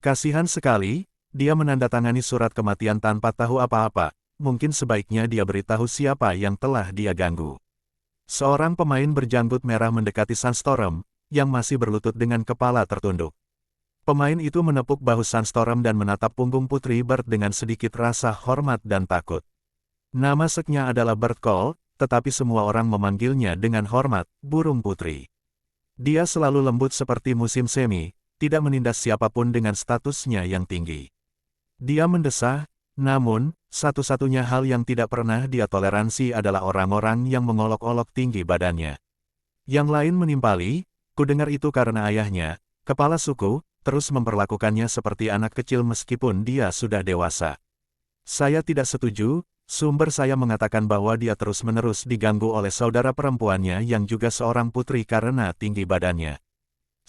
Kasihan sekali, dia menandatangani surat kematian tanpa tahu apa-apa, mungkin sebaiknya dia beritahu siapa yang telah dia ganggu. Seorang pemain berjanggut merah mendekati Sandstorm, yang masih berlutut dengan kepala tertunduk. Pemain itu menepuk bahu Sandstorm dan menatap punggung Putri Bird dengan sedikit rasa hormat dan takut. Nama seknya adalah Bird Call, tetapi semua orang memanggilnya dengan hormat, Burung Putri. Dia selalu lembut seperti musim semi, tidak menindas siapapun dengan statusnya yang tinggi. Dia mendesah, namun, satu-satunya hal yang tidak pernah dia toleransi adalah orang-orang yang mengolok-olok tinggi badannya. Yang lain menimpali, kudengar itu karena ayahnya, kepala suku, terus memperlakukannya seperti anak kecil meskipun dia sudah dewasa. Saya tidak setuju, sumber saya mengatakan bahwa dia terus-menerus diganggu oleh saudara perempuannya yang juga seorang putri karena tinggi badannya.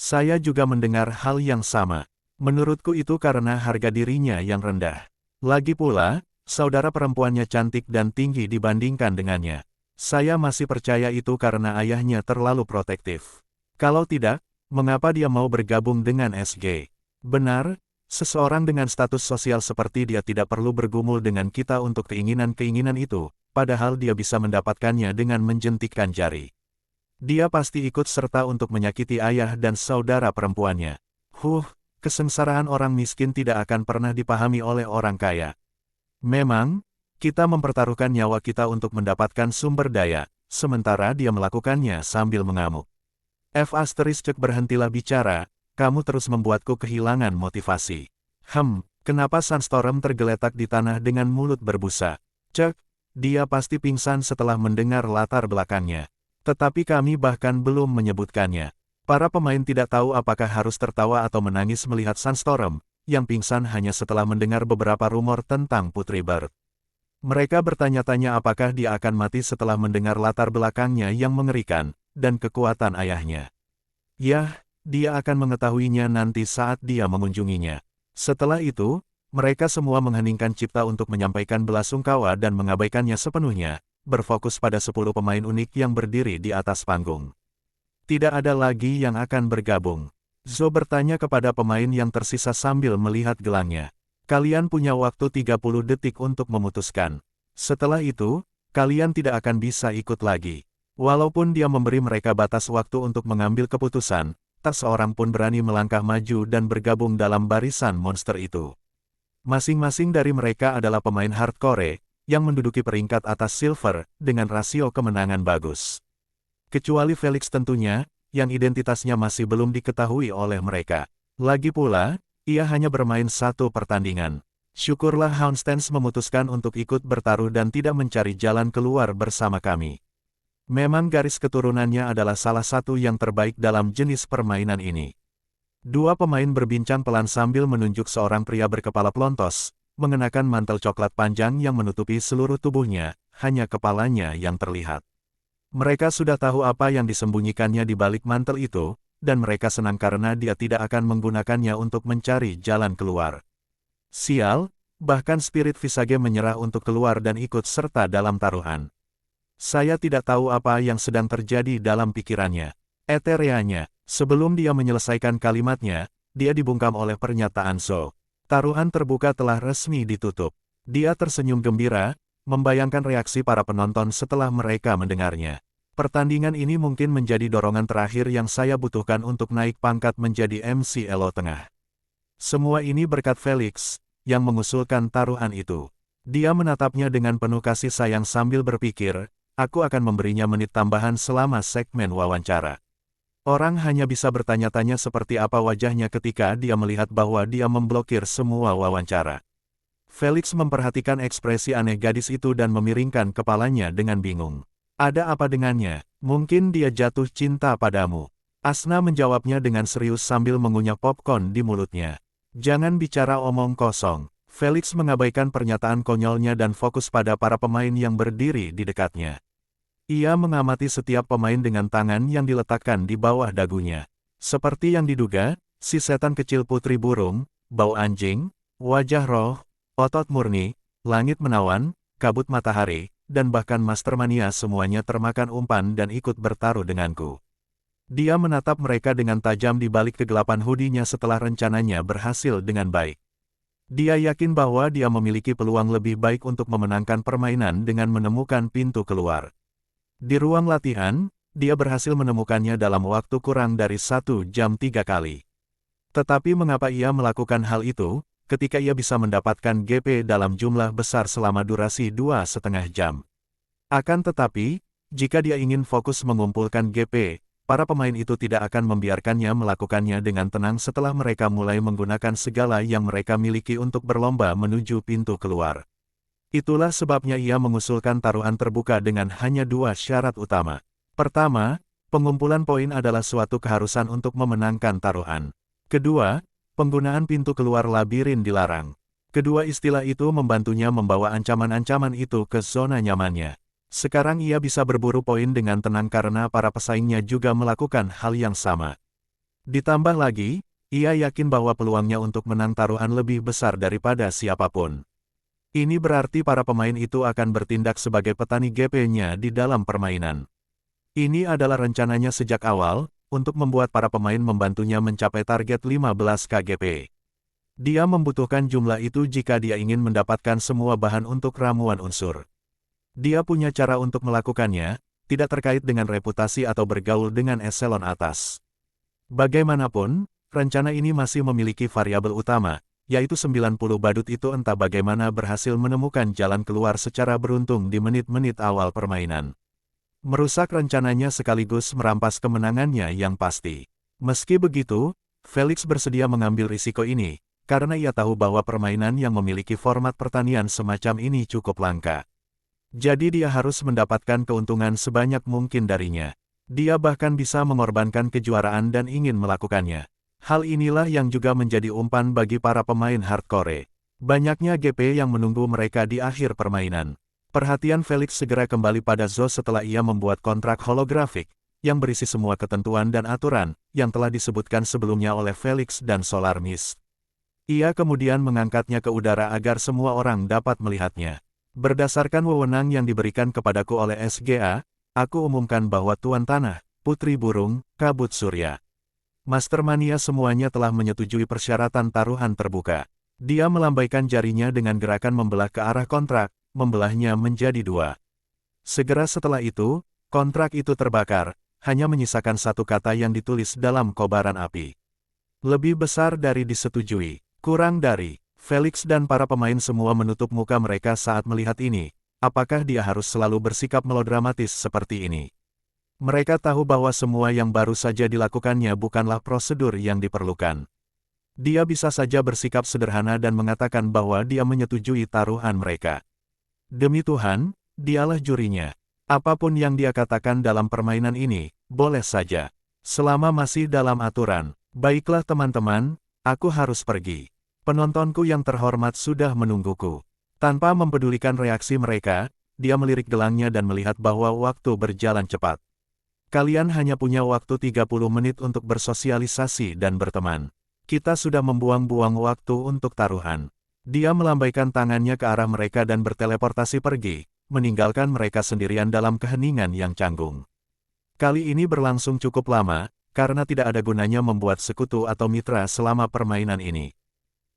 Saya juga mendengar hal yang sama. Menurutku itu karena harga dirinya yang rendah. Lagi pula, saudara perempuannya cantik dan tinggi dibandingkan dengannya. Saya masih percaya itu karena ayahnya terlalu protektif. Kalau tidak, mengapa dia mau bergabung dengan SG? Benar, seseorang dengan status sosial seperti dia tidak perlu bergumul dengan kita untuk keinginan-keinginan itu, padahal dia bisa mendapatkannya dengan menjentikkan jari. Dia pasti ikut serta untuk menyakiti ayah dan saudara perempuannya. Kesengsaraan orang miskin tidak akan pernah dipahami oleh orang kaya. Memang, kita mempertaruhkan nyawa kita untuk mendapatkan sumber daya, sementara dia melakukannya sambil mengamuk. Berhentilah bicara, kamu terus membuatku kehilangan motivasi. Kenapa Sandstorm tergeletak di tanah dengan mulut berbusa? Dia pasti pingsan setelah mendengar latar belakangnya. Tetapi kami bahkan belum menyebutkannya. Para pemain tidak tahu apakah harus tertawa atau menangis melihat Sandstorm, yang pingsan hanya setelah mendengar beberapa rumor tentang Putri Bird. Mereka bertanya-tanya apakah dia akan mati setelah mendengar latar belakangnya yang mengerikan, dan kekuatan ayahnya. Dia akan mengetahuinya nanti saat dia mengunjunginya. Setelah itu, mereka semua mengheningkan cipta untuk menyampaikan belasungkawa dan mengabaikannya sepenuhnya, berfokus pada 10 pemain unik yang berdiri di atas panggung. Tidak ada lagi yang akan bergabung. Zo bertanya kepada pemain yang tersisa sambil melihat gelangnya. Kalian punya waktu 30 detik untuk memutuskan. Setelah itu, kalian tidak akan bisa ikut lagi. Walaupun dia memberi mereka batas waktu untuk mengambil keputusan, tak seorang pun berani melangkah maju dan bergabung dalam barisan monster itu. Masing-masing dari mereka adalah pemain hardcore, yang menduduki peringkat atas silver, dengan rasio kemenangan bagus. Kecuali Felix tentunya, yang identitasnya masih belum diketahui oleh mereka. Lagi pula, ia hanya bermain satu pertandingan. Syukurlah Houndstance memutuskan untuk ikut bertaruh dan tidak mencari jalan keluar bersama kami. Memang garis keturunannya adalah salah satu yang terbaik dalam jenis permainan ini. Dua pemain berbincang pelan sambil menunjuk seorang pria berkepala pelontos, mengenakan mantel coklat panjang yang menutupi seluruh tubuhnya, hanya kepalanya yang terlihat. Mereka sudah tahu apa yang disembunyikannya di balik mantel itu, dan mereka senang karena dia tidak akan menggunakannya untuk mencari jalan keluar. Sial, bahkan spirit Visage menyerah untuk keluar dan ikut serta dalam taruhan. Saya tidak tahu apa yang sedang terjadi dalam pikirannya. Etereanya, sebelum dia menyelesaikan kalimatnya, dia dibungkam oleh pernyataan Zo. Taruhan terbuka telah resmi ditutup. Dia tersenyum gembira, membayangkan reaksi para penonton setelah mereka mendengarnya. Pertandingan ini mungkin menjadi dorongan terakhir yang saya butuhkan untuk naik pangkat menjadi MC Elo Tengah. Semua ini berkat Felix, yang mengusulkan taruhan itu. Dia menatapnya dengan penuh kasih sayang sambil berpikir, aku akan memberinya menit tambahan selama segmen wawancara. Orang hanya bisa bertanya-tanya seperti apa wajahnya ketika dia melihat bahwa dia memblokir semua wawancara. Felix memperhatikan ekspresi aneh gadis itu dan memiringkan kepalanya dengan bingung. Ada apa dengannya? Mungkin dia jatuh cinta padamu. Asna menjawabnya dengan serius sambil mengunyah popcorn di mulutnya. Jangan bicara omong kosong. Felix mengabaikan pernyataan konyolnya dan fokus pada para pemain yang berdiri di dekatnya. Ia mengamati setiap pemain dengan tangan yang diletakkan di bawah dagunya. Seperti yang diduga, si setan kecil putri burung, bau anjing, wajah roh, otot murni, langit menawan, kabut matahari, dan bahkan Mastermania semuanya termakan umpan dan ikut bertaruh denganku. Dia menatap mereka dengan tajam di balik kegelapan hoodie-nya setelah rencananya berhasil dengan baik. Dia yakin bahwa dia memiliki peluang lebih baik untuk memenangkan permainan dengan menemukan pintu keluar. Di ruang latihan, dia berhasil menemukannya dalam waktu kurang dari 1 jam 3 kali. Tetapi mengapa ia melakukan hal itu, ketika ia bisa mendapatkan GP dalam jumlah besar selama durasi 2,5 jam? Akan tetapi, jika dia ingin fokus mengumpulkan GP, para pemain itu tidak akan membiarkannya melakukannya dengan tenang setelah mereka mulai menggunakan segala yang mereka miliki untuk berlomba menuju pintu keluar. Itulah sebabnya ia mengusulkan taruhan terbuka dengan hanya 2 syarat utama. Pertama, pengumpulan poin adalah suatu keharusan untuk memenangkan taruhan. Kedua, penggunaan pintu keluar labirin dilarang. Kedua istilah itu membantunya membawa ancaman-ancaman itu ke zona nyamannya. Sekarang ia bisa berburu poin dengan tenang karena para pesaingnya juga melakukan hal yang sama. Ditambah lagi, ia yakin bahwa peluangnya untuk menang taruhan lebih besar daripada siapapun. Ini berarti para pemain itu akan bertindak sebagai petani GP-nya di dalam permainan. Ini adalah rencananya sejak awal, untuk membuat para pemain membantunya mencapai target 15 KGP. Dia membutuhkan jumlah itu jika dia ingin mendapatkan semua bahan untuk ramuan unsur. Dia punya cara untuk melakukannya, tidak terkait dengan reputasi atau bergaul dengan eselon atas. Bagaimanapun, rencana ini masih memiliki variabel utama, yaitu 90 badut itu entah bagaimana berhasil menemukan jalan keluar secara beruntung di menit-menit awal permainan. Merusak rencananya sekaligus merampas kemenangannya yang pasti. Meski begitu, Felix bersedia mengambil risiko ini, karena ia tahu bahwa permainan yang memiliki format pertanian semacam ini cukup langka. Jadi dia harus mendapatkan keuntungan sebanyak mungkin darinya. Dia bahkan bisa mengorbankan kejuaraan dan ingin melakukannya. Hal inilah yang juga menjadi umpan bagi para pemain hardcore. Banyaknya GP yang menunggu mereka di akhir permainan. Perhatian Felix segera kembali pada Zo setelah ia membuat kontrak holografik, yang berisi semua ketentuan dan aturan, yang telah disebutkan sebelumnya oleh Felix dan Solar Mist. Ia kemudian mengangkatnya ke udara agar semua orang dapat melihatnya. Berdasarkan wewenang yang diberikan kepadaku oleh SGA, aku umumkan bahwa Tuan Tanah, Putri Burung, Kabut Surya, Mastermania semuanya telah menyetujui persyaratan taruhan terbuka. Dia melambaikan jarinya dengan gerakan membelah ke arah kontrak, membelahnya menjadi 2. Segera setelah itu, kontrak itu terbakar, hanya menyisakan satu kata yang ditulis dalam kobaran api. Lebih besar dari disetujui, kurang dari. Felix dan para pemain semua menutup muka mereka saat melihat ini. Apakah dia harus selalu bersikap melodramatis seperti ini? Mereka tahu bahwa semua yang baru saja dilakukannya bukanlah prosedur yang diperlukan. Dia bisa saja bersikap sederhana dan mengatakan bahwa dia menyetujui taruhan mereka. Demi Tuhan, dialah jurinya. Apapun yang dia katakan dalam permainan ini, boleh saja. Selama masih dalam aturan. Baiklah teman-teman, aku harus pergi. Penontonku yang terhormat sudah menungguku. Tanpa mempedulikan reaksi mereka, dia melirik gelangnya dan melihat bahwa waktu berjalan cepat. Kalian hanya punya waktu 30 menit untuk bersosialisasi dan berteman. Kita sudah membuang-buang waktu untuk taruhan. Dia melambaikan tangannya ke arah mereka dan berteleportasi pergi, meninggalkan mereka sendirian dalam keheningan yang canggung. Kali ini berlangsung cukup lama, karena tidak ada gunanya membuat sekutu atau mitra selama permainan ini.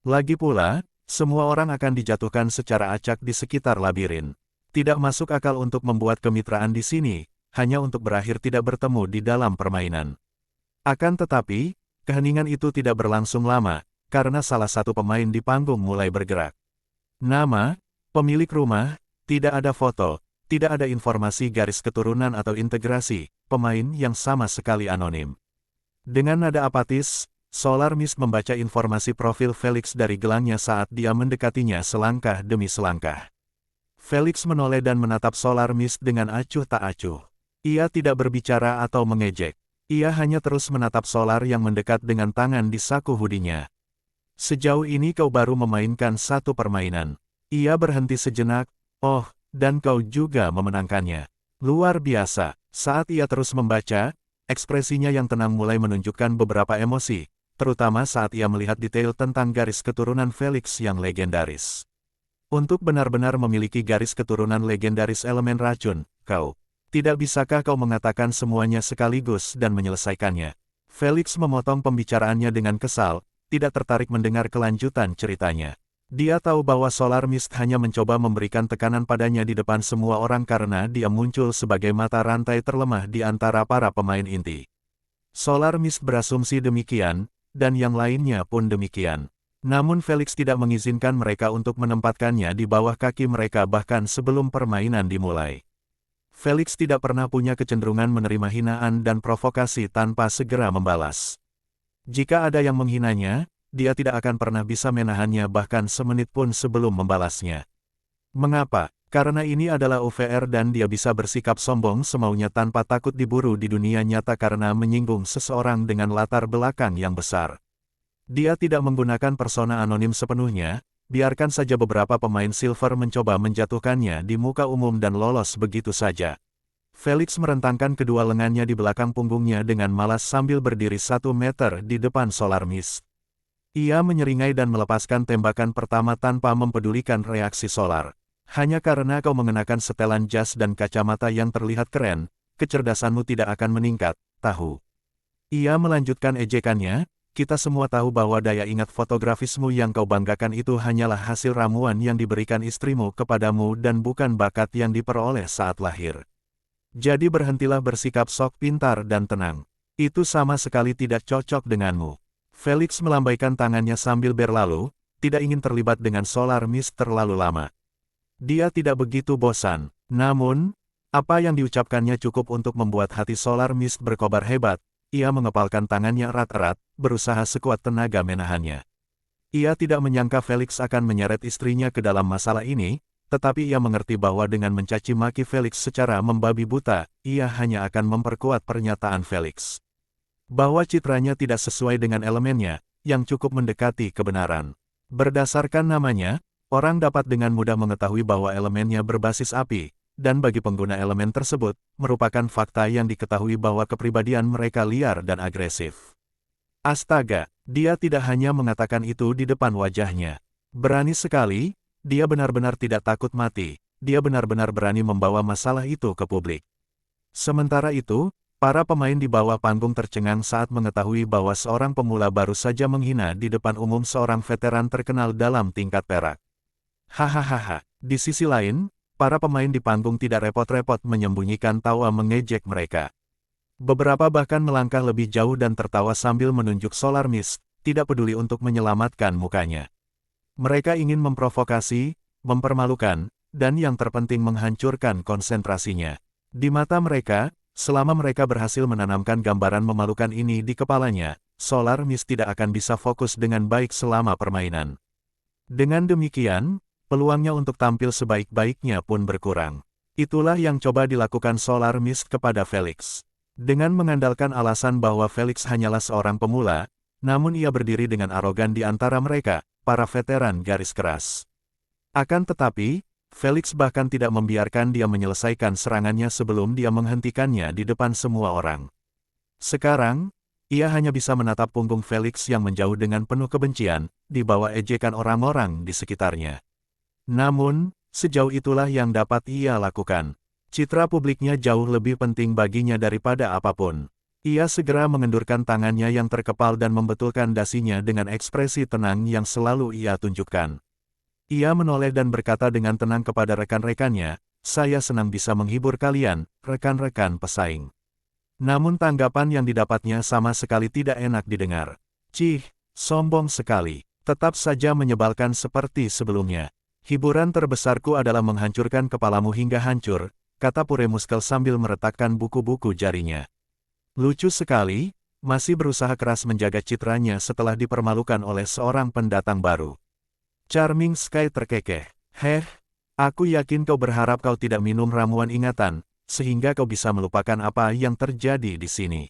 Lagi pula, semua orang akan dijatuhkan secara acak di sekitar labirin. Tidak masuk akal untuk membuat kemitraan di sini, hanya untuk berakhir tidak bertemu di dalam permainan. Akan tetapi, keheningan itu tidak berlangsung lama, karena salah satu pemain di panggung mulai bergerak. Nama, pemilik rumah, tidak ada foto, tidak ada informasi garis keturunan atau integrasi, pemain yang sama sekali anonim. Dengan nada apatis, Solar Mist membaca informasi profil Felix dari gelangnya saat dia mendekatinya selangkah demi selangkah. Felix menoleh dan menatap Solar Mist dengan acuh tak acuh. Ia tidak berbicara atau mengejek. Ia hanya terus menatap Solar yang mendekat dengan tangan di saku hoodie-nya. Sejauh ini kau baru memainkan satu permainan. Ia berhenti sejenak, oh, dan kau juga memenangkannya. Luar biasa. Saat ia terus membaca, ekspresinya yang tenang mulai menunjukkan beberapa emosi, terutama saat ia melihat detail tentang garis keturunan Felix yang legendaris. Untuk benar-benar memiliki garis keturunan legendaris elemen racun, kau Tidak bisakah kau mengatakan semuanya sekaligus dan menyelesaikannya? Felix memotong pembicaraannya dengan kesal, tidak tertarik mendengar kelanjutan ceritanya. Dia tahu bahwa Solar Mist hanya mencoba memberikan tekanan padanya di depan semua orang karena dia muncul sebagai mata rantai terlemah di antara para pemain inti. Solar Mist berasumsi demikian, dan yang lainnya pun demikian. Namun Felix tidak mengizinkan mereka untuk menempatkannya di bawah kaki mereka bahkan sebelum permainan dimulai. Felix tidak pernah punya kecenderungan menerima hinaan dan provokasi tanpa segera membalas. Jika ada yang menghinanya, dia tidak akan pernah bisa menahannya bahkan semenit pun sebelum membalasnya. Mengapa? Karena ini adalah OVR dan dia bisa bersikap sombong semaunya tanpa takut diburu di dunia nyata karena menyinggung seseorang dengan latar belakang yang besar. Dia tidak menggunakan persona anonim sepenuhnya, biarkan saja beberapa pemain Silver mencoba menjatuhkannya di muka umum dan lolos begitu saja. Felix merentangkan kedua lengannya di belakang punggungnya dengan malas sambil berdiri 1 meter di depan Solar Mist. Ia menyeringai dan melepaskan tembakan pertama tanpa mempedulikan reaksi Solar. Hanya karena kau mengenakan setelan jas dan kacamata yang terlihat keren, kecerdasanmu tidak akan meningkat, tahu. Ia melanjutkan ejekannya, kita semua tahu bahwa daya ingat fotografismu yang kau banggakan itu hanyalah hasil ramuan yang diberikan istrimu kepadamu dan bukan bakat yang diperoleh saat lahir. Jadi berhentilah bersikap sok pintar dan tenang. Itu sama sekali tidak cocok denganmu. Felix melambaikan tangannya sambil berlalu, tidak ingin terlibat dengan Solar Mist terlalu lama. Dia tidak begitu bosan, namun, apa yang diucapkannya cukup untuk membuat hati Solar Mist berkobar hebat. Ia mengepalkan tangannya erat-erat, berusaha sekuat tenaga menahannya. Ia tidak menyangka Felix akan menyeret istrinya ke dalam masalah ini, tetapi ia mengerti bahwa dengan mencaci maki Felix secara membabi buta, ia hanya akan memperkuat pernyataan Felix. Bahwa citranya tidak sesuai dengan elemennya, yang cukup mendekati kebenaran. Berdasarkan namanya, orang dapat dengan mudah mengetahui bahwa elemennya berbasis api, dan bagi pengguna elemen tersebut, merupakan fakta yang diketahui bahwa kepribadian mereka liar dan agresif. Astaga, dia tidak hanya mengatakan itu di depan wajahnya. Berani sekali, dia benar-benar tidak takut mati, dia benar-benar berani membawa masalah itu ke publik. Sementara itu, para pemain di bawah panggung tercengang saat mengetahui bahwa seorang pemula baru saja menghina di depan umum seorang veteran terkenal dalam tingkat perak. Hahaha, di sisi lain, para pemain di panggung tidak repot-repot menyembunyikan tawa mengejek mereka. Beberapa bahkan melangkah lebih jauh dan tertawa sambil menunjuk Solar Mist, tidak peduli untuk menyelamatkan mukanya. Mereka ingin memprovokasi, mempermalukan, dan yang terpenting menghancurkan konsentrasinya. Di mata mereka, selama mereka berhasil menanamkan gambaran memalukan ini di kepalanya, Solar Mist tidak akan bisa fokus dengan baik selama permainan. Dengan demikian, peluangnya untuk tampil sebaik-baiknya pun berkurang. Itulah yang coba dilakukan Solar Mist kepada Felix. Dengan mengandalkan alasan bahwa Felix hanyalah seorang pemula, namun ia berdiri dengan arogan di antara mereka, para veteran garis keras. Akan tetapi, Felix bahkan tidak membiarkan dia menyelesaikan serangannya sebelum dia menghentikannya di depan semua orang. Sekarang, ia hanya bisa menatap punggung Felix yang menjauh dengan penuh kebencian, di bawah ejekan orang-orang di sekitarnya. Namun, sejauh itulah yang dapat ia lakukan. Citra publiknya jauh lebih penting baginya daripada apapun. Ia segera mengendurkan tangannya yang terkepal dan membetulkan dasinya dengan ekspresi tenang yang selalu ia tunjukkan. Ia menoleh dan berkata dengan tenang kepada rekan-rekannya, "Saya senang bisa menghibur kalian, rekan-rekan pesaing." Namun tanggapan yang didapatnya sama sekali tidak enak didengar. "Cih, sombong sekali. Tetap saja menyebalkan seperti sebelumnya. Hiburan terbesarku adalah menghancurkan kepalamu hingga hancur," kata Pure Muskel sambil meretakkan buku-buku jarinya. "Lucu sekali, masih berusaha keras menjaga citranya setelah dipermalukan oleh seorang pendatang baru." Charming Sky terkekeh. "Heh, aku yakin kau berharap kau tidak minum ramuan ingatan, sehingga kau bisa melupakan apa yang terjadi di sini."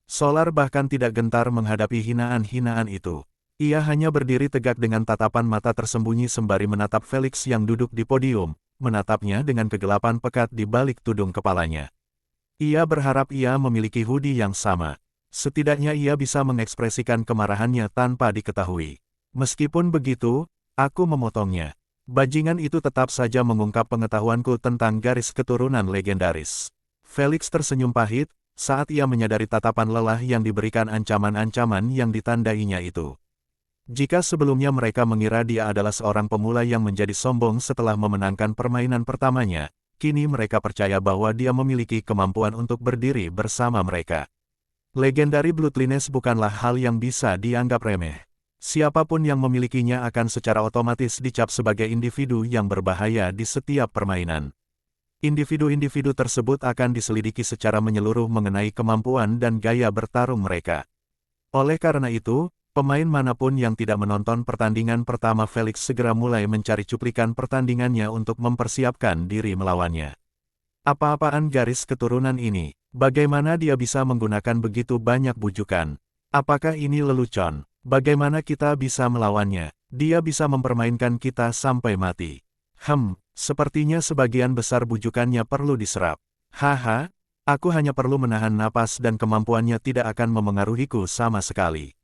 Solar bahkan tidak gentar menghadapi hinaan-hinaan itu. Ia hanya berdiri tegak dengan tatapan mata tersembunyi sembari menatap Felix yang duduk di podium, menatapnya dengan kegelapan pekat di balik tudung kepalanya. Ia berharap ia memiliki hoodie yang sama. Setidaknya ia bisa mengekspresikan kemarahannya tanpa diketahui. "Meskipun begitu, aku memotongnya. Bajingan itu tetap saja mengungkap pengetahuanku tentang garis keturunan legendaris. Felix tersenyum pahit, saat ia menyadari tatapan lelah yang diberikan ancaman-ancaman yang ditandainya itu. Jika sebelumnya mereka mengira dia adalah seorang pemula yang menjadi sombong setelah memenangkan permainan pertamanya, kini mereka percaya bahwa dia memiliki kemampuan untuk berdiri bersama mereka. Legendary Bloodlines bukanlah hal yang bisa dianggap remeh. Siapapun yang memilikinya akan secara otomatis dicap sebagai individu yang berbahaya di setiap permainan. Individu-individu tersebut akan diselidiki secara menyeluruh mengenai kemampuan dan gaya bertarung mereka. Oleh karena itu, pemain manapun yang tidak menonton pertandingan pertama Felix segera mulai mencari cuplikan pertandingannya untuk mempersiapkan diri melawannya. Apa-apaan garis keturunan ini? Bagaimana dia bisa menggunakan begitu banyak bujukan? Apakah ini lelucon? Bagaimana kita bisa melawannya? Dia bisa mempermainkan kita sampai mati. Sepertinya sebagian besar bujukannya perlu diserap. Haha, aku hanya perlu menahan napas dan kemampuannya tidak akan memengaruhiku sama sekali.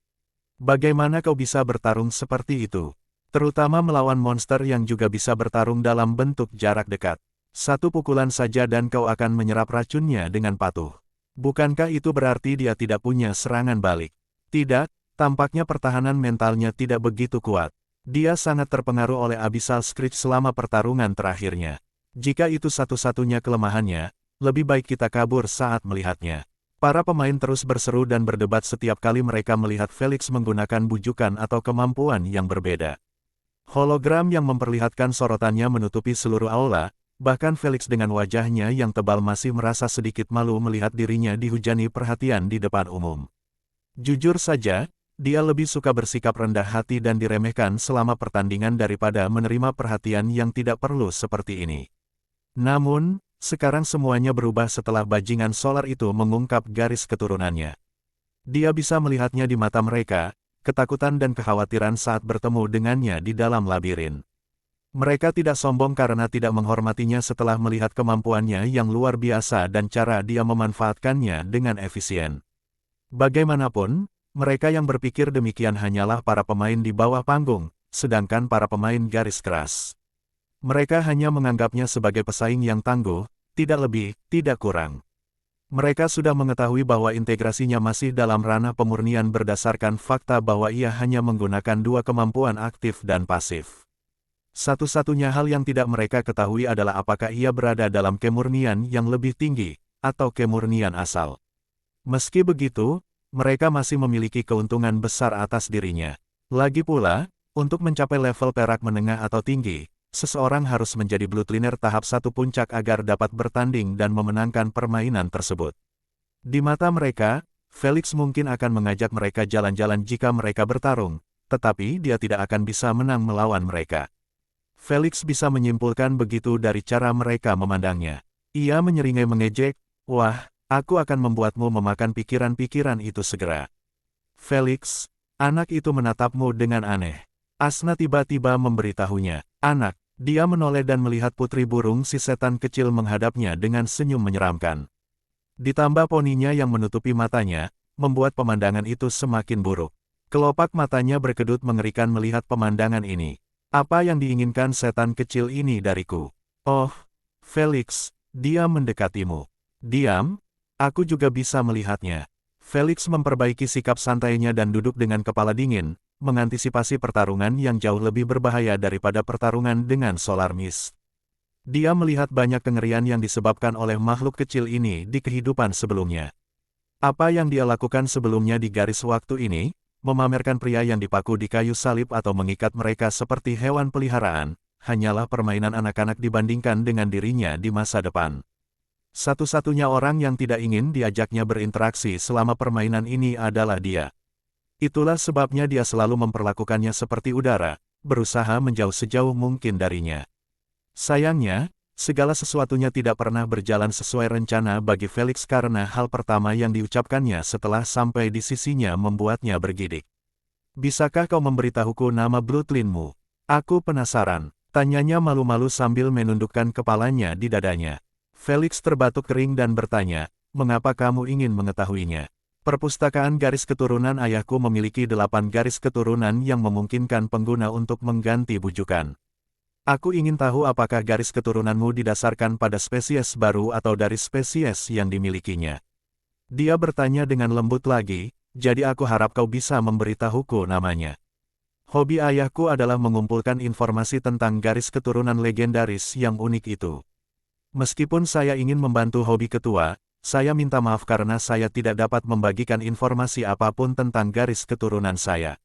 Bagaimana kau bisa bertarung seperti itu? Terutama melawan monster yang juga bisa bertarung dalam bentuk jarak dekat. Satu pukulan saja dan kau akan menyerap racunnya dengan patuh. Bukankah itu berarti dia tidak punya serangan balik? Tidak, tampaknya pertahanan mentalnya tidak begitu kuat. Dia sangat terpengaruh oleh Abyssal Screech selama pertarungan terakhirnya. Jika itu satu-satunya kelemahannya, lebih baik kita kabur saat melihatnya. Para pemain terus berseru dan berdebat setiap kali mereka melihat Felix menggunakan bujukan atau kemampuan yang berbeda. Hologram yang memperlihatkan sorotannya menutupi seluruh aula, bahkan Felix dengan wajahnya yang tebal masih merasa sedikit malu melihat dirinya dihujani perhatian di depan umum. Jujur saja, dia lebih suka bersikap rendah hati dan diremehkan selama pertandingan daripada menerima perhatian yang tidak perlu seperti ini. Namun, sekarang semuanya berubah setelah bajingan solar itu mengungkap garis keturunannya. Dia bisa melihatnya di mata mereka, ketakutan dan kekhawatiran saat bertemu dengannya di dalam labirin. Mereka tidak sombong karena tidak menghormatinya setelah melihat kemampuannya yang luar biasa dan cara dia memanfaatkannya dengan efisien. Bagaimanapun, mereka yang berpikir demikian hanyalah para pemain di bawah panggung, sedangkan para pemain garis keras. Mereka hanya menganggapnya sebagai pesaing yang tangguh, tidak lebih, tidak kurang. Mereka sudah mengetahui bahwa integrasinya masih dalam ranah pemurnian berdasarkan fakta bahwa ia hanya menggunakan dua kemampuan aktif dan pasif. Satu-satunya hal yang tidak mereka ketahui adalah apakah ia berada dalam kemurnian yang lebih tinggi, atau kemurnian asal. Meski begitu, mereka masih memiliki keuntungan besar atas dirinya. Lagi pula, untuk mencapai level perak menengah atau tinggi, seseorang harus menjadi Bloodliner tahap 1 puncak agar dapat bertanding dan memenangkan permainan tersebut. Di mata mereka, Felix mungkin akan mengajak mereka jalan-jalan jika mereka bertarung, tetapi dia tidak akan bisa menang melawan mereka. Felix bisa menyimpulkan begitu dari cara mereka memandangnya. Ia menyeringai mengejek, "Wah, aku akan membuatmu memakan pikiran-pikiran itu segera." "Felix," anak itu menatapmu dengan aneh. Asna tiba-tiba memberitahunya, "Anak." Dia menoleh dan melihat putri burung si setan kecil menghadapnya dengan senyum menyeramkan. Ditambah poninya yang menutupi matanya, membuat pemandangan itu semakin buruk. Kelopak matanya berkedut mengerikan melihat pemandangan ini. "Apa yang diinginkan setan kecil ini dariku?" "Oh, Felix, dia mendekatimu." "Diam, aku juga bisa melihatnya." Felix memperbaiki sikap santainya dan duduk dengan kepala dingin, mengantisipasi pertarungan yang jauh lebih berbahaya daripada pertarungan dengan Solar Mist. Dia melihat banyak kengerian yang disebabkan oleh makhluk kecil ini di kehidupan sebelumnya. Apa yang dia lakukan sebelumnya di garis waktu ini, memamerkan pria yang dipaku di kayu salib atau mengikat mereka seperti hewan peliharaan, hanyalah permainan anak-anak dibandingkan dengan dirinya di masa depan. Satu-satunya orang yang tidak ingin diajaknya berinteraksi selama permainan ini adalah dia. Itulah sebabnya dia selalu memperlakukannya seperti udara, berusaha menjauh sejauh mungkin darinya. Sayangnya, segala sesuatunya tidak pernah berjalan sesuai rencana bagi Felix karena hal pertama yang diucapkannya setelah sampai di sisinya membuatnya bergidik. "Bisakah kau memberitahuku nama Bloodline-mu?" "Aku penasaran," tanyanya malu-malu sambil menundukkan kepalanya di dadanya. Felix terbatuk kering dan bertanya, "Mengapa kamu ingin mengetahuinya?" "Perpustakaan garis keturunan ayahku memiliki 8 garis keturunan yang memungkinkan pengguna untuk mengganti bujukan. Aku ingin tahu apakah garis keturunanmu didasarkan pada spesies baru atau dari spesies yang dimilikinya. Dia bertanya dengan lembut lagi, jadi aku harap kau bisa memberitahuku namanya. Hobi ayahku adalah mengumpulkan informasi tentang garis keturunan legendaris yang unik itu. Meskipun saya ingin membantu hobi ketua, saya minta maaf karena saya tidak dapat membagikan informasi apapun tentang garis keturunan saya.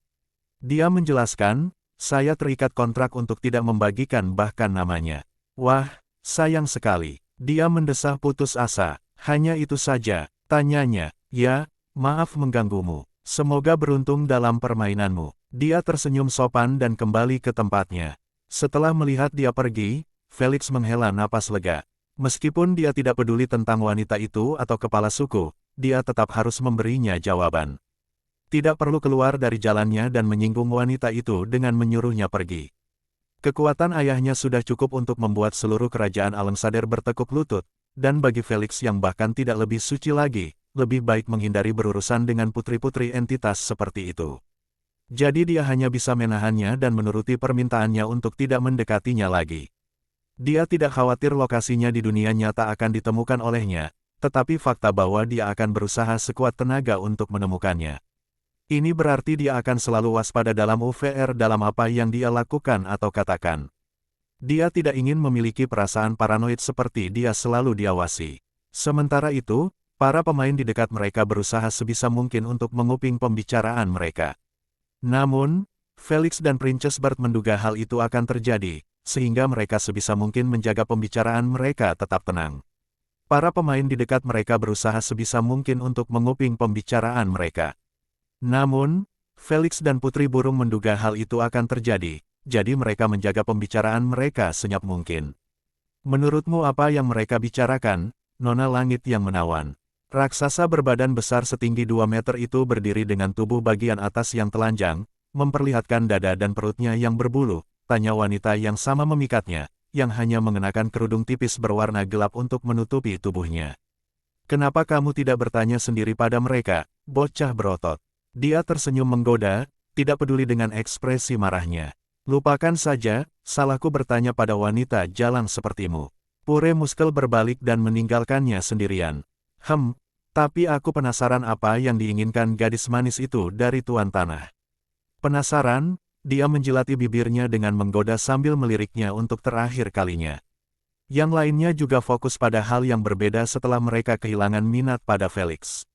Dia menjelaskan, saya terikat kontrak untuk tidak membagikan bahkan namanya. Wah, sayang sekali. Dia mendesah putus asa. Hanya itu saja, tanyanya. Ya, maaf mengganggumu. Semoga beruntung dalam permainanmu. Dia tersenyum sopan dan kembali ke tempatnya. Setelah melihat dia pergi, Felix menghela napas lega. Meskipun dia tidak peduli tentang wanita itu atau kepala suku, dia tetap harus memberinya jawaban. Tidak perlu keluar dari jalannya dan menyinggung wanita itu dengan menyuruhnya pergi. Kekuatan ayahnya sudah cukup untuk membuat seluruh kerajaan Alemsader bertekuk lutut, dan bagi Felix yang bahkan tidak lebih suci lagi, lebih baik menghindari berurusan dengan putri-putri entitas seperti itu. Jadi dia hanya bisa menahannya dan menuruti permintaannya untuk tidak mendekatinya lagi. Dia tidak khawatir lokasinya di dunia nyata akan ditemukan olehnya, tetapi fakta bahwa dia akan berusaha sekuat tenaga untuk menemukannya. Ini berarti dia akan selalu waspada dalam UVR dalam apa yang dia lakukan atau katakan. Dia tidak ingin memiliki perasaan paranoid seperti dia selalu diawasi. Sementara itu, para pemain di dekat mereka berusaha sebisa mungkin untuk menguping pembicaraan mereka. Namun, Felix dan Princess Bert menduga hal itu akan terjadi, sehingga mereka sebisa mungkin menjaga pembicaraan mereka tetap tenang. Para pemain di dekat mereka berusaha sebisa mungkin untuk menguping pembicaraan mereka. Namun, Felix dan Putri Burung menduga hal itu akan terjadi, jadi mereka menjaga pembicaraan mereka senyap mungkin. Menurutmu apa yang mereka bicarakan, Nona Langit yang menawan? Raksasa berbadan besar setinggi 2 meter itu berdiri dengan tubuh bagian atas yang telanjang, memperlihatkan dada dan perutnya yang berbulu, tanya wanita yang sama memikatnya, yang hanya mengenakan kerudung tipis berwarna gelap untuk menutupi tubuhnya. Kenapa kamu tidak bertanya sendiri pada mereka, bocah berotot? Dia tersenyum menggoda, tidak peduli dengan ekspresi marahnya. Lupakan saja, salahku bertanya pada wanita jalang sepertimu. Pure Muskel berbalik dan meninggalkannya sendirian. Tapi aku penasaran apa yang diinginkan gadis manis itu dari Tuan Tanah. Penasaran, dia menjilati bibirnya dengan menggoda sambil meliriknya untuk terakhir kalinya. Yang lainnya juga fokus pada hal yang berbeda setelah mereka kehilangan minat pada Felix.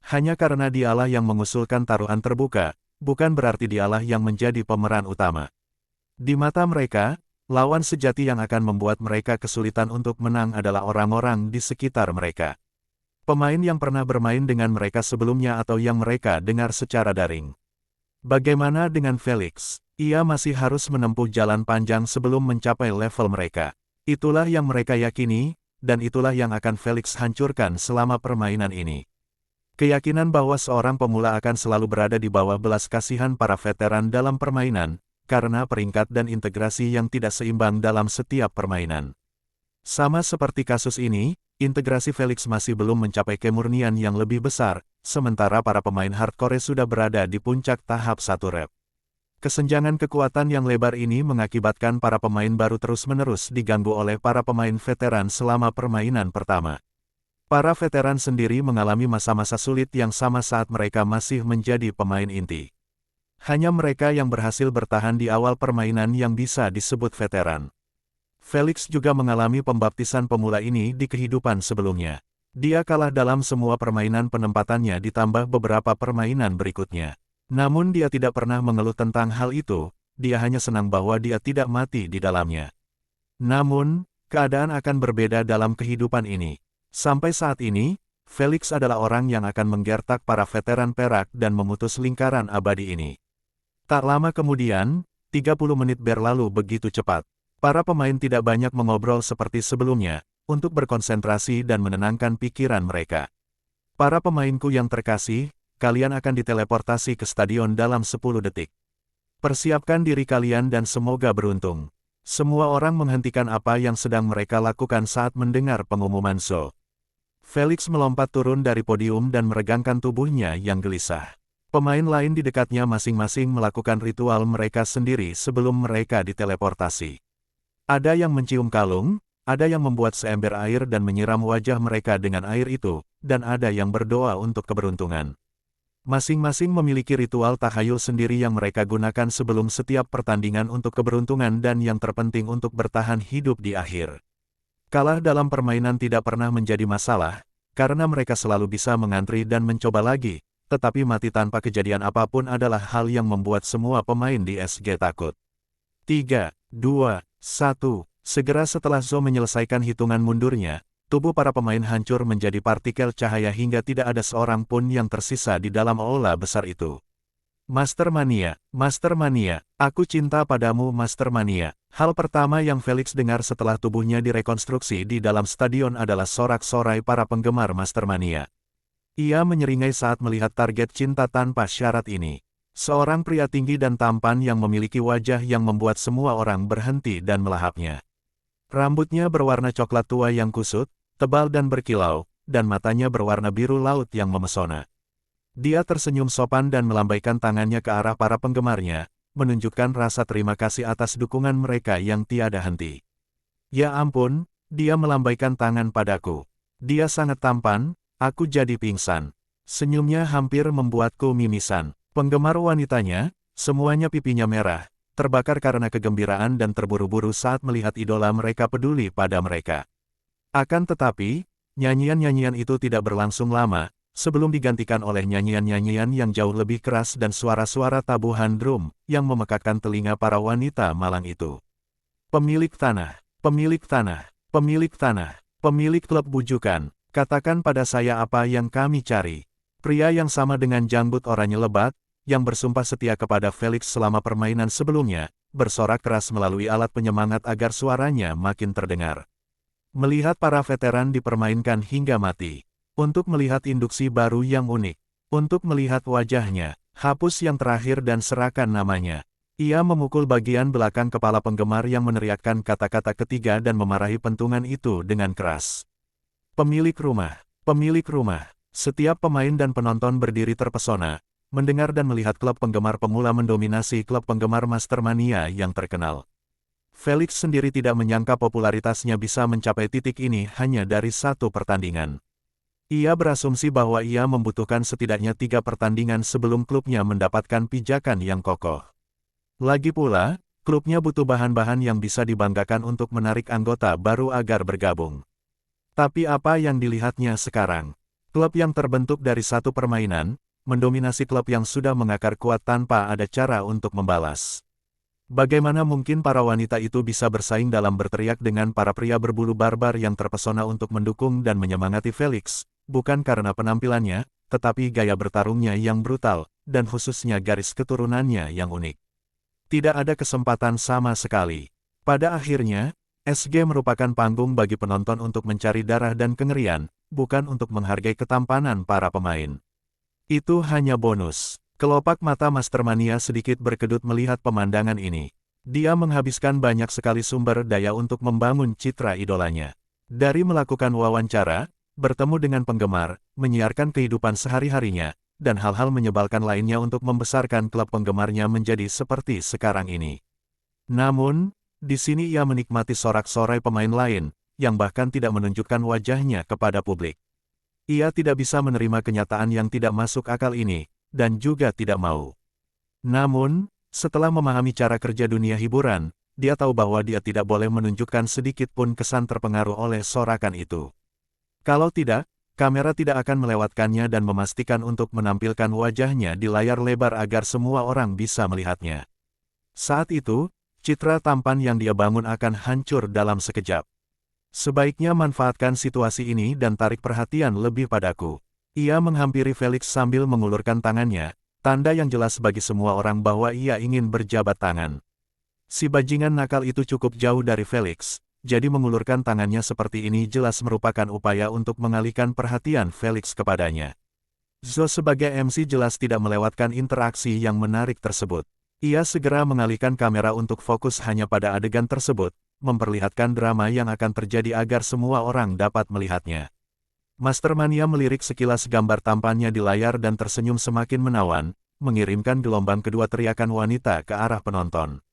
Hanya karena dialah yang mengusulkan taruhan terbuka, bukan berarti dialah yang menjadi pemeran utama. Di mata mereka, lawan sejati yang akan membuat mereka kesulitan untuk menang adalah orang-orang di sekitar mereka. Pemain yang pernah bermain dengan mereka sebelumnya atau yang mereka dengar secara daring. Bagaimana dengan Felix? Ia masih harus menempuh jalan panjang sebelum mencapai level mereka. Itulah yang mereka yakini, dan itulah yang akan Felix hancurkan selama permainan ini. Keyakinan bahwa seorang pemula akan selalu berada di bawah belas kasihan para veteran dalam permainan, karena peringkat dan integrasi yang tidak seimbang dalam setiap permainan. Sama seperti kasus ini, integrasi Felix masih belum mencapai kemurnian yang lebih besar, sementara para pemain hardcore sudah berada di puncak tahap 1 rep. Kesenjangan kekuatan yang lebar ini mengakibatkan para pemain baru terus-menerus diganggu oleh para pemain veteran selama permainan pertama. Para veteran sendiri mengalami masa-masa sulit yang sama saat mereka masih menjadi pemain inti. Hanya mereka yang berhasil bertahan di awal permainan yang bisa disebut veteran. Felix juga mengalami pembaptisan pemula ini di kehidupan sebelumnya. Dia kalah dalam semua permainan penempatannya ditambah beberapa permainan berikutnya. Namun dia tidak pernah mengeluh tentang hal itu, dia hanya senang bahwa dia tidak mati di dalamnya. Namun, keadaan akan berbeda dalam kehidupan ini. Sampai saat ini, Felix adalah orang yang akan menggertak para veteran perak dan memutus lingkaran abadi ini. Tak lama kemudian, 30 menit berlalu begitu cepat. Para pemain tidak banyak mengobrol seperti sebelumnya, untuk berkonsentrasi dan menenangkan pikiran mereka. Para pemainku yang terkasih, kalian akan diteleportasi ke stadion dalam 10 detik. Persiapkan diri kalian dan semoga beruntung. Semua orang menghentikan apa yang sedang mereka lakukan saat mendengar pengumuman show. Felix melompat turun dari podium dan meregangkan tubuhnya yang gelisah. Pemain lain di dekatnya masing-masing melakukan ritual mereka sendiri sebelum mereka diteleportasi. Ada yang mencium kalung, ada yang membuat seember air dan menyiram wajah mereka dengan air itu, dan ada yang berdoa untuk keberuntungan. Masing-masing memiliki ritual tahayul sendiri yang mereka gunakan sebelum setiap pertandingan untuk keberuntungan dan yang terpenting untuk bertahan hidup di akhir. Kalah dalam permainan tidak pernah menjadi masalah, karena mereka selalu bisa mengantri dan mencoba lagi, tetapi mati tanpa kejadian apapun adalah hal yang membuat semua pemain di SG takut. 3, 2, 1. Segera setelah Zhou menyelesaikan hitungan mundurnya, tubuh para pemain hancur menjadi partikel cahaya hingga tidak ada seorang pun yang tersisa di dalam aula besar itu. Master Mania, aku cinta padamu Master Mania. Hal pertama yang Felix dengar setelah tubuhnya direkonstruksi di dalam stadion adalah sorak-sorai para penggemar Master Mania. Ia menyeringai saat melihat target cinta tanpa syarat ini. Seorang pria tinggi dan tampan yang memiliki wajah yang membuat semua orang berhenti dan melahapnya. Rambutnya berwarna coklat tua yang kusut, tebal dan berkilau, dan matanya berwarna biru laut yang memesona. Dia tersenyum sopan dan melambaikan tangannya ke arah para penggemarnya, menunjukkan rasa terima kasih atas dukungan mereka yang tiada henti. Ya ampun, dia melambaikan tangan padaku. Dia sangat tampan, aku jadi pingsan. Senyumnya hampir membuatku mimisan. Penggemar wanitanya, semuanya pipinya merah, terbakar karena kegembiraan dan terburu-buru saat melihat idola mereka peduli pada mereka. Akan tetapi, nyanyian-nyanyian itu tidak berlangsung lama, sebelum digantikan oleh nyanyian-nyanyian yang jauh lebih keras dan suara-suara tabuhan drum, yang memekakkan telinga para wanita malang itu. Pemilik tanah, pemilik tanah, pemilik tanah, pemilik klub bujukan, katakan pada saya apa yang kami cari. Pria yang sama dengan janggut oranye lebat, yang bersumpah setia kepada Felix selama permainan sebelumnya, bersorak keras melalui alat penyemangat agar suaranya makin terdengar. Melihat para veteran dipermainkan hingga mati. Untuk melihat induksi baru yang unik. Untuk melihat wajahnya, hapus yang terakhir dan serahkan namanya. Ia memukul bagian belakang kepala penggemar yang meneriakkan kata-kata ketiga dan memarahi pentungan itu dengan keras. Pemilik rumah, pemilik rumah. Setiap pemain dan penonton berdiri terpesona, mendengar dan melihat klub penggemar pemula mendominasi klub penggemar Master Mania yang terkenal. Felix sendiri tidak menyangka popularitasnya bisa mencapai titik ini hanya dari satu pertandingan. Ia berasumsi bahwa ia membutuhkan setidaknya 3 pertandingan sebelum klubnya mendapatkan pijakan yang kokoh. Lagi pula, klubnya butuh bahan-bahan yang bisa dibanggakan untuk menarik anggota baru agar bergabung. Tapi apa yang dilihatnya sekarang? Klub yang terbentuk dari satu permainan, mendominasi klub yang sudah mengakar kuat tanpa ada cara untuk membalas. Bagaimana mungkin para wanita itu bisa bersaing dalam berteriak dengan para pria berbulu barbar yang terpesona untuk mendukung dan menyemangati Felix, bukan karena penampilannya, tetapi gaya bertarungnya yang brutal, dan khususnya garis keturunannya yang unik. Tidak ada kesempatan sama sekali. Pada akhirnya, SG merupakan panggung bagi penonton untuk mencari darah dan kengerian, bukan untuk menghargai ketampanan para pemain. Itu hanya bonus. Kelopak mata Master Mania sedikit berkedut melihat pemandangan ini. Dia menghabiskan banyak sekali sumber daya untuk membangun citra idolanya. Dari melakukan wawancara, bertemu dengan penggemar, menyiarkan kehidupan sehari-harinya, dan hal-hal menyebalkan lainnya untuk membesarkan klub penggemarnya menjadi seperti sekarang ini. Namun, di sini ia menikmati sorak-sorai pemain lain, yang bahkan tidak menunjukkan wajahnya kepada publik. Ia tidak bisa menerima kenyataan yang tidak masuk akal ini, dan juga tidak mau. Namun, setelah memahami cara kerja dunia hiburan, dia tahu bahwa dia tidak boleh menunjukkan sedikit pun kesan terpengaruh oleh sorakan itu. Kalau tidak, kamera tidak akan melewatkannya dan memastikan untuk menampilkan wajahnya di layar lebar agar semua orang bisa melihatnya. Saat itu, citra tampan yang dia bangun akan hancur dalam sekejap. Sebaiknya manfaatkan situasi ini dan tarik perhatian lebih padaku. Ia menghampiri Felix sambil mengulurkan tangannya, tanda yang jelas bagi semua orang bahwa ia ingin berjabat tangan. Si bajingan nakal itu cukup jauh dari Felix, jadi mengulurkan tangannya seperti ini jelas merupakan upaya untuk mengalihkan perhatian Felix kepadanya. Zhou sebagai MC jelas tidak melewatkan interaksi yang menarik tersebut. Ia segera mengalihkan kamera untuk fokus hanya pada adegan tersebut, memperlihatkan drama yang akan terjadi agar semua orang dapat melihatnya. Master Mania melirik sekilas gambar tampannya di layar dan tersenyum semakin menawan, mengirimkan gelombang kedua teriakan wanita ke arah penonton.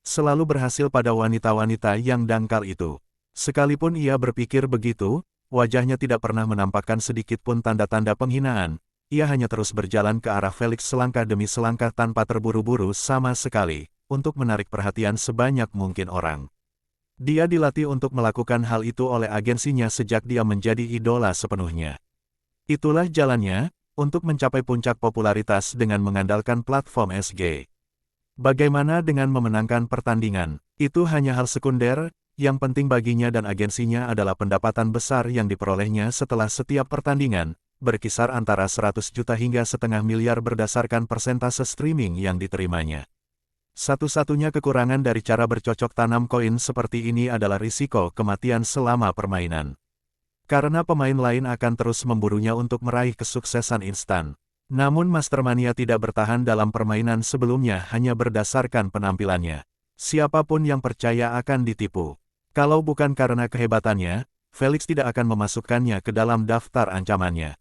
selalu berhasil pada wanita-wanita yang dangkal itu. Sekalipun ia berpikir begitu, wajahnya tidak pernah menampakkan sedikit pun tanda-tanda penghinaan. Ia hanya terus berjalan ke arah Felix selangkah demi selangkah tanpa terburu-buru sama sekali, untuk menarik perhatian sebanyak mungkin orang. Dia dilatih untuk melakukan hal itu oleh agensinya sejak dia menjadi idola sepenuhnya. Itulah jalannya, untuk mencapai puncak popularitas dengan mengandalkan platform SG. Bagaimana dengan memenangkan pertandingan? Itu hanya hal sekunder, yang penting baginya dan agensinya adalah pendapatan besar yang diperolehnya setelah setiap pertandingan, berkisar antara 100 juta hingga setengah miliar berdasarkan persentase streaming yang diterimanya. Satu-satunya kekurangan dari cara bercocok tanam koin seperti ini adalah risiko kematian selama permainan. Karena pemain lain akan terus memburunya untuk meraih kesuksesan instan. Namun Mastermania tidak bertahan dalam permainan sebelumnya hanya berdasarkan penampilannya. Siapapun yang percaya akan ditipu. Kalau bukan karena kehebatannya, Felix tidak akan memasukkannya ke dalam daftar ancamannya.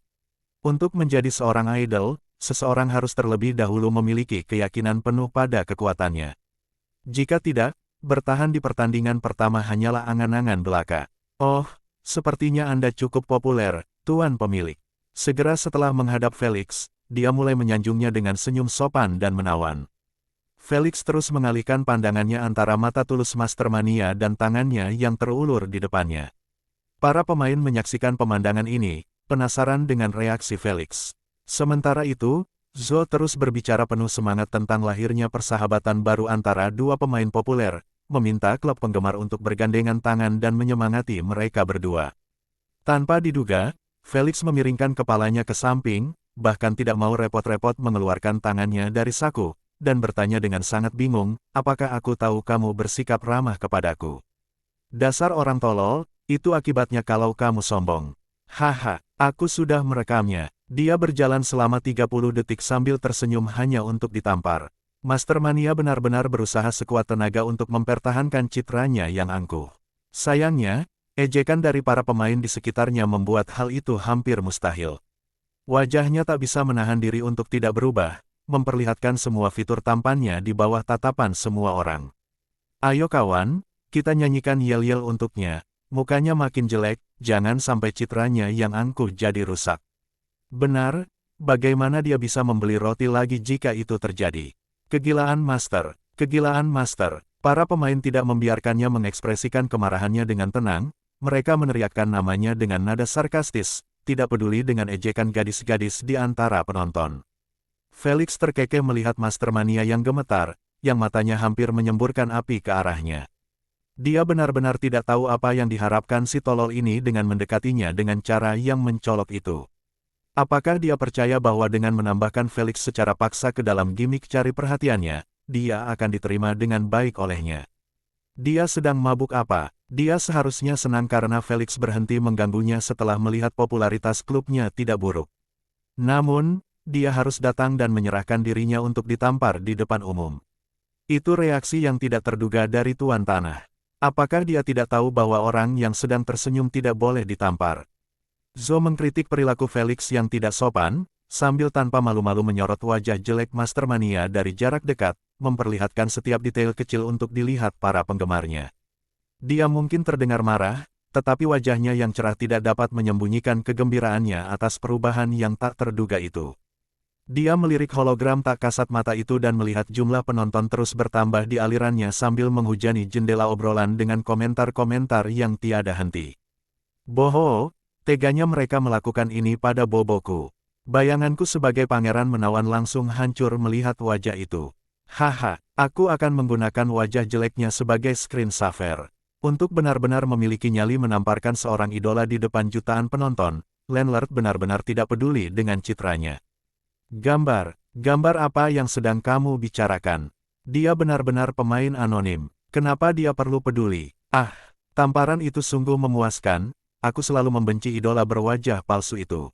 Untuk menjadi seorang idol, seseorang harus terlebih dahulu memiliki keyakinan penuh pada kekuatannya. Jika tidak, bertahan di pertandingan pertama hanyalah angan-angan belaka. Oh, sepertinya Anda cukup populer, Tuan Pemilik. Segera setelah menghadap Felix, dia mulai menyanjungnya dengan senyum sopan dan menawan. Felix terus mengalihkan pandangannya antara mata tulus Mastermania dan tangannya yang terulur di depannya. Para pemain menyaksikan pemandangan ini, penasaran dengan reaksi Felix. Sementara itu, Zhou terus berbicara penuh semangat tentang lahirnya persahabatan baru antara dua pemain populer, meminta klub penggemar untuk bergandengan tangan dan menyemangati mereka berdua. Tanpa diduga, Felix memiringkan kepalanya ke samping, bahkan tidak mau repot-repot mengeluarkan tangannya dari saku, dan bertanya dengan sangat bingung, apakah aku tahu kamu bersikap ramah kepadaku? Dasar orang tolol, itu akibatnya kalau kamu sombong. Haha, aku sudah merekamnya. Dia berjalan selama 30 detik sambil tersenyum hanya untuk ditampar. Mastermania benar-benar berusaha sekuat tenaga untuk mempertahankan citranya yang angkuh. Sayangnya, ejekan dari para pemain di sekitarnya membuat hal itu hampir mustahil. Wajahnya tak bisa menahan diri untuk tidak berubah, memperlihatkan semua fitur tampannya di bawah tatapan semua orang. Ayo kawan, kita nyanyikan yel-yel untuknya. Mukanya makin jelek, jangan sampai citranya yang angkuh jadi rusak. Benar, bagaimana dia bisa membeli roti lagi jika itu terjadi? Kegilaan Master, kegilaan Master. Para pemain tidak membiarkannya mengekspresikan kemarahannya dengan tenang, mereka meneriakkan namanya dengan nada sarkastis, tidak peduli dengan ejekan gadis-gadis di antara penonton. Felix terkekeh melihat Mastermania yang gemetar, yang matanya hampir menyemburkan api ke arahnya. Dia benar-benar tidak tahu apa yang diharapkan si tolol ini dengan mendekatinya dengan cara yang mencolok itu. Apakah dia percaya bahwa dengan menambahkan Felix secara paksa ke dalam gimmick cari perhatiannya, dia akan diterima dengan baik olehnya? Dia sedang mabuk apa? Dia seharusnya senang karena Felix berhenti mengganggunya setelah melihat popularitas klubnya tidak buruk. Namun, dia harus datang dan menyerahkan dirinya untuk ditampar di depan umum. Itu reaksi yang tidak terduga dari Tuan Tanah. Apakah dia tidak tahu bahwa orang yang sedang tersenyum tidak boleh ditampar? Zhou mengkritik perilaku Felix yang tidak sopan, sambil tanpa malu-malu menyorot wajah jelek Mastermania dari jarak dekat, memperlihatkan setiap detail kecil untuk dilihat para penggemarnya. Dia mungkin terdengar marah, tetapi wajahnya yang cerah tidak dapat menyembunyikan kegembiraannya atas perubahan yang tak terduga itu. Dia melirik hologram tak kasat mata itu dan melihat jumlah penonton terus bertambah di alirannya sambil menghujani jendela obrolan dengan komentar-komentar yang tiada henti. Boho! Teganya mereka melakukan ini pada boboku. Bayanganku sebagai pangeran menawan langsung hancur melihat wajah itu. Haha, aku akan menggunakan wajah jeleknya sebagai screensaver. Untuk benar-benar memiliki nyali menamparkan seorang idola di depan jutaan penonton, Landlord benar-benar tidak peduli dengan citranya. Gambar apa yang sedang kamu bicarakan? Dia benar-benar pemain anonim. Kenapa dia perlu peduli? Ah, tamparan itu sungguh memuaskan. Aku selalu membenci idola berwajah palsu itu.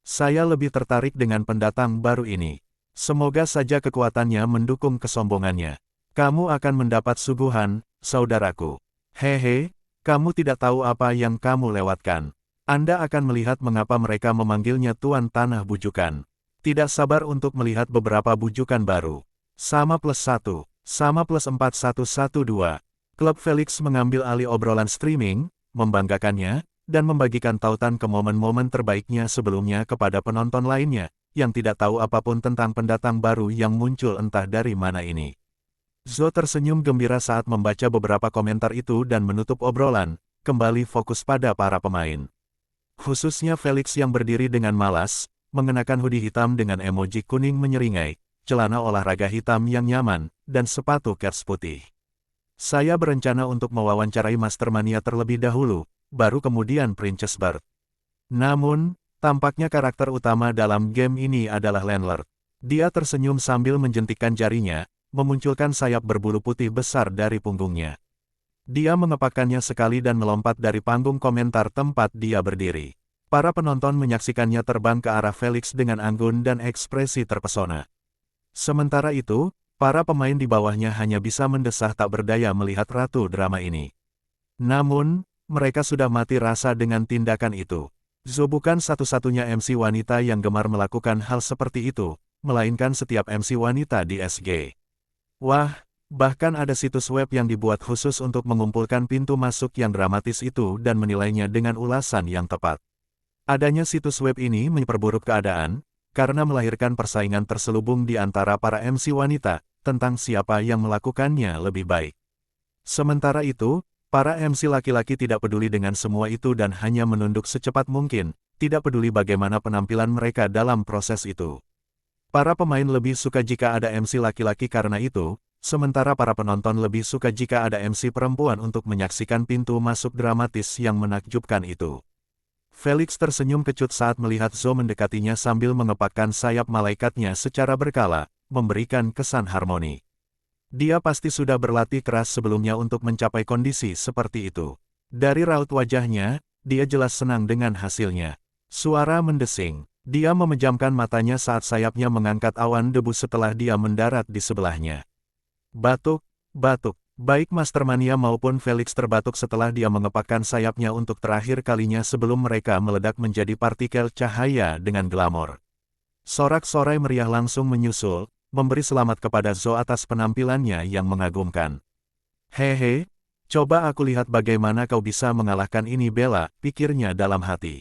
Saya lebih tertarik dengan pendatang baru ini. Semoga saja kekuatannya mendukung kesombongannya. Kamu akan mendapat suguhan, saudaraku. Hehe, kamu tidak tahu apa yang kamu lewatkan. Anda akan melihat mengapa mereka memanggilnya Tuan Tanah Bujukan. Tidak sabar untuk melihat beberapa bujukan baru. Sama +1. Sama plus 4112. Klub Felix mengambil alih obrolan streaming, membanggakannya, dan membagikan tautan ke momen-momen terbaiknya sebelumnya kepada penonton lainnya, yang tidak tahu apapun tentang pendatang baru yang muncul entah dari mana ini. Zo tersenyum gembira saat membaca beberapa komentar itu dan menutup obrolan, kembali fokus pada para pemain. Khususnya Felix yang berdiri dengan malas, mengenakan hoodie hitam dengan emoji kuning menyeringai, celana olahraga hitam yang nyaman, dan sepatu kets putih. Saya berencana untuk mewawancarai Mastermania terlebih dahulu, baru kemudian Princess Bird. Namun, tampaknya karakter utama dalam game ini adalah Landlord. Dia tersenyum sambil menjentikkan jarinya, memunculkan sayap berbulu putih besar dari punggungnya. Dia mengepakkannya sekali dan melompat dari panggung komentar tempat dia berdiri. Para penonton menyaksikannya terbang ke arah Felix dengan anggun dan ekspresi terpesona. Sementara itu, para pemain di bawahnya hanya bisa mendesah tak berdaya melihat ratu drama ini. Namun, mereka sudah mati rasa dengan tindakan itu. Zo bukan satu-satunya MC wanita yang gemar melakukan hal seperti itu, melainkan setiap MC wanita di SG. Wah, bahkan ada situs web yang dibuat khusus untuk mengumpulkan pintu masuk yang dramatis itu dan menilainya dengan ulasan yang tepat. Adanya situs web ini memperburuk keadaan, karena melahirkan persaingan terselubung di antara para MC wanita, tentang siapa yang melakukannya lebih baik. Sementara itu, para MC laki-laki tidak peduli dengan semua itu dan hanya menunduk secepat mungkin, tidak peduli bagaimana penampilan mereka dalam proses itu. Para pemain lebih suka jika ada MC laki-laki karena itu, sementara para penonton lebih suka jika ada MC perempuan untuk menyaksikan pintu masuk dramatis yang menakjubkan itu. Felix tersenyum kecut saat melihat Zo mendekatinya sambil mengepakkan sayap malaikatnya secara berkala, memberikan kesan harmoni. Dia pasti sudah berlatih keras sebelumnya untuk mencapai kondisi seperti itu. Dari raut wajahnya, dia jelas senang dengan hasilnya. Suara mendesing. Dia memejamkan matanya saat sayapnya mengangkat awan debu setelah dia mendarat di sebelahnya. Batuk, batuk. Baik Mastermania maupun Felix terbatuk setelah dia mengepakkan sayapnya untuk terakhir kalinya sebelum mereka meledak menjadi partikel cahaya dengan glamor. Sorak-sorai meriah langsung menyusul, memberi selamat kepada Zo atas penampilannya yang mengagumkan. Hehe, coba aku lihat bagaimana kau bisa mengalahkan ini Bella, pikirnya dalam hati.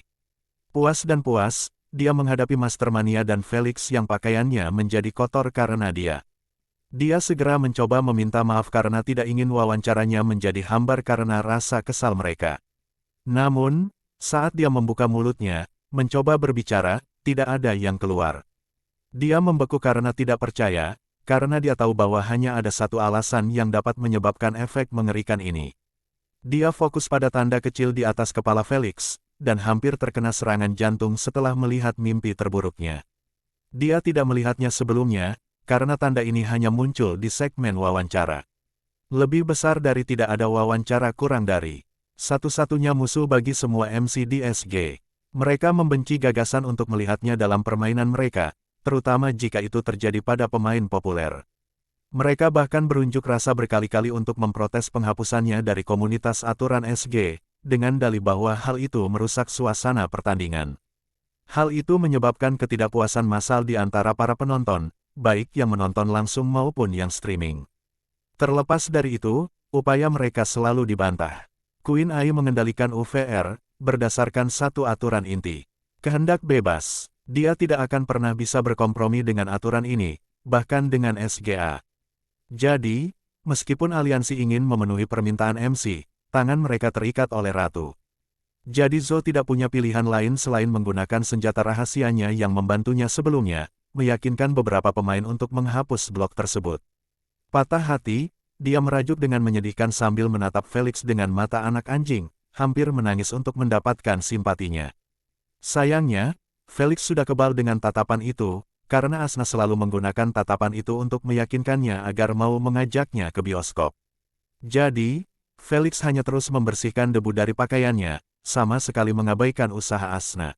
Puas dan puas, dia menghadapi Mastermania dan Felix yang pakaiannya menjadi kotor karena dia. Dia segera mencoba meminta maaf karena tidak ingin wawancaranya menjadi hambar karena rasa kesal mereka. Namun, saat dia membuka mulutnya, mencoba berbicara, tidak ada yang keluar. Dia membeku karena tidak percaya, karena dia tahu bahwa hanya ada satu alasan yang dapat menyebabkan efek mengerikan ini. Dia fokus pada tanda kecil di atas kepala Felix, dan hampir terkena serangan jantung setelah melihat mimpi terburuknya. Dia tidak melihatnya sebelumnya, karena tanda ini hanya muncul di segmen wawancara. Lebih besar dari tidak ada wawancara kurang dari satu-satunya musuh bagi semua MC di SG. Mereka membenci gagasan untuk melihatnya dalam permainan mereka, terutama jika itu terjadi pada pemain populer. Mereka bahkan berunjuk rasa berkali-kali untuk memprotes penghapusannya dari komunitas aturan SG, dengan dalih bahwa hal itu merusak suasana pertandingan. Hal itu menyebabkan ketidakpuasan massal di antara para penonton, baik yang menonton langsung maupun yang streaming. Terlepas dari itu, upaya mereka selalu dibantah. Queen Ai mengendalikan UVR, berdasarkan satu aturan inti. Kehendak bebas. Dia tidak akan pernah bisa berkompromi dengan aturan ini, bahkan dengan SGA. Jadi, meskipun aliansi ingin memenuhi permintaan MC, tangan mereka terikat oleh ratu. Jadi Zo tidak punya pilihan lain selain menggunakan senjata rahasianya yang membantunya sebelumnya, meyakinkan beberapa pemain untuk menghapus blok tersebut. Patah hati, dia merajuk dengan menyedihkan sambil menatap Felix dengan mata anak anjing, hampir menangis untuk mendapatkan simpatinya. Sayangnya, Felix sudah kebal dengan tatapan itu, karena Asna selalu menggunakan tatapan itu untuk meyakinkannya agar mau mengajaknya ke bioskop. Jadi, Felix hanya terus membersihkan debu dari pakaiannya, sama sekali mengabaikan usaha Asna.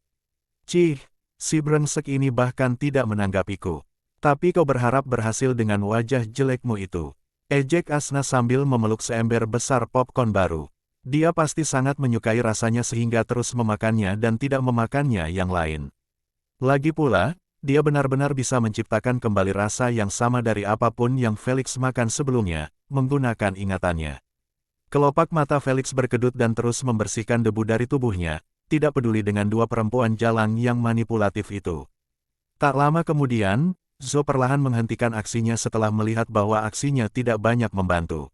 Cih, si brengsek ini bahkan tidak menanggapiku. Tapi kau berharap berhasil dengan wajah jelekmu itu. Ejek Asna sambil memeluk seember besar popcorn baru. Dia pasti sangat menyukai rasanya sehingga terus memakannya dan tidak memakannya yang lain. Lagi pula, Dia benar-benar bisa menciptakan kembali rasa yang sama dari apapun yang Felix makan sebelumnya, menggunakan ingatannya. Kelopak mata Felix berkedut dan terus membersihkan debu dari tubuhnya, tidak peduli dengan dua perempuan jalang yang manipulatif itu. Tak lama kemudian, Zhou perlahan menghentikan aksinya setelah melihat bahwa aksinya tidak banyak membantu.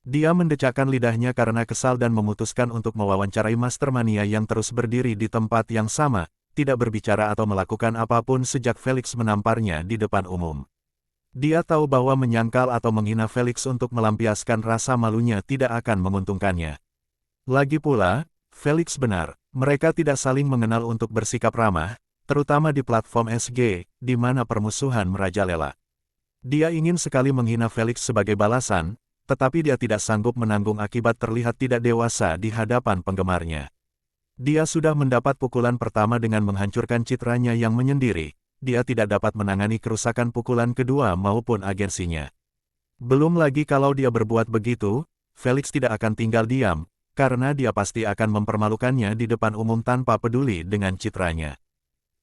Dia mendecakkan lidahnya karena kesal dan memutuskan untuk mewawancarai Master Mania yang terus berdiri di tempat yang sama, tidak berbicara atau melakukan apapun sejak Felix menamparnya di depan umum. Dia tahu bahwa menyangkal atau menghina Felix untuk melampiaskan rasa malunya tidak akan menguntungkannya. Lagi pula, Felix benar, mereka tidak saling mengenal untuk bersikap ramah, terutama di platform SG, di mana permusuhan merajalela. Dia ingin sekali menghina Felix sebagai balasan, tetapi dia tidak sanggup menanggung akibat terlihat tidak dewasa di hadapan penggemarnya. Dia sudah mendapat pukulan pertama dengan menghancurkan citranya yang menyendiri. Dia tidak dapat menangani kerusakan pukulan kedua maupun agensinya. Belum lagi kalau dia berbuat begitu, Felix tidak akan tinggal diam, karena dia pasti akan mempermalukannya di depan umum tanpa peduli dengan citranya.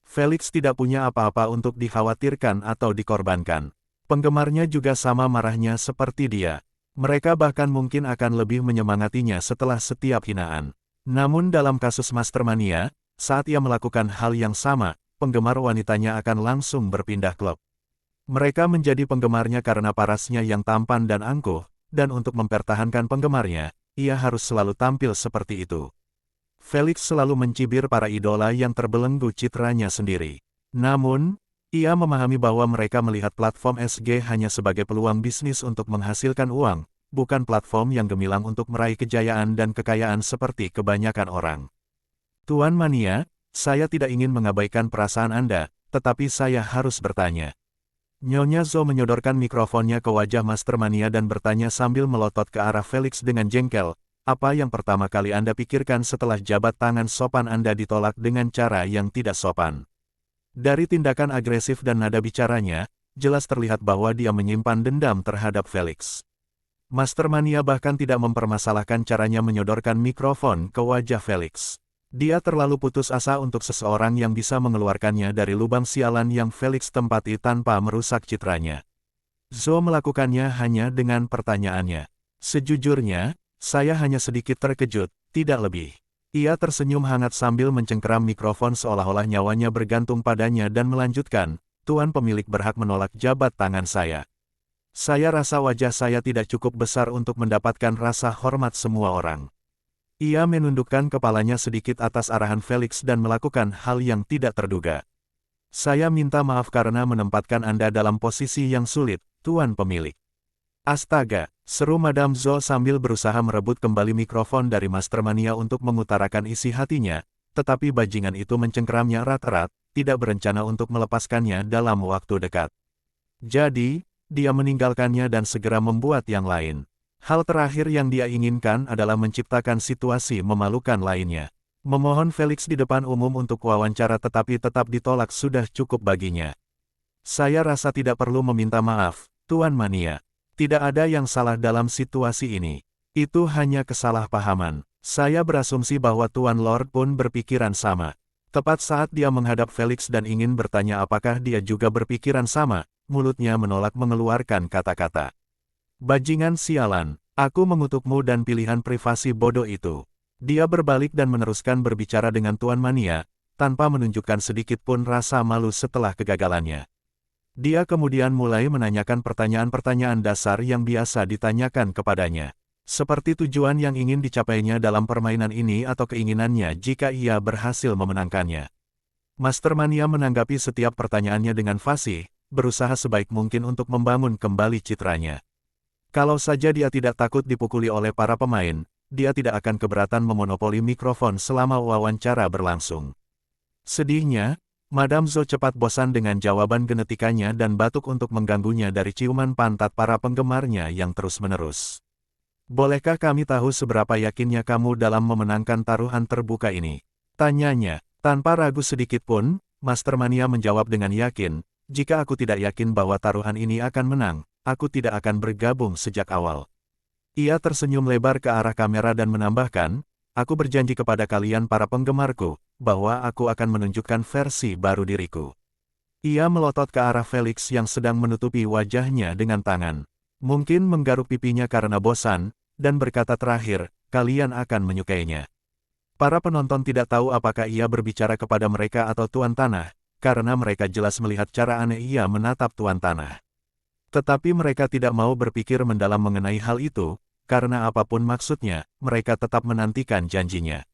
Felix tidak punya apa-apa untuk dikhawatirkan atau dikorbankan. Penggemarnya juga sama marahnya seperti dia. Mereka bahkan mungkin akan lebih menyemangatinya setelah setiap hinaan. Namun dalam kasus Master Mania, saat ia melakukan hal yang sama, penggemar wanitanya akan langsung berpindah klub. Mereka menjadi penggemarnya karena parasnya yang tampan dan angkuh, dan untuk mempertahankan penggemarnya, ia harus selalu tampil seperti itu. Felix selalu mencibir para idola yang terbelenggu citranya sendiri. Namun, ia memahami bahwa mereka melihat platform SG hanya sebagai peluang bisnis untuk menghasilkan uang, bukan platform yang gemilang untuk meraih kejayaan dan kekayaan seperti kebanyakan orang. Tuan Mania, saya tidak ingin mengabaikan perasaan Anda, tetapi saya harus bertanya. Nyonya Zhou menyodorkan mikrofonnya ke wajah Master Mania dan bertanya sambil melotot ke arah Felix dengan jengkel, apa yang pertama kali Anda pikirkan setelah jabat tangan sopan Anda ditolak dengan cara yang tidak sopan? Dari tindakan agresif dan nada bicaranya, jelas terlihat bahwa dia menyimpan dendam terhadap Felix. Master Mania bahkan tidak mempermasalahkan caranya menyodorkan mikrofon ke wajah Felix. Dia terlalu putus asa untuk seseorang yang bisa mengeluarkannya dari lubang sialan yang Felix tempati tanpa merusak citranya. Zhou melakukannya hanya dengan pertanyaannya. Sejujurnya, saya hanya sedikit terkejut, tidak lebih. Ia tersenyum hangat sambil mencengkeram mikrofon seolah-olah nyawanya bergantung padanya dan melanjutkan, Tuan pemilik berhak menolak jabat tangan saya. Saya rasa wajah saya tidak cukup besar untuk mendapatkan rasa hormat semua orang. Ia menundukkan kepalanya sedikit atas arahan Felix dan melakukan hal yang tidak terduga. Saya minta maaf karena menempatkan Anda dalam posisi yang sulit, Tuan pemilik. Astaga, seru Madame Zhou sambil berusaha merebut kembali mikrofon dari Master Mania untuk mengutarakan isi hatinya, tetapi bajingan itu mencengkeramnya erat-erat, tidak berencana untuk melepaskannya dalam waktu dekat. Jadi, dia meninggalkannya dan segera membuat yang lain. Hal terakhir yang dia inginkan adalah menciptakan situasi memalukan lainnya. Memohon Felix di depan umum untuk wawancara tetapi tetap ditolak sudah cukup baginya. Saya rasa tidak perlu meminta maaf, Tuan Mania. Tidak ada yang salah dalam situasi ini. Itu hanya kesalahpahaman. Saya berasumsi bahwa Tuan Lord pun berpikiran sama. Tepat saat dia menghadap Felix dan ingin bertanya apakah dia juga berpikiran sama, mulutnya menolak mengeluarkan kata-kata. Bajingan sialan, aku mengutukmu dan pilihan privasi bodoh itu. Dia berbalik dan meneruskan berbicara dengan Tuan Mania, tanpa menunjukkan sedikit pun rasa malu setelah kegagalannya. Dia kemudian mulai menanyakan pertanyaan-pertanyaan dasar yang biasa ditanyakan kepadanya. Seperti tujuan yang ingin dicapainya dalam permainan ini atau keinginannya jika ia berhasil memenangkannya. Master Mania menanggapi setiap pertanyaannya dengan fasih, berusaha sebaik mungkin untuk membangun kembali citranya. Kalau saja dia tidak takut dipukuli oleh para pemain, dia tidak akan keberatan memonopoli mikrofon selama wawancara berlangsung. Sedihnya, Madame Zhou cepat bosan dengan jawaban genetikanya dan batuk untuk mengganggunya dari ciuman pantat para penggemarnya yang terus-menerus. Bolehkah kami tahu seberapa yakinnya kamu dalam memenangkan taruhan terbuka ini? Tanyanya, tanpa ragu sedikit pun, Master Mania menjawab dengan yakin, jika aku tidak yakin bahwa taruhan ini akan menang, aku tidak akan bergabung sejak awal. Ia tersenyum lebar ke arah kamera dan menambahkan, aku berjanji kepada kalian para penggemarku, bahwa aku akan menunjukkan versi baru diriku. Ia melotot ke arah Felix yang sedang menutupi wajahnya dengan tangan. Mungkin menggaruk pipinya karena bosan, dan berkata terakhir, kalian akan menyukainya. Para penonton tidak tahu apakah ia berbicara kepada mereka atau Tuan Tanah, karena mereka jelas melihat cara aneh ia menatap Tuan Tanah. Tetapi mereka tidak mau berpikir mendalam mengenai hal itu, karena apapun maksudnya, mereka tetap menantikan janjinya.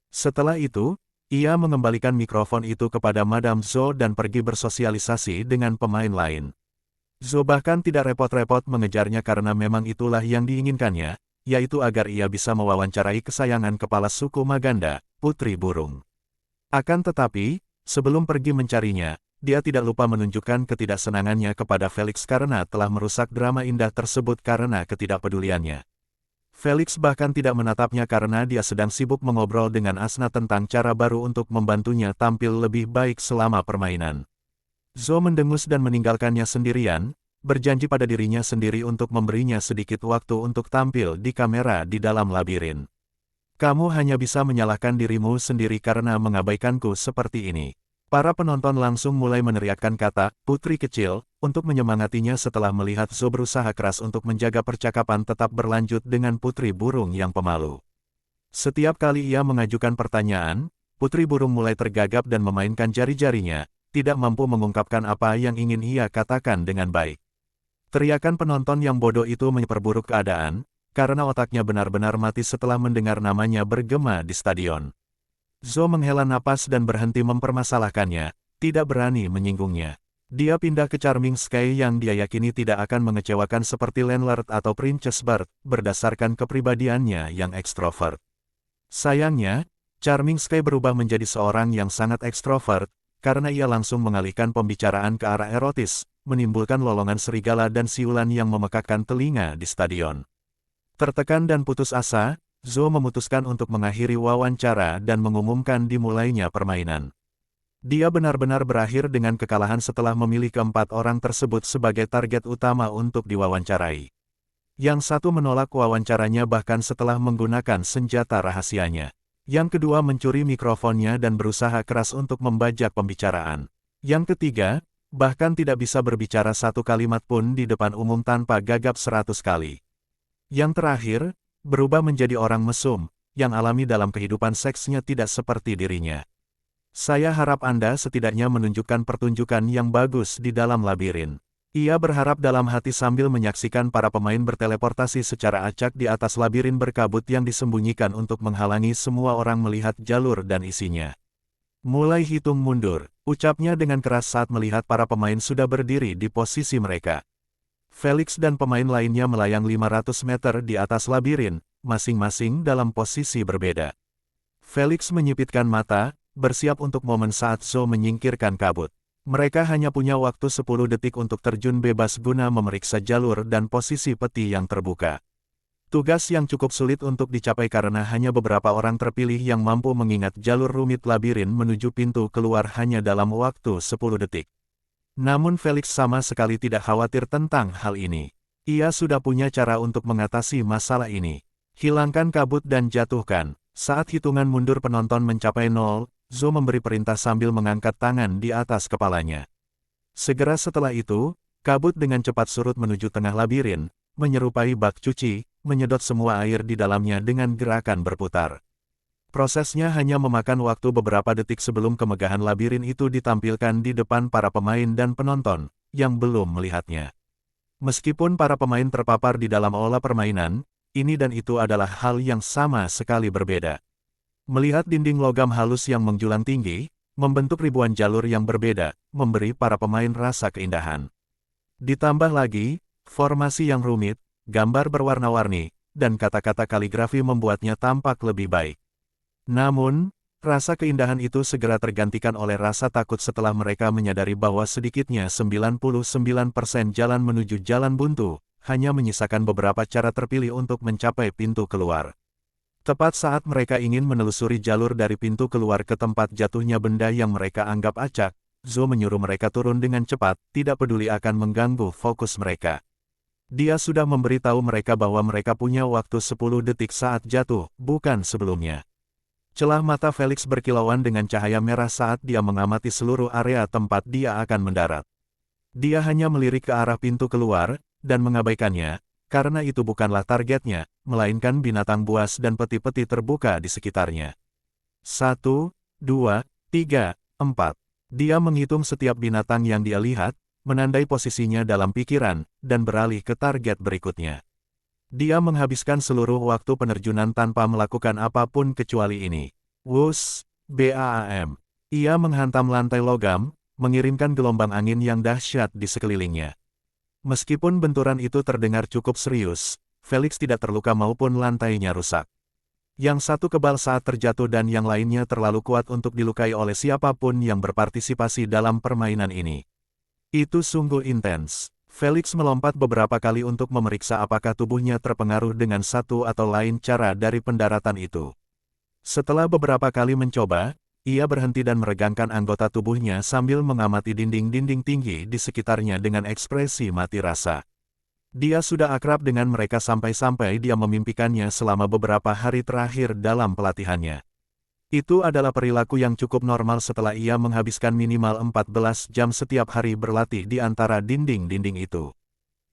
Setelah itu, ia mengembalikan mikrofon itu kepada Madame Zhou dan pergi bersosialisasi dengan pemain lain. Zhou bahkan tidak repot-repot mengejarnya karena memang itulah yang diinginkannya, yaitu agar ia bisa mewawancarai kesayangan kepala suku Maganda, Putri Burung. Akan tetapi, sebelum pergi mencarinya, dia tidak lupa menunjukkan ketidaksenangannya kepada Felix karena telah merusak drama indah tersebut karena ketidakpeduliannya. Felix bahkan tidak menatapnya karena dia sedang sibuk mengobrol dengan Asna tentang cara baru untuk membantunya tampil lebih baik selama permainan. Zhou mendengus dan meninggalkannya sendirian, berjanji pada dirinya sendiri untuk memberinya sedikit waktu untuk tampil di kamera di dalam labirin. Kamu hanya bisa menyalahkan dirimu sendiri karena mengabaikanku seperti ini. Para penonton langsung mulai meneriakkan kata, putri kecil, untuk menyemangatinya setelah melihat Zhou berusaha keras untuk menjaga percakapan tetap berlanjut dengan Putri Burung yang pemalu. Setiap kali ia mengajukan pertanyaan, Putri Burung mulai tergagap dan memainkan jari-jarinya, tidak mampu mengungkapkan apa yang ingin ia katakan dengan baik. Teriakan penonton yang bodoh itu memperburuk keadaan, karena otaknya benar-benar mati setelah mendengar namanya bergema di stadion. Zhou menghela napas dan berhenti mempermasalahkannya, tidak berani menyinggungnya. Dia pindah ke Charming Sky yang dia yakini tidak akan mengecewakan seperti Landlord atau Princess Bird, berdasarkan kepribadiannya yang ekstrovert. Sayangnya, Charming Sky berubah menjadi seorang yang sangat ekstrovert, karena ia langsung mengalihkan pembicaraan ke arah erotis, menimbulkan lolongan serigala dan siulan yang memekakkan telinga di stadion. Tertekan dan putus asa, Zhou memutuskan untuk mengakhiri wawancara dan mengumumkan dimulainya permainan. Dia benar-benar berakhir dengan kekalahan setelah memilih keempat orang tersebut sebagai target utama untuk diwawancarai. Yang satu menolak wawancaranya bahkan setelah menggunakan senjata rahasianya. Yang kedua mencuri mikrofonnya dan berusaha keras untuk membajak pembicaraan. Yang ketiga, bahkan tidak bisa berbicara satu kalimat pun di depan umum tanpa gagap 100 kali. Yang terakhir, berubah menjadi orang mesum, yang alami dalam kehidupan seksnya tidak seperti dirinya. Saya harap Anda setidaknya menunjukkan pertunjukan yang bagus di dalam labirin. Ia berharap dalam hati sambil menyaksikan para pemain berteleportasi secara acak di atas labirin berkabut yang disembunyikan untuk menghalangi semua orang melihat jalur dan isinya. Mulai hitung mundur, ucapnya dengan keras saat melihat para pemain sudah berdiri di posisi mereka. Felix dan pemain lainnya melayang 500 meter di atas labirin, masing-masing dalam posisi berbeda. Felix menyipitkan mata, bersiap untuk momen saat Zhou menyingkirkan kabut. Mereka hanya punya waktu 10 detik untuk terjun bebas guna memeriksa jalur dan posisi peti yang terbuka. Tugas yang cukup sulit untuk dicapai karena hanya beberapa orang terpilih yang mampu mengingat jalur rumit labirin menuju pintu keluar hanya dalam waktu 10 detik. Namun Felix sama sekali tidak khawatir tentang hal ini. Ia sudah punya cara untuk mengatasi masalah ini. Hilangkan kabut dan jatuhkan. Saat hitungan mundur penonton mencapai 0, Zhou memberi perintah sambil mengangkat tangan di atas kepalanya. Segera setelah itu, kabut dengan cepat surut menuju tengah labirin, menyerupai bak cuci, menyedot semua air di dalamnya dengan gerakan berputar. Prosesnya hanya memakan waktu beberapa detik sebelum kemegahan labirin itu ditampilkan di depan para pemain dan penonton, yang belum melihatnya. Meskipun para pemain terpapar di dalam aula permainan, ini dan itu adalah hal yang sama sekali berbeda. Melihat dinding logam halus yang menjulang tinggi, membentuk ribuan jalur yang berbeda, memberi para pemain rasa keindahan. Ditambah lagi, formasi yang rumit, gambar berwarna-warni, dan kata-kata kaligrafi membuatnya tampak lebih baik. Namun, rasa keindahan itu segera tergantikan oleh rasa takut setelah mereka menyadari bahwa sedikitnya 99% jalan menuju jalan buntu, hanya menyisakan beberapa cara terpilih untuk mencapai pintu keluar. Tepat saat mereka ingin menelusuri jalur dari pintu keluar ke tempat jatuhnya benda yang mereka anggap acak, Zhou menyuruh mereka turun dengan cepat, tidak peduli akan mengganggu fokus mereka. Dia sudah memberitahu mereka bahwa mereka punya waktu 10 detik saat jatuh, bukan sebelumnya. Celah mata Felix berkilauan dengan cahaya merah saat dia mengamati seluruh area tempat dia akan mendarat. Dia hanya melirik ke arah pintu keluar, dan mengabaikannya, karena itu bukanlah targetnya, melainkan binatang buas dan peti-peti terbuka di sekitarnya. 1, 2, 3, 4. Dia menghitung setiap binatang yang dia lihat, menandai posisinya dalam pikiran, dan beralih ke target berikutnya. Dia menghabiskan seluruh waktu penerjunan tanpa melakukan apapun kecuali ini. Wush, BAAM. Ia menghantam lantai logam, mengirimkan gelombang angin yang dahsyat di sekelilingnya. Meskipun benturan itu terdengar cukup serius, Felix tidak terluka maupun lantainya rusak. Yang satu kebal saat terjatuh dan yang lainnya terlalu kuat untuk dilukai oleh siapapun yang berpartisipasi dalam permainan ini. Itu sungguh intens. Felix melompat beberapa kali untuk memeriksa apakah tubuhnya terpengaruh dengan satu atau lain cara dari pendaratan itu. Setelah beberapa kali mencoba, ia berhenti dan meregangkan anggota tubuhnya sambil mengamati dinding-dinding tinggi di sekitarnya dengan ekspresi mati rasa. Dia sudah akrab dengan mereka sampai-sampai dia memimpikannya selama beberapa hari terakhir dalam pelatihannya. Itu adalah perilaku yang cukup normal setelah ia menghabiskan minimal 14 jam setiap hari berlatih di antara dinding-dinding itu.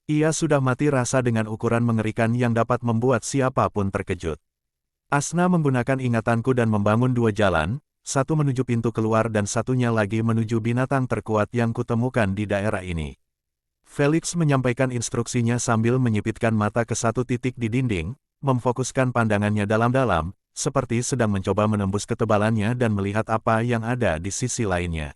Ia sudah mati rasa dengan ukuran mengerikan yang dapat membuat siapapun terkejut. Asna menggunakan ingatanku dan membangun dua jalan, satu menuju pintu keluar dan satunya lagi menuju binatang terkuat yang kutemukan di daerah ini. Felix menyampaikan instruksinya sambil menyipitkan mata ke satu titik di dinding, memfokuskan pandangannya dalam-dalam, seperti sedang mencoba menembus ketebalannya dan melihat apa yang ada di sisi lainnya.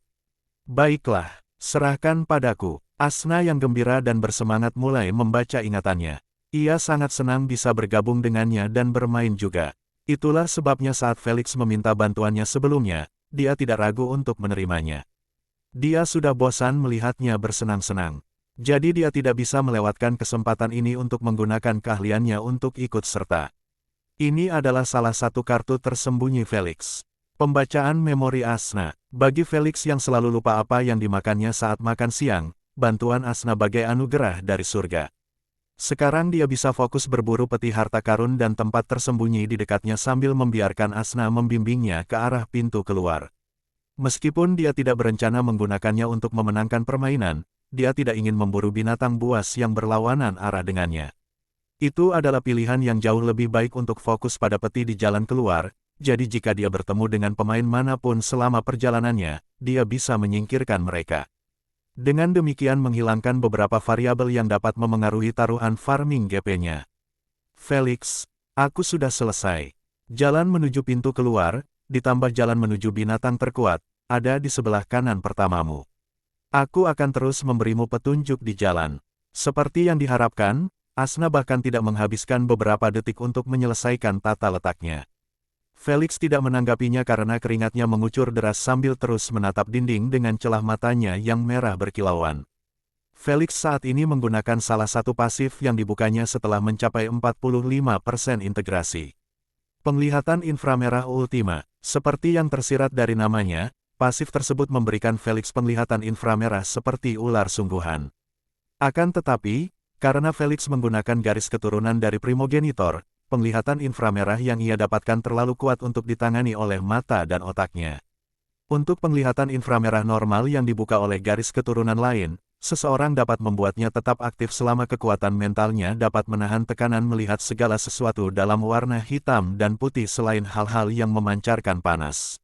Baiklah, serahkan padaku. Asna yang gembira dan bersemangat mulai membaca ingatannya. Ia sangat senang bisa bergabung dengannya dan bermain juga. Itulah sebabnya saat Felix meminta bantuannya sebelumnya, dia tidak ragu untuk menerimanya. Dia sudah bosan melihatnya bersenang-senang. Jadi dia tidak bisa melewatkan kesempatan ini untuk menggunakan keahliannya untuk ikut serta. Ini adalah salah satu kartu tersembunyi Felix. Pembacaan memori Asna. Bagi Felix yang selalu lupa apa yang dimakannya saat makan siang, bantuan Asna bagai anugerah dari surga. Sekarang dia bisa fokus berburu peti harta karun dan tempat tersembunyi di dekatnya sambil membiarkan Asna membimbingnya ke arah pintu keluar. Meskipun dia tidak berencana menggunakannya untuk memenangkan permainan, dia tidak ingin memburu binatang buas yang berlawanan arah dengannya. Itu adalah pilihan yang jauh lebih baik untuk fokus pada peti di jalan keluar, jadi jika dia bertemu dengan pemain manapun selama perjalanannya, dia bisa menyingkirkan mereka. Dengan demikian menghilangkan beberapa variabel yang dapat memengaruhi taruhan farming GP-nya. Felix, aku sudah selesai. Jalan menuju pintu keluar, ditambah jalan menuju binatang terkuat, ada di sebelah kanan pertamamu. Aku akan terus memberimu petunjuk di jalan. Seperti yang diharapkan, Asna bahkan tidak menghabiskan beberapa detik untuk menyelesaikan tata letaknya. Felix tidak menanggapinya karena keringatnya mengucur deras sambil terus menatap dinding dengan celah matanya yang merah berkilauan. Felix saat ini menggunakan salah satu pasif yang dibukanya setelah mencapai 45% integrasi. Penglihatan inframerah ultima, seperti yang tersirat dari namanya, pasif tersebut memberikan Felix penglihatan inframerah seperti ular sungguhan. Akan tetapi, karena Felix menggunakan garis keturunan dari primogenitor, penglihatan inframerah yang ia dapatkan terlalu kuat untuk ditangani oleh mata dan otaknya. Untuk penglihatan inframerah normal yang dibuka oleh garis keturunan lain, seseorang dapat membuatnya tetap aktif selama kekuatan mentalnya dapat menahan tekanan melihat segala sesuatu dalam warna hitam dan putih selain hal-hal yang memancarkan panas.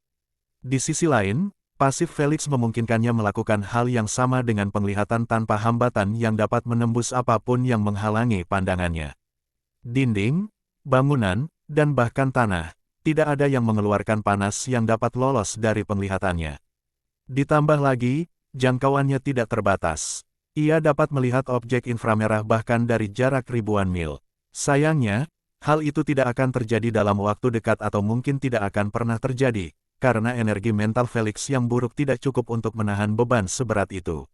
Di sisi lain, pasif Felix memungkinkannya melakukan hal yang sama dengan penglihatan tanpa hambatan yang dapat menembus apapun yang menghalangi pandangannya. Dinding, bangunan, dan bahkan tanah, tidak ada yang mengeluarkan panas yang dapat lolos dari penglihatannya. Ditambah lagi, jangkauannya tidak terbatas. Ia dapat melihat objek inframerah bahkan dari jarak ribuan mil. Sayangnya, hal itu tidak akan terjadi dalam waktu dekat atau mungkin tidak akan pernah terjadi, karena energi mental Felix yang buruk tidak cukup untuk menahan beban seberat itu.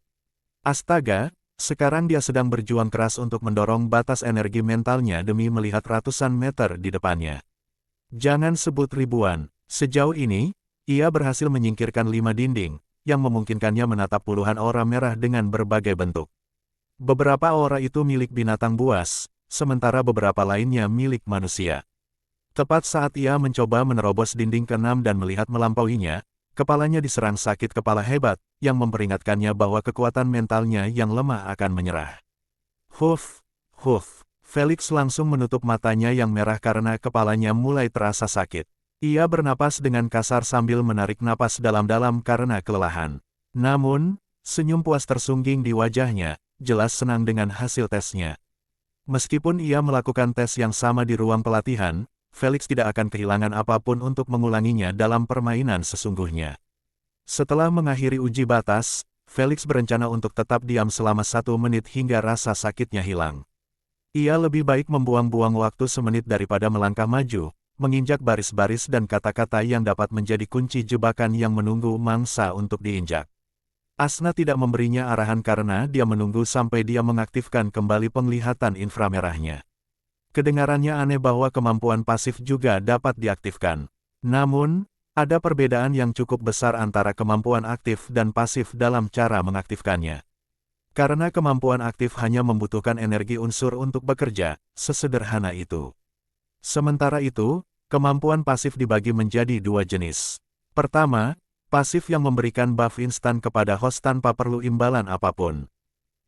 Astaga, sekarang dia sedang berjuang keras untuk mendorong batas energi mentalnya demi melihat ratusan meter di depannya. Jangan sebut ribuan, sejauh ini, ia berhasil menyingkirkan 5 dinding, yang memungkinkannya menatap puluhan aura merah dengan berbagai bentuk. Beberapa aura itu milik binatang buas, sementara beberapa lainnya milik manusia. Tepat saat ia mencoba menerobos dinding keenam dan melihat melampauinya, kepalanya diserang sakit kepala hebat, yang memperingatkannya bahwa kekuatan mentalnya yang lemah akan menyerah. Huff, huff. Felix langsung menutup matanya yang merah karena kepalanya mulai terasa sakit. Ia bernapas dengan kasar sambil menarik napas dalam-dalam karena kelelahan. Namun, senyum puas tersungging di wajahnya, jelas senang dengan hasil tesnya. Meskipun ia melakukan tes yang sama di ruang pelatihan, Felix tidak akan kehilangan apapun untuk mengulanginya dalam permainan sesungguhnya. Setelah mengakhiri uji batas, Felix berencana untuk tetap diam selama 1 menit hingga rasa sakitnya hilang. Ia lebih baik membuang-buang waktu semenit daripada melangkah maju, menginjak baris-baris dan kata-kata yang dapat menjadi kunci jebakan yang menunggu mangsa untuk diinjak. Asna tidak memberinya arahan karena dia menunggu sampai dia mengaktifkan kembali penglihatan inframerahnya. Kedengarannya aneh bahwa kemampuan pasif juga dapat diaktifkan. Namun, ada perbedaan yang cukup besar antara kemampuan aktif dan pasif dalam cara mengaktifkannya. Karena kemampuan aktif hanya membutuhkan energi unsur untuk bekerja, sesederhana itu. Sementara itu, kemampuan pasif dibagi menjadi 2 jenis. Pertama, pasif yang memberikan buff instan kepada host tanpa perlu imbalan apapun.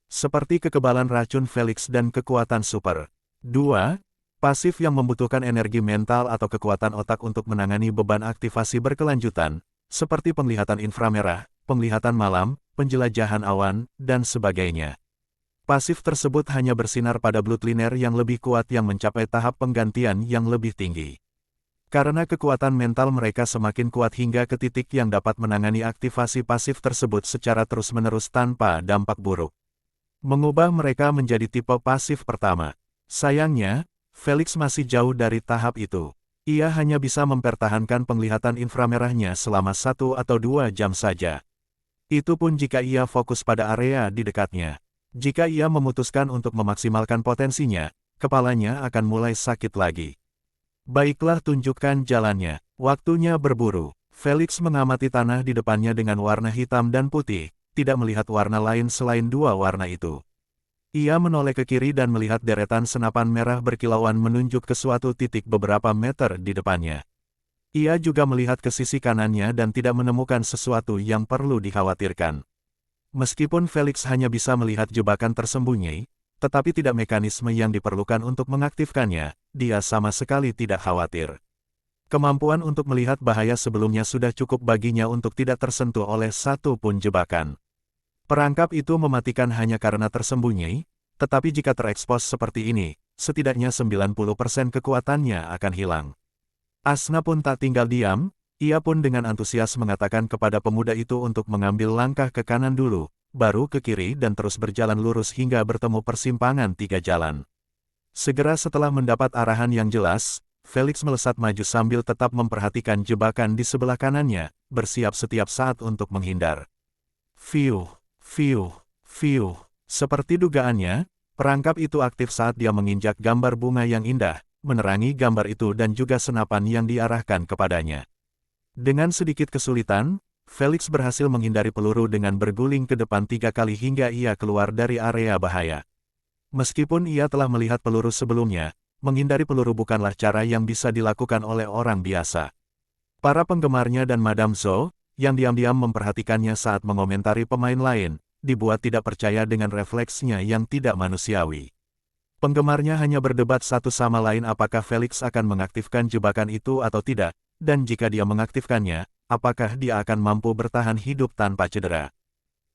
Seperti kekebalan racun Felix dan kekuatan super. 2. Pasif yang membutuhkan energi mental atau kekuatan otak untuk menangani beban aktivasi berkelanjutan, seperti penglihatan inframerah, penglihatan malam, penjelajahan awan, dan sebagainya. Pasif tersebut hanya bersinar pada bloodliner yang lebih kuat yang mencapai tahap penggantian yang lebih tinggi. Karena kekuatan mental mereka semakin kuat hingga ke titik yang dapat menangani aktivasi pasif tersebut secara terus-menerus tanpa dampak buruk. Mengubah mereka menjadi tipe pasif pertama. Sayangnya, Felix masih jauh dari tahap itu. Ia hanya bisa mempertahankan penglihatan inframerahnya selama 1 atau 2 jam saja. Itu pun jika ia fokus pada area di dekatnya. Jika ia memutuskan untuk memaksimalkan potensinya, kepalanya akan mulai sakit lagi. Baiklah, tunjukkan jalannya. Waktunya berburu. Felix mengamati tanah di depannya dengan warna hitam dan putih, tidak melihat warna lain selain 2 warna itu. Ia menoleh ke kiri dan melihat deretan senapan merah berkilauan menunjuk ke suatu titik beberapa meter di depannya. Ia juga melihat ke sisi kanannya dan tidak menemukan sesuatu yang perlu dikhawatirkan. Meskipun Felix hanya bisa melihat jebakan tersembunyi, tetapi tidak mekanisme yang diperlukan untuk mengaktifkannya, dia sama sekali tidak khawatir. Kemampuan untuk melihat bahaya sebelumnya sudah cukup baginya untuk tidak tersentuh oleh satu pun jebakan. Perangkap itu mematikan hanya karena tersembunyi, tetapi jika terekspos seperti ini, setidaknya 90% kekuatannya akan hilang. Asna pun tak tinggal diam, ia pun dengan antusias mengatakan kepada pemuda itu untuk mengambil langkah ke kanan dulu, baru ke kiri dan terus berjalan lurus hingga bertemu persimpangan 3 jalan. Segera setelah mendapat arahan yang jelas, Felix melesat maju sambil tetap memperhatikan jebakan di sebelah kanannya, bersiap setiap saat untuk menghindar. Fiuh, fiuh, fiuh. Seperti dugaannya, perangkap itu aktif saat dia menginjak gambar bunga yang indah, menerangi gambar itu dan juga senapan yang diarahkan kepadanya. Dengan sedikit kesulitan, Felix berhasil menghindari peluru dengan berguling ke depan 3 kali hingga ia keluar dari area bahaya. Meskipun ia telah melihat peluru sebelumnya, menghindari peluru bukanlah cara yang bisa dilakukan oleh orang biasa. Para penggemarnya dan Madame Zhou, yang diam-diam memperhatikannya saat mengomentari pemain lain, dibuat tidak percaya dengan refleksnya yang tidak manusiawi. Penggemarnya hanya berdebat satu sama lain apakah Felix akan mengaktifkan jebakan itu atau tidak, dan jika dia mengaktifkannya, apakah dia akan mampu bertahan hidup tanpa cedera.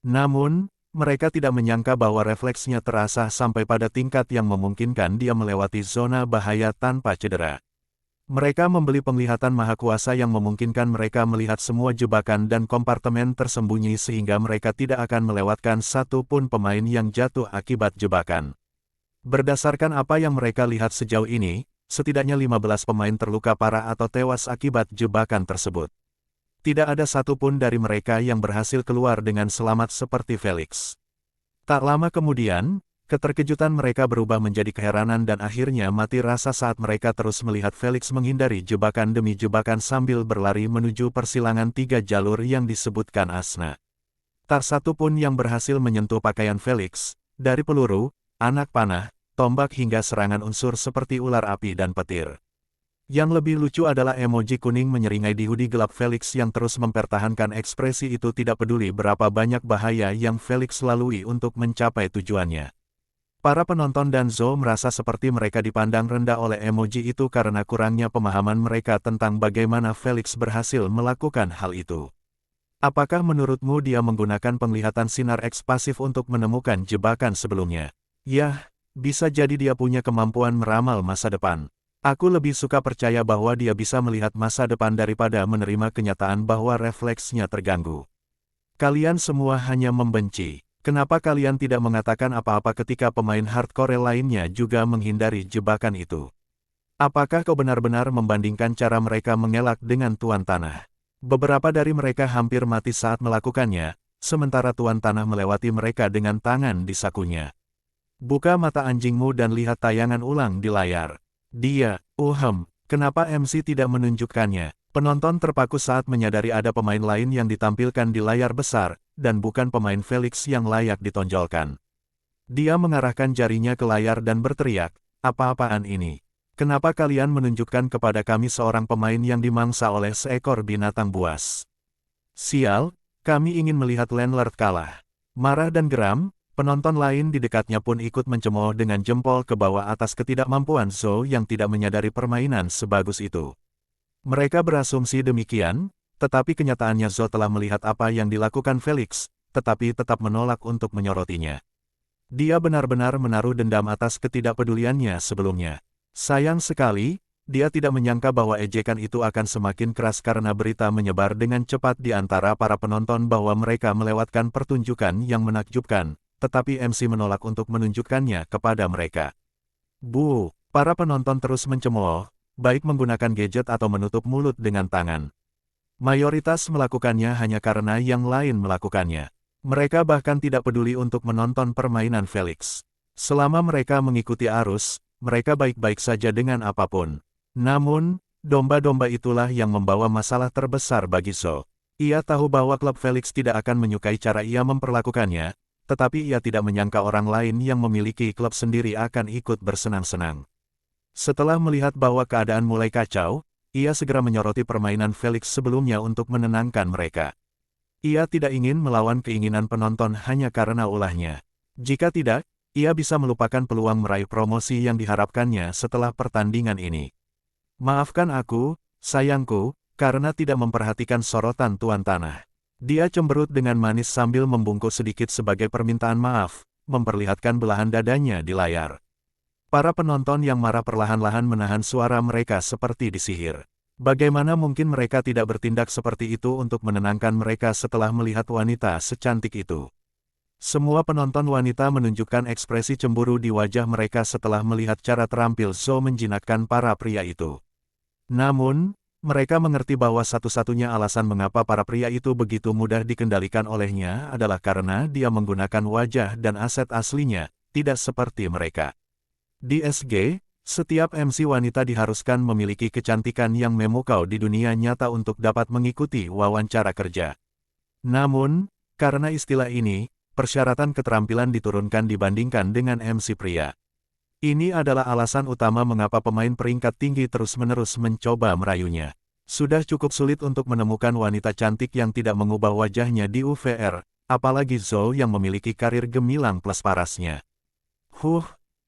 Namun, mereka tidak menyangka bahwa refleksnya terasah sampai pada tingkat yang memungkinkan dia melewati zona bahaya tanpa cedera. Mereka membeli penglihatan maha kuasa yang memungkinkan mereka melihat semua jebakan dan kompartemen tersembunyi sehingga mereka tidak akan melewatkan satu pun pemain yang jatuh akibat jebakan. Berdasarkan apa yang mereka lihat sejauh ini, setidaknya 15 pemain terluka parah atau tewas akibat jebakan tersebut. Tidak ada satupun dari mereka yang berhasil keluar dengan selamat seperti Felix. Tak lama kemudian, keterkejutan mereka berubah menjadi keheranan dan akhirnya mati rasa saat mereka terus melihat Felix menghindari jebakan demi jebakan sambil berlari menuju persilangan 3 jalur yang disebutkan Asna. Tak satu pun yang berhasil menyentuh pakaian Felix, dari peluru, anak panah, tombak hingga serangan unsur seperti ular api dan petir. Yang lebih lucu adalah emoji kuning menyeringai di hoodie gelap Felix yang terus mempertahankan ekspresi itu tidak peduli berapa banyak bahaya yang Felix lalui untuk mencapai tujuannya. Para penonton dan Zhou merasa seperti mereka dipandang rendah oleh emoji itu karena kurangnya pemahaman mereka tentang bagaimana Felix berhasil melakukan hal itu. Apakah menurutmu dia menggunakan penglihatan sinar X pasif untuk menemukan jebakan sebelumnya? Yah, bisa jadi dia punya kemampuan meramal masa depan. Aku lebih suka percaya bahwa dia bisa melihat masa depan daripada menerima kenyataan bahwa refleksnya terganggu. Kalian semua hanya membenci. Kenapa kalian tidak mengatakan apa-apa ketika pemain hardcore lainnya juga menghindari jebakan itu? Apakah kau benar-benar membandingkan cara mereka mengelak dengan Tuan Tanah? Beberapa dari mereka hampir mati saat melakukannya, sementara Tuan Tanah melewati mereka dengan tangan di sakunya. Buka mata anjingmu dan lihat tayangan ulang di layar. Dia, kenapa MC tidak menunjukkannya? Penonton terpaku saat menyadari ada pemain lain yang ditampilkan di layar besar, dan bukan pemain Felix yang layak ditonjolkan. Dia mengarahkan jarinya ke layar dan berteriak, "Apa-apaan ini? Kenapa kalian menunjukkan kepada kami seorang pemain yang dimangsa oleh seekor binatang buas? Sial, kami ingin melihat Landlord kalah." Marah dan geram, penonton lain di dekatnya pun ikut mencemooh dengan jempol ke bawah atas ketidakmampuan Zhou yang tidak menyadari permainan sebagus itu. Mereka berasumsi demikian, tetapi kenyataannya Zhou telah melihat apa yang dilakukan Felix, tetapi tetap menolak untuk menyorotinya. Dia benar-benar menaruh dendam atas ketidakpeduliannya sebelumnya. Sayang sekali, dia tidak menyangka bahwa ejekan itu akan semakin keras karena berita menyebar dengan cepat di antara para penonton bahwa mereka melewatkan pertunjukan yang menakjubkan, tetapi MC menolak untuk menunjukkannya kepada mereka. Para penonton terus mencemooh, baik menggunakan gadget atau menutup mulut dengan tangan. Mayoritas melakukannya hanya karena yang lain melakukannya. Mereka bahkan tidak peduli untuk menonton permainan Felix. Selama mereka mengikuti arus, mereka baik-baik saja dengan apapun. Namun, domba-domba itulah yang membawa masalah terbesar bagi Zhou. Ia tahu bahwa klub Felix tidak akan menyukai cara ia memperlakukannya, tetapi ia tidak menyangka orang lain yang memiliki klub sendiri akan ikut bersenang-senang. Setelah melihat bahwa keadaan mulai kacau, ia segera menyoroti permainan Felix sebelumnya untuk menenangkan mereka. Ia tidak ingin melawan keinginan penonton hanya karena ulahnya. Jika tidak, ia bisa melupakan peluang meraih promosi yang diharapkannya setelah pertandingan ini. Maafkan aku, sayangku, karena tidak memperhatikan sorotan Tuan Tanah. Dia cemberut dengan manis sambil membungkuk sedikit sebagai permintaan maaf, memperlihatkan belahan dadanya di layar. Para penonton yang marah perlahan-lahan menahan suara mereka seperti disihir. Bagaimana mungkin mereka tidak bertindak seperti itu untuk menenangkan mereka setelah melihat wanita secantik itu? Semua penonton wanita menunjukkan ekspresi cemburu di wajah mereka setelah melihat cara terampil Zhou menjinakkan para pria itu. Namun, mereka mengerti bahwa satu-satunya alasan mengapa para pria itu begitu mudah dikendalikan olehnya adalah karena dia menggunakan wajah dan aset aslinya, tidak seperti mereka. Di SG, setiap MC wanita diharuskan memiliki kecantikan yang memukau di dunia nyata untuk dapat mengikuti wawancara kerja. Namun, karena istilah ini, persyaratan keterampilan diturunkan dibandingkan dengan MC pria. Ini adalah alasan utama mengapa pemain peringkat tinggi terus-menerus mencoba merayunya. Sudah cukup sulit untuk menemukan wanita cantik yang tidak mengubah wajahnya di UVR, apalagi Zhou yang memiliki karir gemilang plus parasnya.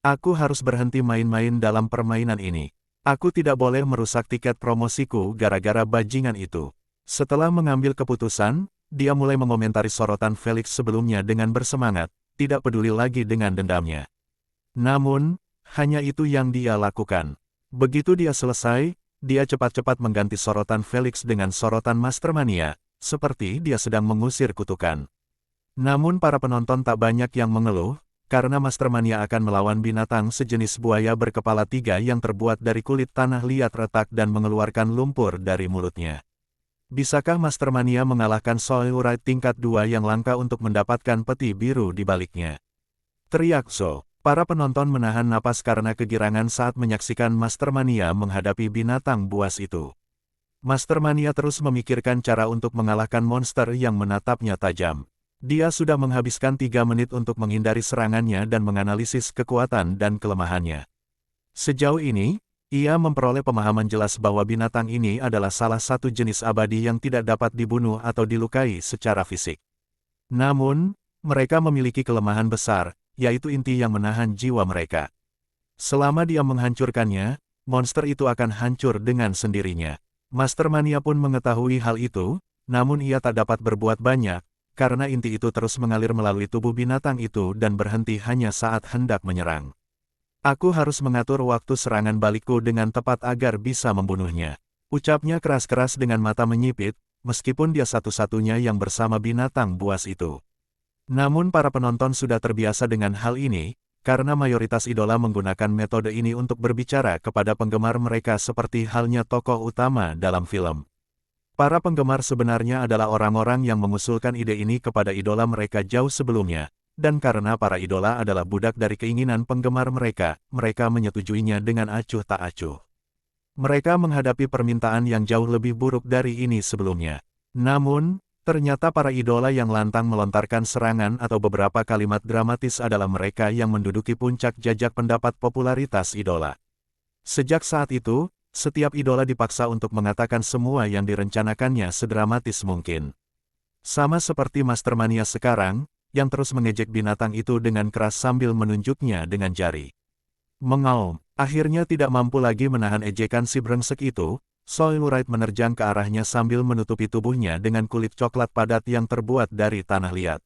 Aku harus berhenti main-main dalam permainan ini. Aku tidak boleh merusak tiket promosiku gara-gara bajingan itu. Setelah mengambil keputusan, dia mulai mengomentari sorotan Felix sebelumnya dengan bersemangat, tidak peduli lagi dengan dendamnya. Namun, hanya itu yang dia lakukan. Begitu dia selesai, dia cepat-cepat mengganti sorotan Felix dengan sorotan Mastermania, seperti dia sedang mengusir kutukan. Namun para penonton tak banyak yang mengeluh, karena Mastermania akan melawan binatang sejenis buaya berkepala 3 yang terbuat dari kulit tanah liat retak dan mengeluarkan lumpur dari mulutnya. Bisakah Mastermania mengalahkan Soul Ride tingkat 2 yang langka untuk mendapatkan peti biru di baliknya? Teriak Zhou. Para penonton menahan napas karena kegirangan saat menyaksikan Mastermania menghadapi binatang buas itu. Mastermania terus memikirkan cara untuk mengalahkan monster yang menatapnya tajam. Dia sudah menghabiskan 3 menit untuk menghindari serangannya dan menganalisis kekuatan dan kelemahannya. Sejauh ini, Ia memperoleh pemahaman jelas bahwa binatang ini adalah salah satu jenis abadi yang tidak dapat dibunuh atau dilukai secara fisik. Namun, mereka memiliki kelemahan besar, yaitu inti yang menahan jiwa mereka. Selama dia menghancurkannya, monster itu akan hancur dengan sendirinya. Master Mania pun mengetahui hal itu, namun ia tak dapat berbuat banyak, karena inti itu terus mengalir melalui tubuh binatang itu dan berhenti hanya saat hendak menyerang. Aku harus mengatur waktu serangan balikku dengan tepat agar bisa membunuhnya. Ucapnya keras-keras dengan mata menyipit, meskipun dia satu-satunya yang bersama binatang buas itu. Namun para penonton sudah terbiasa dengan hal ini, karena mayoritas idola menggunakan metode ini untuk berbicara kepada penggemar mereka seperti halnya tokoh utama dalam film. Para penggemar sebenarnya adalah orang-orang yang mengusulkan ide ini kepada idola mereka jauh sebelumnya. Dan karena para idola adalah budak dari keinginan penggemar mereka, mereka menyetujuinya dengan acuh tak acuh. Mereka menghadapi permintaan yang jauh lebih buruk dari ini sebelumnya. Namun, ternyata para idola yang lantang melontarkan serangan atau beberapa kalimat dramatis adalah mereka yang menduduki puncak jajak pendapat popularitas idola. Sejak saat itu, setiap idola dipaksa untuk mengatakan semua yang direncanakannya sedramatis mungkin. Sama seperti Master Mania sekarang, yang terus mengejek binatang itu dengan keras sambil menunjuknya dengan jari. Mengaum, akhirnya tidak mampu lagi menahan ejekan si brengsek itu, Soilworth menerjang ke arahnya sambil menutupi tubuhnya dengan kulit coklat padat yang terbuat dari tanah liat.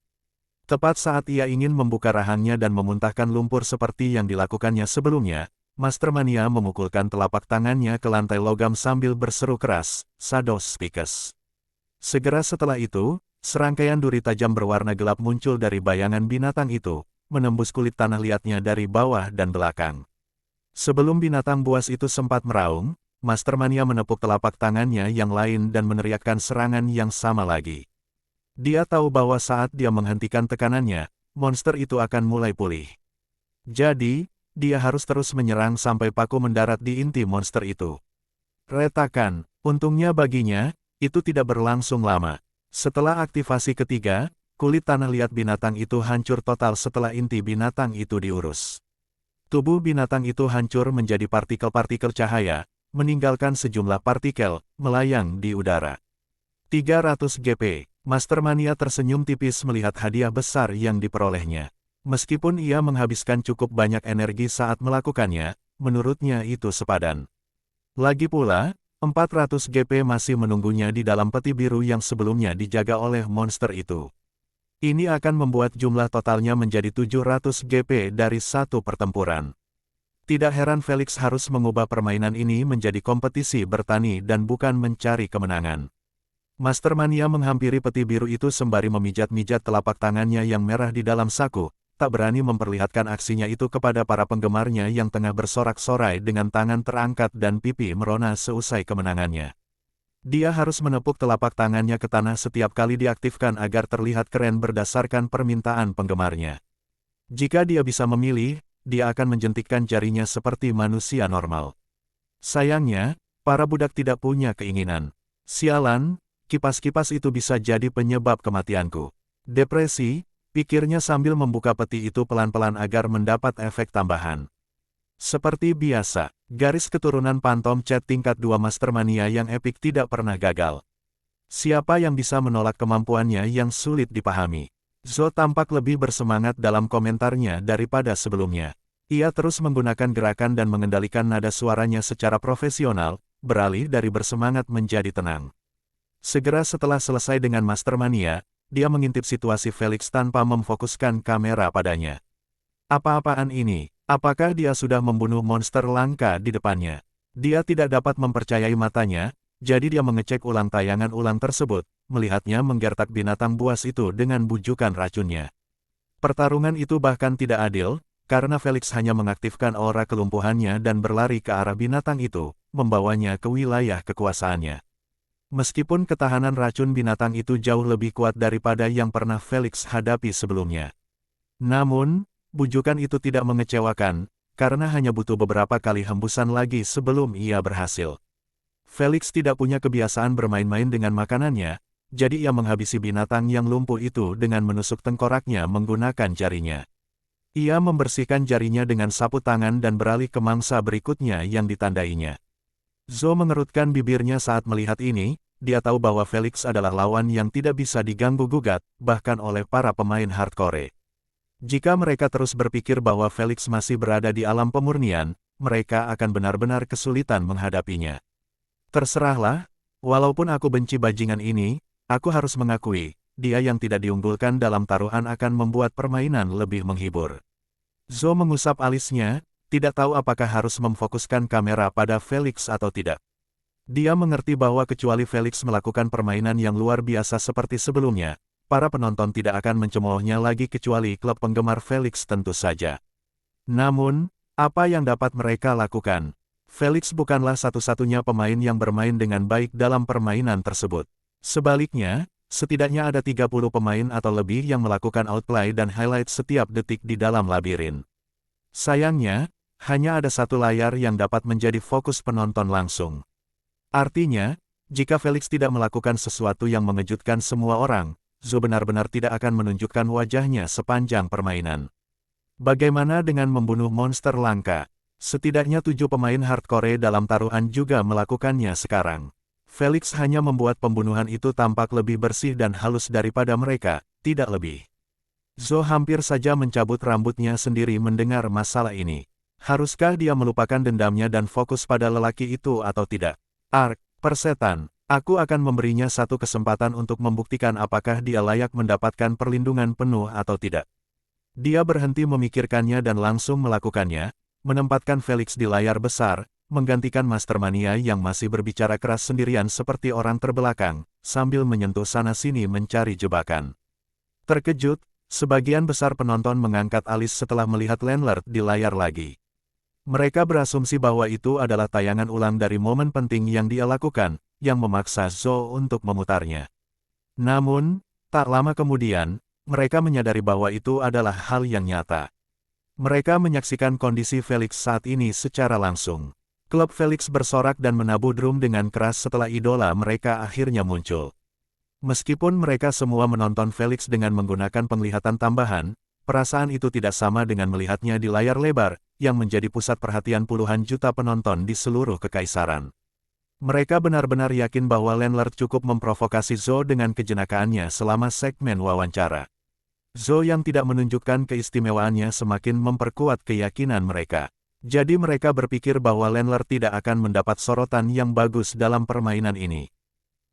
Tepat saat ia ingin membuka rahangnya dan memuntahkan lumpur seperti yang dilakukannya sebelumnya, Master Mania memukulkan telapak tangannya ke lantai logam sambil berseru keras, Shadow Speakers. Segera setelah itu, serangkaian duri tajam berwarna gelap muncul dari bayangan binatang itu, menembus kulit tanah liatnya dari bawah dan belakang. Sebelum binatang buas itu sempat meraung, Master Mania menepuk telapak tangannya yang lain dan meneriakkan serangan yang sama lagi. Dia tahu bahwa saat dia menghentikan tekanannya, monster itu akan mulai pulih. Jadi, dia harus terus menyerang sampai paku mendarat di inti monster itu. Retakan, untungnya baginya, itu tidak berlangsung lama. Setelah aktivasi ketiga, kulit tanah liat binatang itu hancur total setelah inti binatang itu diurus. Tubuh binatang itu hancur menjadi partikel-partikel cahaya, meninggalkan sejumlah partikel, melayang di udara. 300 GP, Master Mania tersenyum tipis melihat hadiah besar yang diperolehnya. Meskipun ia menghabiskan cukup banyak energi saat melakukannya, menurutnya itu sepadan. Lagi pula, 400 GP masih menunggunya di dalam peti biru yang sebelumnya dijaga oleh monster itu. Ini akan membuat jumlah totalnya menjadi 700 GP dari satu pertempuran. Tidak heran Felix harus mengubah permainan ini menjadi kompetisi bertani dan bukan mencari kemenangan. Master Mania menghampiri peti biru itu sembari memijat-mijat telapak tangannya yang merah di dalam saku, tak berani memperlihatkan aksinya itu kepada para penggemarnya yang tengah bersorak-sorai dengan tangan terangkat dan pipi merona seusai kemenangannya. Dia harus menepuk telapak tangannya ke tanah setiap kali diaktifkan agar terlihat keren berdasarkan permintaan penggemarnya. Jika dia bisa memilih, dia akan menjentikkan jarinya seperti manusia normal. Sayangnya, para budak tidak punya keinginan. Sialan, kipas-kipas itu bisa jadi penyebab kematianku. Depresi, pikirnya sambil membuka peti itu pelan-pelan agar mendapat efek tambahan. Seperti biasa, garis keturunan Phantom Chat tingkat 2 Master Mania yang epik tidak pernah gagal. Siapa yang bisa menolak kemampuannya yang sulit dipahami? Zo tampak lebih bersemangat dalam komentarnya daripada sebelumnya. Ia terus menggunakan gerakan dan mengendalikan nada suaranya secara profesional, beralih dari bersemangat menjadi tenang. Segera setelah selesai dengan Master Mania, dia mengintip situasi Felix tanpa memfokuskan kamera padanya. Apa-apaan ini? Apakah dia sudah membunuh monster langka di depannya? Dia tidak dapat mempercayai matanya, jadi dia mengecek ulang tayangan ulang tersebut, melihatnya menggertak binatang buas itu dengan bujukan racunnya. Pertarungan itu bahkan tidak adil, karena Felix hanya mengaktifkan aura kelumpuhannya dan berlari ke arah binatang itu, membawanya ke wilayah kekuasaannya. Meskipun ketahanan racun binatang itu jauh lebih kuat daripada yang pernah Felix hadapi sebelumnya. Namun, bujukan itu tidak mengecewakan, karena hanya butuh beberapa kali hembusan lagi sebelum ia berhasil. Felix tidak punya kebiasaan bermain-main dengan makanannya, jadi ia menghabisi binatang yang lumpuh itu dengan menusuk tengkoraknya menggunakan jarinya. Ia membersihkan jarinya dengan sapu tangan dan beralih ke mangsa berikutnya yang ditandainya. Zhou mengerutkan bibirnya saat melihat ini, dia tahu bahwa Felix adalah lawan yang tidak bisa diganggu-gugat, bahkan oleh para pemain hardcore. Jika mereka terus berpikir bahwa Felix masih berada di alam pemurnian, mereka akan benar-benar kesulitan menghadapinya. Terserahlah, walaupun aku benci bajingan ini, aku harus mengakui, dia yang tidak diunggulkan dalam taruhan akan membuat permainan lebih menghibur. Zhou mengusap alisnya, tidak tahu apakah harus memfokuskan kamera pada Felix atau tidak. Dia mengerti bahwa kecuali Felix melakukan permainan yang luar biasa seperti sebelumnya, para penonton tidak akan mencemoohnya lagi kecuali klub penggemar Felix tentu saja. Namun, apa yang dapat mereka lakukan? Felix bukanlah satu-satunya pemain yang bermain dengan baik dalam permainan tersebut. Sebaliknya, setidaknya ada 30 pemain atau lebih yang melakukan outplay dan highlight setiap detik di dalam labirin. Sayangnya, hanya ada satu layar yang dapat menjadi fokus penonton langsung. Artinya, jika Felix tidak melakukan sesuatu yang mengejutkan semua orang, Zhou benar-benar tidak akan menunjukkan wajahnya sepanjang permainan. Bagaimana dengan membunuh monster langka? Setidaknya 7 pemain hardcore dalam taruhan juga melakukannya sekarang. Felix hanya membuat pembunuhan itu tampak lebih bersih dan halus daripada mereka, tidak lebih. Zhou hampir saja mencabut rambutnya sendiri mendengar masalah ini. Haruskah dia melupakan dendamnya dan fokus pada lelaki itu atau tidak? Ark, persetan. Aku akan memberinya satu kesempatan untuk membuktikan apakah dia layak mendapatkan perlindungan penuh atau tidak. Dia berhenti memikirkannya dan langsung melakukannya, menempatkan Felix di layar besar, menggantikan Mastermania yang masih berbicara keras sendirian seperti orang terbelakang, sambil menyentuh sana-sini mencari jebakan. Terkejut, sebagian besar penonton mengangkat alis setelah melihat Landlord di layar lagi. Mereka berasumsi bahwa itu adalah tayangan ulang dari momen penting yang dia lakukan, yang memaksa Zhou untuk memutarnya. Namun, tak lama kemudian, mereka menyadari bahwa itu adalah hal yang nyata. Mereka menyaksikan kondisi Felix saat ini secara langsung. Klub Felix bersorak dan menabuh drum dengan keras setelah idola mereka akhirnya muncul. Meskipun mereka semua menonton Felix dengan menggunakan penglihatan tambahan, perasaan itu tidak sama dengan melihatnya di layar lebar, yang menjadi pusat perhatian puluhan juta penonton di seluruh kekaisaran. Mereka benar-benar yakin bahwa Landlord cukup memprovokasi Zhou dengan kejenakaannya selama segmen wawancara. Zhou yang tidak menunjukkan keistimewaannya semakin memperkuat keyakinan mereka. Jadi mereka berpikir bahwa Landlord tidak akan mendapat sorotan yang bagus dalam permainan ini.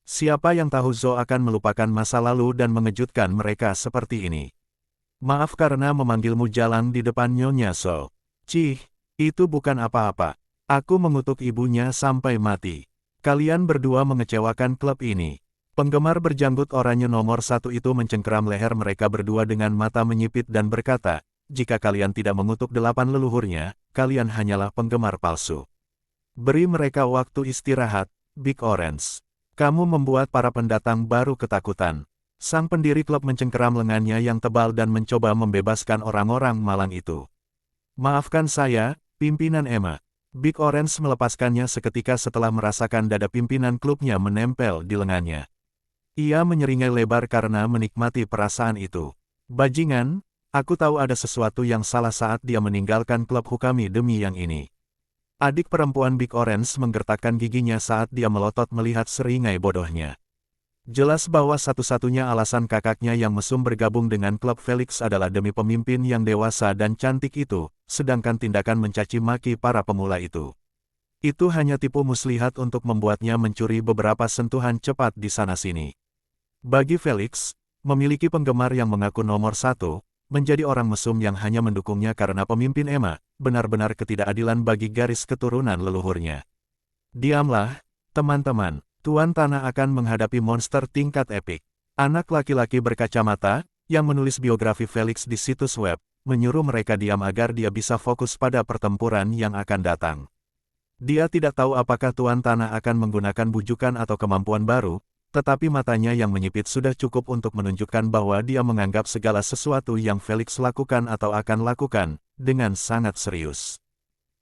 Siapa yang tahu Zhou akan melupakan masa lalu dan mengejutkan mereka seperti ini. Maaf karena memanggilmu jalan di depan Nyonya Zhou. Cih, itu bukan apa-apa. Aku mengutuk ibunya sampai mati. Kalian berdua mengecewakan klub ini. Penggemar berjanggut oranye nomor 1 itu mencengkeram leher mereka berdua dengan mata menyipit dan berkata, jika kalian tidak mengutuk 8 leluhurnya, kalian hanyalah penggemar palsu. Beri mereka waktu istirahat, Big Orange. Kamu membuat para pendatang baru ketakutan. Sang pendiri klub mencengkeram lengannya yang tebal dan mencoba membebaskan orang-orang malang itu. Maafkan saya, pimpinan Emma. Big Orange melepaskannya seketika setelah merasakan dada pimpinan klubnya menempel di lengannya. Ia menyeringai lebar karena menikmati perasaan itu. Bajingan, aku tahu ada sesuatu yang salah saat dia meninggalkan klub Hukami demi yang ini. Adik perempuan Big Orange menggertakkan giginya saat dia melotot melihat seringai bodohnya. Jelas bahwa satu-satunya alasan kakaknya yang mesum bergabung dengan klub Felix adalah demi pemimpin yang dewasa dan cantik itu, sedangkan tindakan mencaci maki para pemula itu hanya tipu muslihat untuk membuatnya mencuri beberapa sentuhan cepat di sana-sini. Bagi Felix, memiliki penggemar yang mengaku nomor 1, menjadi orang mesum yang hanya mendukungnya karena pemimpin Emma, benar-benar ketidakadilan bagi garis keturunan leluhurnya. Diamlah, teman-teman. Tuan Tanah akan menghadapi monster tingkat epik. Anak laki-laki berkacamata, yang menulis biografi Felix di situs web, menyuruh mereka diam agar dia bisa fokus pada pertempuran yang akan datang. Dia tidak tahu apakah Tuan Tanah akan menggunakan bujukan atau kemampuan baru, tetapi matanya yang menyipit sudah cukup untuk menunjukkan bahwa dia menganggap segala sesuatu yang Felix lakukan atau akan lakukan, dengan sangat serius.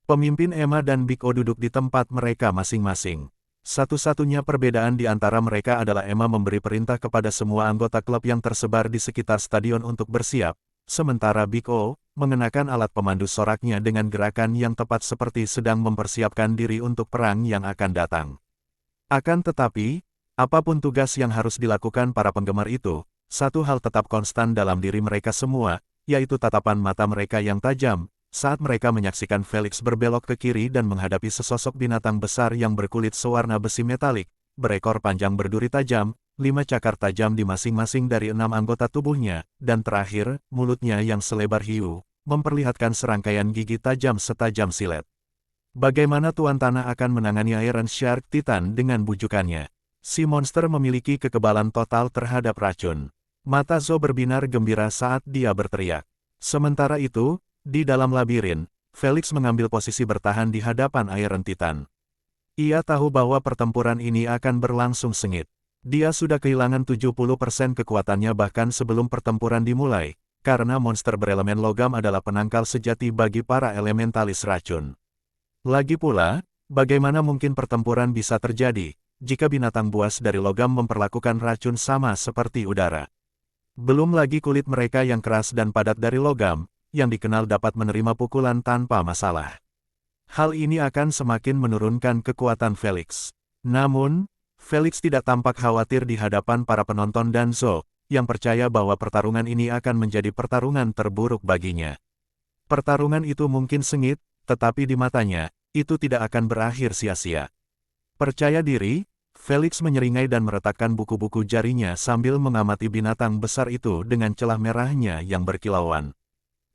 Pemimpin Emma dan Big O duduk di tempat mereka masing-masing. Satu-satunya perbedaan di antara mereka adalah Emma memberi perintah kepada semua anggota klub yang tersebar di sekitar stadion untuk bersiap, Sementara Big O, mengenakan alat pemandu soraknya dengan gerakan yang tepat seperti sedang mempersiapkan diri untuk perang yang akan datang. Akan tetapi, apapun tugas yang harus dilakukan para penggemar itu, satu hal tetap konstan dalam diri mereka semua, yaitu tatapan mata mereka yang tajam, saat mereka menyaksikan Felix berbelok ke kiri dan menghadapi sesosok binatang besar yang berkulit sewarna besi metalik, berekor panjang berduri tajam, 5 cakar tajam di masing-masing dari 6 anggota tubuhnya, dan terakhir, mulutnya yang selebar hiu, memperlihatkan serangkaian gigi tajam setajam silet. Bagaimana Tuan Tanah akan menangani Iron Shark Titan dengan bujukannya? Si monster memiliki kekebalan total terhadap racun. Mata Zo berbinar gembira saat dia berteriak. Sementara itu, di dalam labirin, Felix mengambil posisi bertahan di hadapan Iron Titan. Ia tahu bahwa pertempuran ini akan berlangsung sengit. Dia sudah kehilangan 70% kekuatannya bahkan sebelum pertempuran dimulai, karena monster berelemen logam adalah penangkal sejati bagi para elementalis racun. Lagi pula, bagaimana mungkin pertempuran bisa terjadi, jika binatang buas dari logam memperlakukan racun sama seperti udara? Belum lagi kulit mereka yang keras dan padat dari logam, yang dikenal dapat menerima pukulan tanpa masalah. Hal ini akan semakin menurunkan kekuatan Felix. Namun, Felix tidak tampak khawatir di hadapan para penonton dan Zo, yang percaya bahwa pertarungan ini akan menjadi pertarungan terburuk baginya. Pertarungan itu mungkin sengit, tetapi di matanya, itu tidak akan berakhir sia-sia. Percaya diri, Felix menyeringai dan meretakkan buku-buku jarinya sambil mengamati binatang besar itu dengan celah merahnya yang berkilauan.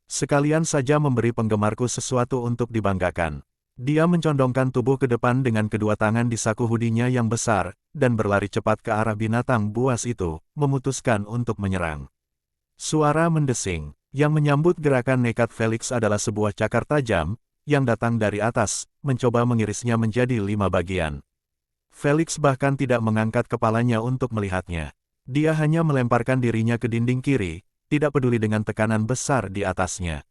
Sekalian saja memberi penggemarku sesuatu untuk dibanggakan. Dia mencondongkan tubuh ke depan dengan kedua tangan di saku hoodie-nya yang besar, dan berlari cepat ke arah binatang buas itu, memutuskan untuk menyerang. Suara mendesing, yang menyambut gerakan nekat Felix adalah sebuah cakar tajam, yang datang dari atas, mencoba mengirisnya menjadi 5 bagian. Felix bahkan tidak mengangkat kepalanya untuk melihatnya. Dia hanya melemparkan dirinya ke dinding kiri, tidak peduli dengan tekanan besar di atasnya.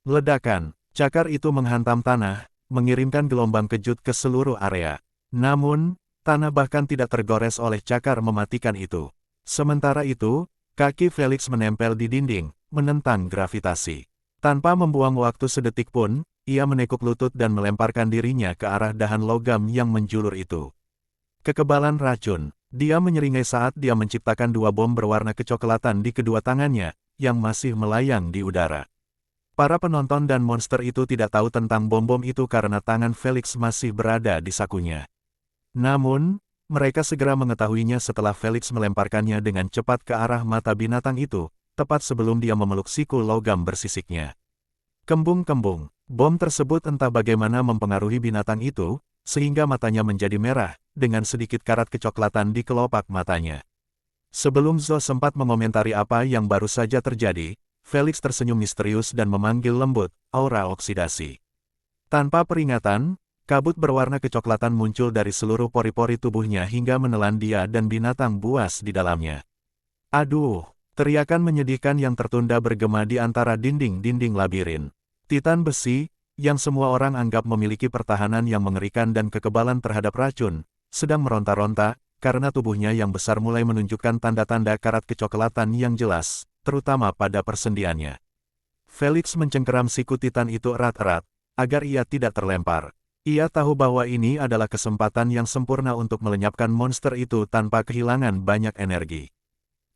Ledakan, cakar itu menghantam tanah, mengirimkan gelombang kejut ke seluruh area. Namun, tanah bahkan tidak tergores oleh cakar mematikan itu. Sementara itu, kaki Felix menempel di dinding, menentang gravitasi. Tanpa membuang waktu sedetik pun, ia menekuk lutut dan melemparkan dirinya ke arah dahan logam yang menjulur itu. Kekebalan racun, dia menyeringai saat dia menciptakan 2 bom berwarna kecoklatan di kedua tangannya, yang masih melayang di udara. Para penonton dan monster itu tidak tahu tentang bom-bom itu karena tangan Felix masih berada di sakunya. Namun, mereka segera mengetahuinya setelah Felix melemparkannya dengan cepat ke arah mata binatang itu, tepat sebelum dia memeluk siku logam bersisiknya. Kembung-kembung, bom tersebut entah bagaimana mempengaruhi binatang itu, sehingga matanya menjadi merah, dengan sedikit karat kecoklatan di kelopak matanya. Sebelum Zo sempat mengomentari apa yang baru saja terjadi, Felix tersenyum misterius dan memanggil lembut, aura oksidasi. Tanpa peringatan, kabut berwarna kecoklatan muncul dari seluruh pori-pori tubuhnya hingga menelan dia dan binatang buas di dalamnya. Aduh, teriakan menyedihkan yang tertunda bergema di antara dinding-dinding labirin. Titan besi, yang semua orang anggap memiliki pertahanan yang mengerikan dan kekebalan terhadap racun, sedang meronta-ronta, karena tubuhnya yang besar mulai menunjukkan tanda-tanda karat kecoklatan yang jelas, terutama pada persendiannya. Felix mencengkeram siku Titan itu erat-erat, agar ia tidak terlempar. Ia tahu bahwa ini adalah kesempatan yang sempurna untuk melenyapkan monster itu tanpa kehilangan banyak energi.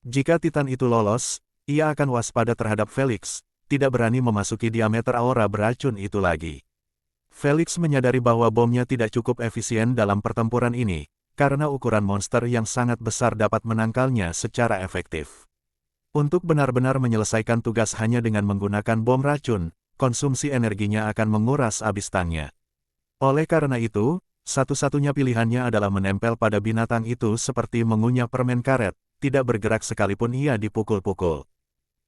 Jika Titan itu lolos, ia akan waspada terhadap Felix, tidak berani memasuki diameter aura beracun itu lagi. Felix menyadari bahwa bomnya tidak cukup efisien dalam pertempuran ini, karena ukuran monster yang sangat besar dapat menangkalnya secara efektif. Untuk benar-benar menyelesaikan tugas hanya dengan menggunakan bom racun, konsumsi energinya akan menguras habis tangnya. Oleh karena itu, satu-satunya pilihannya adalah menempel pada binatang itu seperti mengunyah permen karet, tidak bergerak sekalipun ia dipukul-pukul.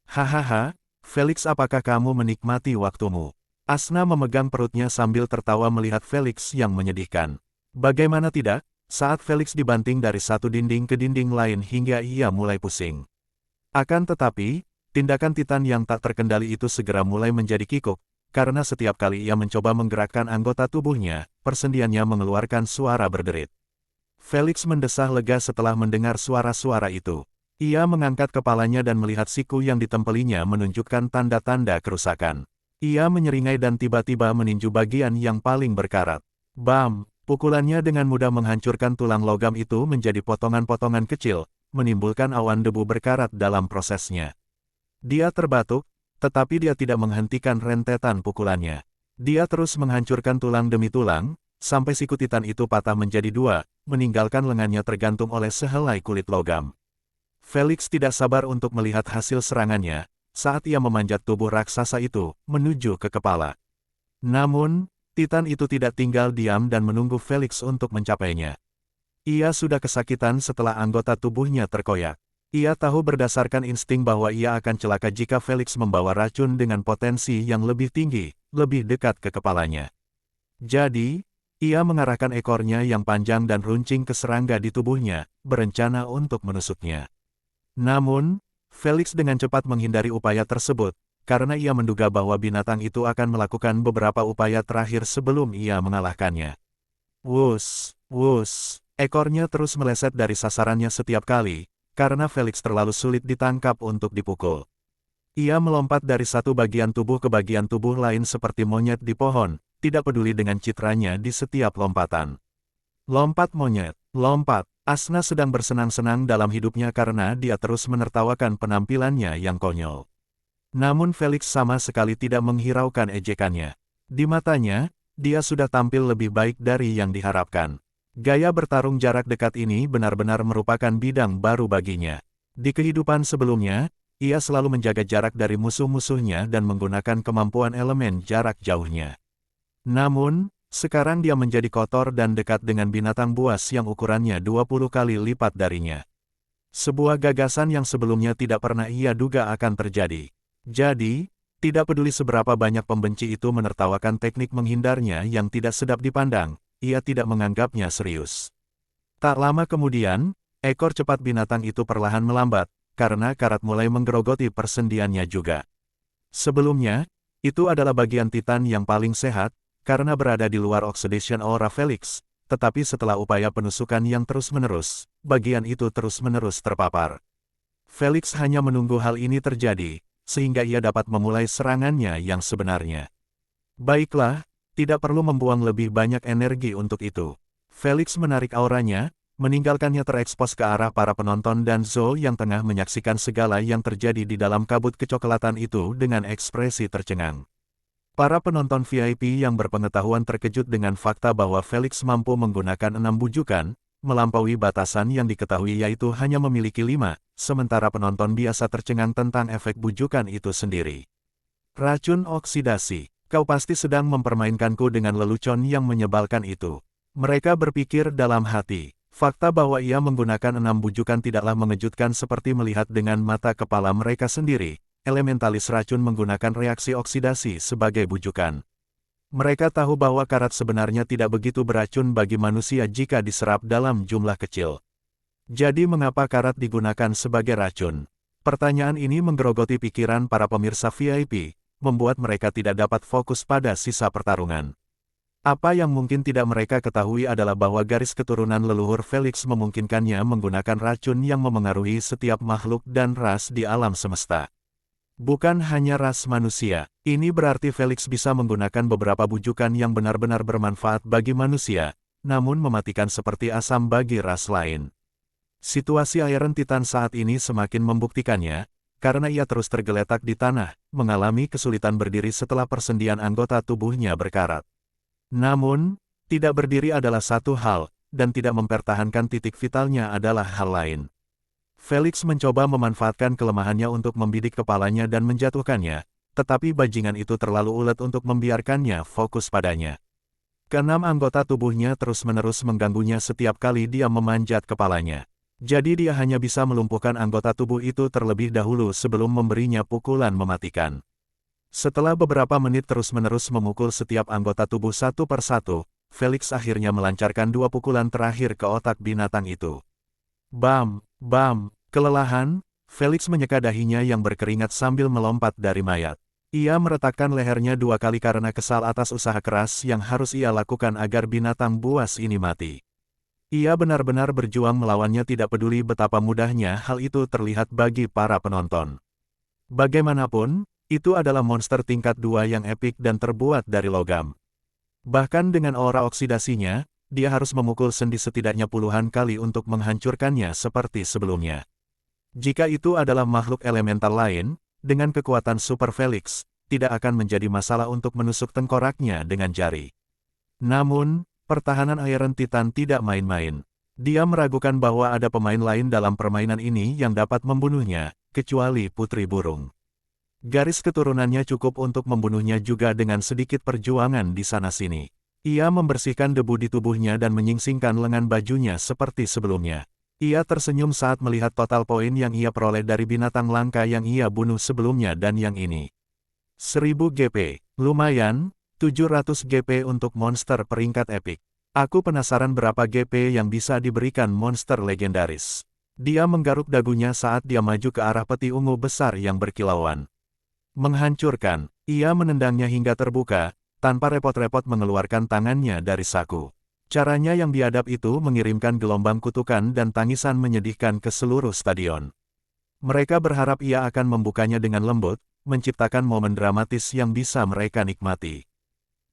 Hahaha, Felix, apakah kamu menikmati waktumu? Asna memegang perutnya sambil tertawa melihat Felix yang menyedihkan. Bagaimana tidak, saat Felix dibanting dari satu dinding ke dinding lain hingga ia mulai pusing. Akan tetapi, tindakan Titan yang tak terkendali itu segera mulai menjadi kikuk, karena setiap kali ia mencoba menggerakkan anggota tubuhnya, persendiannya mengeluarkan suara berderit. Felix mendesah lega setelah mendengar suara-suara itu. Ia mengangkat kepalanya dan melihat siku yang ditempelinya menunjukkan tanda-tanda kerusakan. Ia menyeringai dan tiba-tiba meninju bagian yang paling berkarat. Bam! Pukulannya dengan mudah menghancurkan tulang logam itu menjadi potongan-potongan kecil, menimbulkan awan debu berkarat dalam prosesnya. Dia terbatuk, tetapi dia tidak menghentikan rentetan pukulannya. Dia terus menghancurkan tulang demi tulang, sampai siku titan itu patah menjadi dua, meninggalkan lengannya tergantung oleh sehelai kulit logam. Felix tidak sabar untuk melihat hasil serangannya, saat ia memanjat tubuh raksasa itu, menuju ke kepala. Namun, titan itu tidak tinggal diam dan menunggu Felix untuk mencapainya. Ia sudah kesakitan setelah anggota tubuhnya terkoyak. Ia tahu berdasarkan insting bahwa ia akan celaka jika Felix membawa racun dengan potensi yang lebih tinggi, lebih dekat ke kepalanya. Jadi, ia mengarahkan ekornya yang panjang dan runcing ke serangga di tubuhnya, berencana untuk menusuknya. Namun, Felix dengan cepat menghindari upaya tersebut, karena ia menduga bahwa binatang itu akan melakukan beberapa upaya terakhir sebelum ia mengalahkannya. Wus, wus, ekornya terus meleset dari sasarannya setiap kali, karena Felix terlalu sulit ditangkap untuk dipukul. Ia melompat dari satu bagian tubuh ke bagian tubuh lain seperti monyet di pohon, tidak peduli dengan citranya di setiap lompatan. Lompat monyet, lompat. Asna sedang bersenang-senang dalam hidupnya karena dia terus menertawakan penampilannya yang konyol. Namun Felix sama sekali tidak menghiraukan ejekannya. Di matanya, dia sudah tampil lebih baik dari yang diharapkan. Gaya bertarung jarak dekat ini benar-benar merupakan bidang baru baginya. Di kehidupan sebelumnya, ia selalu menjaga jarak dari musuh-musuhnya dan menggunakan kemampuan elemen jarak jauhnya. Namun, sekarang dia menjadi kotor dan dekat dengan binatang buas yang ukurannya 20 kali lipat darinya. Sebuah gagasan yang sebelumnya tidak pernah ia duga akan terjadi. Jadi, tidak peduli seberapa banyak pembenci itu menertawakan teknik menghindarnya yang tidak sedap dipandang, ia tidak menganggapnya serius. Tak lama kemudian, ekor cepat binatang itu perlahan melambat, karena karat mulai menggerogoti persendiannya juga. Sebelumnya, itu adalah bagian titan yang paling sehat, karena berada di luar Oxidation Aura Felix, tetapi setelah upaya penusukan yang terus-menerus, bagian itu terus-menerus terpapar. Felix hanya menunggu hal ini terjadi, sehingga ia dapat memulai serangannya yang sebenarnya. Baiklah, tidak perlu membuang lebih banyak energi untuk itu. Felix menarik auranya, meninggalkannya terekspos ke arah para penonton dan Zhou yang tengah menyaksikan segala yang terjadi di dalam kabut kecoklatan itu dengan ekspresi tercengang. Para penonton VIP yang berpengetahuan terkejut dengan fakta bahwa Felix mampu menggunakan 6 bujukan, melampaui batasan yang diketahui yaitu hanya memiliki 5, sementara penonton biasa tercengang tentang efek bujukan itu sendiri. Racun oksidasi. Kau pasti sedang mempermainkanku dengan lelucon yang menyebalkan itu. Mereka berpikir dalam hati. Fakta bahwa ia menggunakan 6 bujukan tidaklah mengejutkan seperti melihat dengan mata kepala mereka sendiri. Elementalis racun menggunakan reaksi oksidasi sebagai bujukan. Mereka tahu bahwa karat sebenarnya tidak begitu beracun bagi manusia jika diserap dalam jumlah kecil. Jadi mengapa karat digunakan sebagai racun? Pertanyaan ini menggerogoti pikiran para pemirsa VIP. Membuat mereka tidak dapat fokus pada sisa pertarungan. Apa yang mungkin tidak mereka ketahui adalah bahwa garis keturunan leluhur Felix memungkinkannya menggunakan racun yang memengaruhi setiap makhluk dan ras di alam semesta. Bukan hanya ras manusia, ini berarti Felix bisa menggunakan beberapa bujukan yang benar-benar bermanfaat bagi manusia, namun mematikan seperti asam bagi ras lain. Situasi Iron Titan saat ini semakin membuktikannya, karena ia terus tergeletak di tanah, mengalami kesulitan berdiri setelah persendian anggota tubuhnya berkarat. Namun, tidak berdiri adalah satu hal, dan tidak mempertahankan titik vitalnya adalah hal lain. Felix mencoba memanfaatkan kelemahannya untuk membidik kepalanya dan menjatuhkannya, tetapi bajingan itu terlalu ulet untuk membiarkannya fokus padanya. Keenam anggota tubuhnya terus-menerus mengganggunya setiap kali dia memanjat kepalanya. Jadi dia hanya bisa melumpuhkan anggota tubuh itu terlebih dahulu sebelum memberinya pukulan mematikan. Setelah beberapa menit terus-menerus memukul setiap anggota tubuh satu persatu, Felix akhirnya melancarkan 2 pukulan terakhir ke otak binatang itu. Bam, bam, kelelahan, Felix menyeka dahinya yang berkeringat sambil melompat dari mayat. Ia meretakkan lehernya 2 kali karena kesal atas usaha keras yang harus ia lakukan agar binatang buas ini mati. Ia benar-benar berjuang melawannya, tidak peduli betapa mudahnya hal itu terlihat bagi para penonton. Bagaimanapun, itu adalah monster tingkat 2 yang epik dan terbuat dari logam. Bahkan dengan aura oksidasinya, dia harus memukul sendi setidaknya puluhan kali untuk menghancurkannya seperti sebelumnya. Jika itu adalah makhluk elemental lain, dengan kekuatan Super Felix, tidak akan menjadi masalah untuk menusuk tengkoraknya dengan jari. Namun, pertahanan Iron Titan tidak main-main. Dia meragukan bahwa ada pemain lain dalam permainan ini yang dapat membunuhnya, kecuali Putri Burung. Garis keturunannya cukup untuk membunuhnya juga dengan sedikit perjuangan di sana-sini. Ia membersihkan debu di tubuhnya dan menyingsingkan lengan bajunya seperti sebelumnya. Ia tersenyum saat melihat total poin yang ia peroleh dari binatang langka yang ia bunuh sebelumnya dan yang ini. 1000 GP, lumayan, 700 GP untuk monster peringkat epik. Aku penasaran berapa GP yang bisa diberikan monster legendaris. Dia menggaruk dagunya saat dia maju ke arah peti ungu besar yang berkilauan. Menghancurkan, ia menendangnya hingga terbuka, tanpa repot-repot mengeluarkan tangannya dari saku. Caranya yang biadab itu mengirimkan gelombang kutukan dan tangisan menyedihkan ke seluruh stadion. Mereka berharap ia akan membukanya dengan lembut, menciptakan momen dramatis yang bisa mereka nikmati.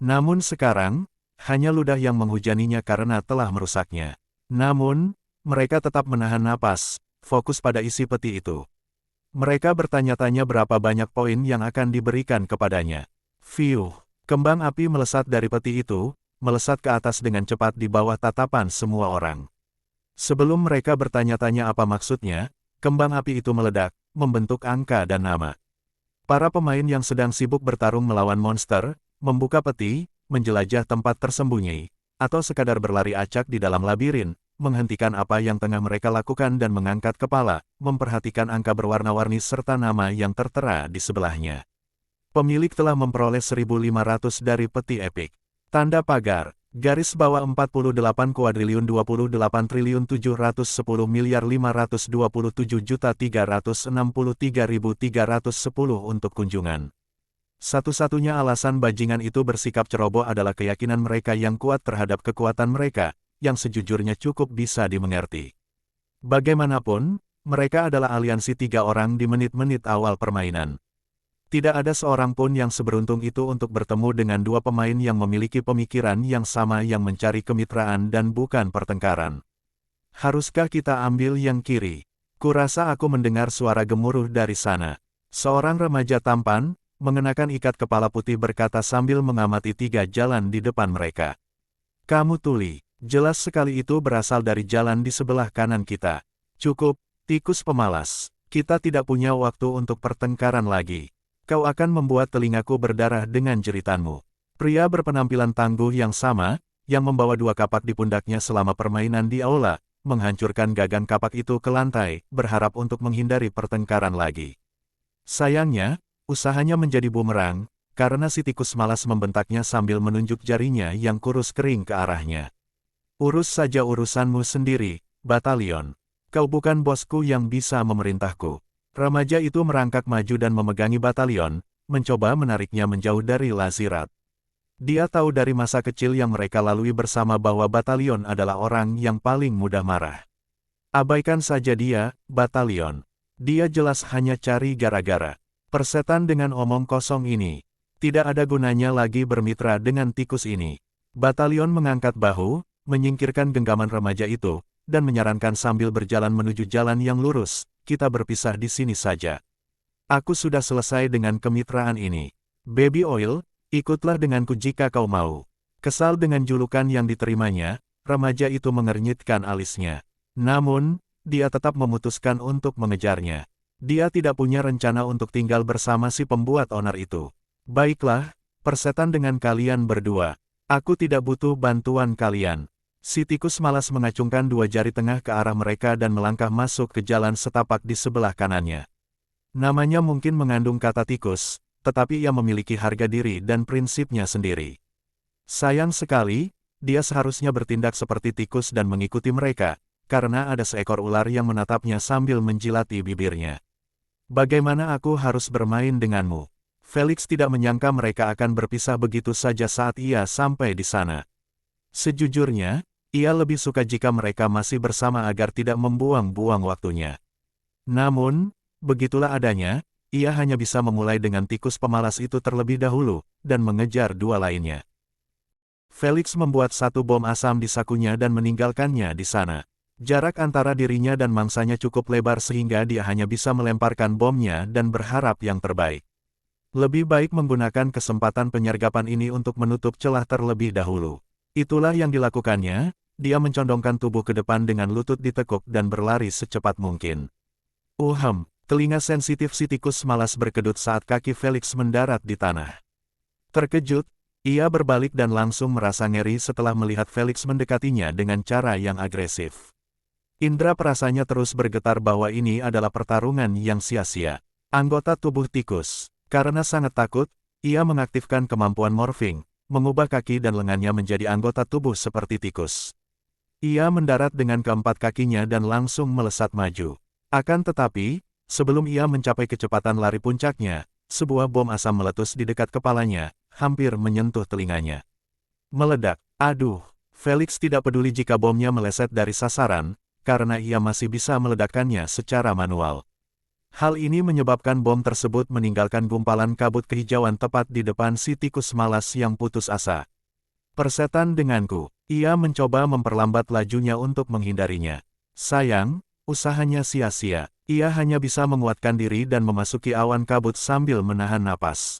Namun sekarang, hanya ludah yang menghujaninya karena telah merusaknya. Namun, mereka tetap menahan napas, fokus pada isi peti itu. Mereka bertanya-tanya berapa banyak poin yang akan diberikan kepadanya. Fiuh, kembang api melesat dari peti itu, melesat ke atas dengan cepat di bawah tatapan semua orang. Sebelum mereka bertanya-tanya apa maksudnya, kembang api itu meledak, membentuk angka dan nama. Para pemain yang sedang sibuk bertarung melawan monster, membuka peti, menjelajah tempat tersembunyi, atau sekadar berlari acak di dalam labirin, menghentikan apa yang tengah mereka lakukan dan mengangkat kepala, memperhatikan angka berwarna-warni serta nama yang tertera di sebelahnya. Pemilik telah memperoleh 1.500 dari peti epik. Tanda pagar, garis bawah 48 kuadriliun 28 triliun 710 miliar 527.363.310 untuk kunjungan. Satu-satunya alasan bajingan itu bersikap ceroboh adalah keyakinan mereka yang kuat terhadap kekuatan mereka, yang sejujurnya cukup bisa dimengerti. Bagaimanapun, mereka adalah aliansi 3 orang di menit-menit awal permainan. Tidak ada seorang pun yang seberuntung itu untuk bertemu dengan 2 pemain yang memiliki pemikiran yang sama yang mencari kemitraan dan bukan pertengkaran. Haruskah kita ambil yang kiri? Kurasa aku mendengar suara gemuruh dari sana. Seorang remaja tampan, mengenakan ikat kepala putih berkata sambil mengamati 3 jalan di depan mereka. Kamu tuli. Jelas sekali itu berasal dari jalan di sebelah kanan kita. Cukup, tikus pemalas. Kita tidak punya waktu untuk pertengkaran lagi. Kau akan membuat telingaku berdarah dengan jeritanmu. Pria berpenampilan tangguh yang sama, yang membawa 2 kapak di pundaknya selama permainan di aula, menghancurkan gagang kapak itu ke lantai, berharap untuk menghindari pertengkaran lagi. Sayangnya, usahanya menjadi bumerang, karena si tikus malas membentaknya sambil menunjuk jarinya yang kurus kering ke arahnya. Urus saja urusanmu sendiri, Batalion. Kau bukan bosku yang bisa memerintahku. Remaja itu merangkak maju dan memegangi Batalion, mencoba menariknya menjauh dari Lazirat. Dia tahu dari masa kecil yang mereka lalui bersama bahwa Batalion adalah orang yang paling mudah marah. Abaikan saja dia, Batalion. Dia jelas hanya cari gara-gara. Persetan dengan omong kosong ini. Tidak ada gunanya lagi bermitra dengan tikus ini. Batalion mengangkat bahu, menyingkirkan genggaman remaja itu, dan menyarankan sambil berjalan menuju jalan yang lurus, kita berpisah di sini saja. Aku sudah selesai dengan kemitraan ini. Baby Oil, ikutlah denganku jika kau mau. Kesal dengan julukan yang diterimanya, remaja itu mengernyitkan alisnya. Namun, dia tetap memutuskan untuk mengejarnya. Dia tidak punya rencana untuk tinggal bersama si pembuat onar itu. Baiklah, persetan dengan kalian berdua. Aku tidak butuh bantuan kalian. Si tikus malas mengacungkan 2 jari tengah ke arah mereka dan melangkah masuk ke jalan setapak di sebelah kanannya. Namanya mungkin mengandung kata tikus, tetapi ia memiliki harga diri dan prinsipnya sendiri. Sayang sekali, dia seharusnya bertindak seperti tikus dan mengikuti mereka, karena ada seekor ular yang menatapnya sambil menjilati bibirnya. Bagaimana aku harus bermain denganmu? Felix tidak menyangka mereka akan berpisah begitu saja saat ia sampai di sana. Sejujurnya, Ia lebih suka jika mereka masih bersama agar tidak membuang-buang waktunya. Namun, begitulah adanya, ia hanya bisa memulai dengan tikus pemalas itu terlebih dahulu, dan mengejar dua lainnya. Felix membuat satu bom asam di sakunya dan meninggalkannya di sana. Jarak antara dirinya dan mangsanya cukup lebar sehingga dia hanya bisa melemparkan bomnya dan berharap yang terbaik. Lebih baik menggunakan kesempatan penyergapan ini untuk menutup celah terlebih dahulu. Itulah yang dilakukannya, dia mencondongkan tubuh ke depan dengan lutut ditekuk dan berlari secepat mungkin. Telinga sensitif si tikus malas berkedut saat kaki Felix mendarat di tanah. Terkejut, ia berbalik dan langsung merasa ngeri setelah melihat Felix mendekatinya dengan cara yang agresif. Indra perasanya terus bergetar bahwa ini adalah pertarungan yang sia-sia. Anggota tubuh tikus. Karena sangat takut, ia mengaktifkan kemampuan morphing, mengubah kaki dan lengannya menjadi anggota tubuh seperti tikus. Ia mendarat dengan keempat kakinya dan langsung melesat maju. Akan tetapi, sebelum ia mencapai kecepatan lari puncaknya, sebuah bom asam meletus di dekat kepalanya, hampir menyentuh telinganya. Meledak. Aduh, Felix tidak peduli jika bomnya meleset dari sasaran, karena ia masih bisa meledakkannya secara manual. Hal ini menyebabkan bom tersebut meninggalkan gumpalan kabut kehijauan tepat di depan si tikus malas yang putus asa. Persetan denganku, ia mencoba memperlambat lajunya untuk menghindarinya. Sayang, usahanya sia-sia. Ia hanya bisa menguatkan diri dan memasuki awan kabut sambil menahan napas.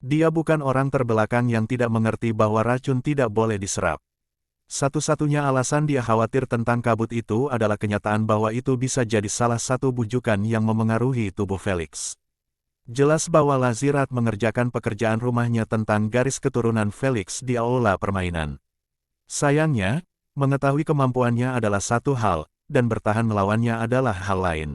Dia bukan orang terbelakang yang tidak mengerti bahwa racun tidak boleh diserap. Satu-satunya alasan dia khawatir tentang kabut itu adalah kenyataan bahwa itu bisa jadi salah satu bujukan yang memengaruhi tubuh Felix. Jelas bahwa Lazirat mengerjakan pekerjaan rumahnya tentang garis keturunan Felix di aula permainan. Sayangnya, mengetahui kemampuannya adalah satu hal, dan bertahan melawannya adalah hal lain.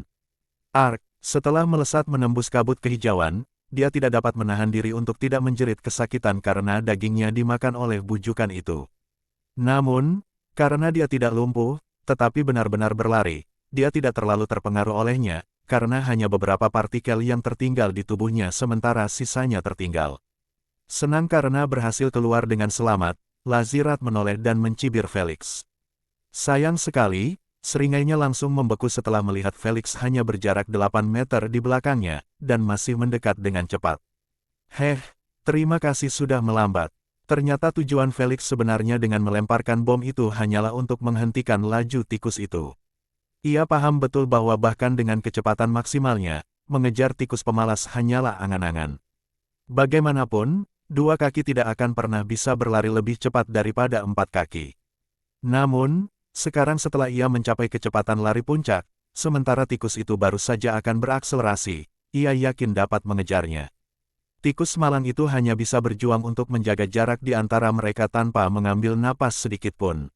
Setelah melesat menembus kabut kehijauan, dia tidak dapat menahan diri untuk tidak menjerit kesakitan karena dagingnya dimakan oleh bujukan itu. Namun, karena dia tidak lumpuh, tetapi benar-benar berlari, dia tidak terlalu terpengaruh olehnya, karena hanya beberapa partikel yang tertinggal di tubuhnya sementara sisanya tertinggal. Senang karena berhasil keluar dengan selamat, Lazirat menoleh dan mencibir Felix. Sayang sekali, seringainya langsung membeku setelah melihat Felix hanya berjarak 8 meter di belakangnya, dan masih mendekat dengan cepat. Terima kasih sudah melambat. Ternyata tujuan Felix sebenarnya dengan melemparkan bom itu hanyalah untuk menghentikan laju tikus itu. Ia paham betul bahwa bahkan dengan kecepatan maksimalnya, mengejar tikus pemalas hanyalah angan-angan. Bagaimanapun, dua kaki tidak akan pernah bisa berlari lebih cepat daripada 4 kaki. Namun, sekarang setelah ia mencapai kecepatan lari puncak, sementara tikus itu baru saja akan berakselerasi, ia yakin dapat mengejarnya. Tikus malang itu hanya bisa berjuang untuk menjaga jarak di antara mereka tanpa mengambil napas sedikit pun.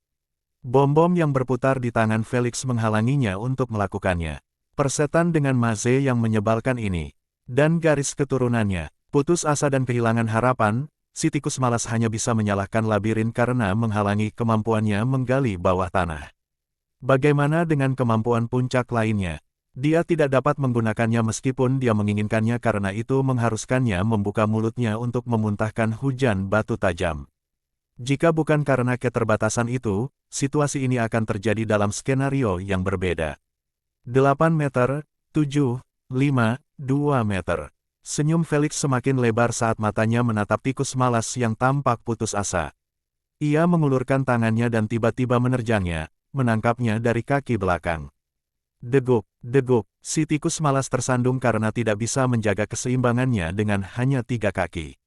Bom-bom yang berputar di tangan Felix menghalanginya untuk melakukannya. Persetan dengan Maze yang menyebalkan ini, dan garis keturunannya, putus asa dan kehilangan harapan, si tikus malas hanya bisa menyalahkan labirin karena menghalangi kemampuannya menggali bawah tanah. Bagaimana dengan kemampuan puncak lainnya? Dia tidak dapat menggunakannya meskipun dia menginginkannya karena itu mengharuskannya membuka mulutnya untuk memuntahkan hujan batu tajam. Jika bukan karena keterbatasan itu, situasi ini akan terjadi dalam skenario yang berbeda. 8 meter, 7, 5, 2 meter. Senyum Felix semakin lebar saat matanya menatap tikus malas yang tampak putus asa. Ia mengulurkan tangannya dan tiba-tiba menerjangnya, menangkapnya dari kaki belakang. Deguk, si tikus malas tersandung karena tidak bisa menjaga keseimbangannya dengan hanya 3 kaki.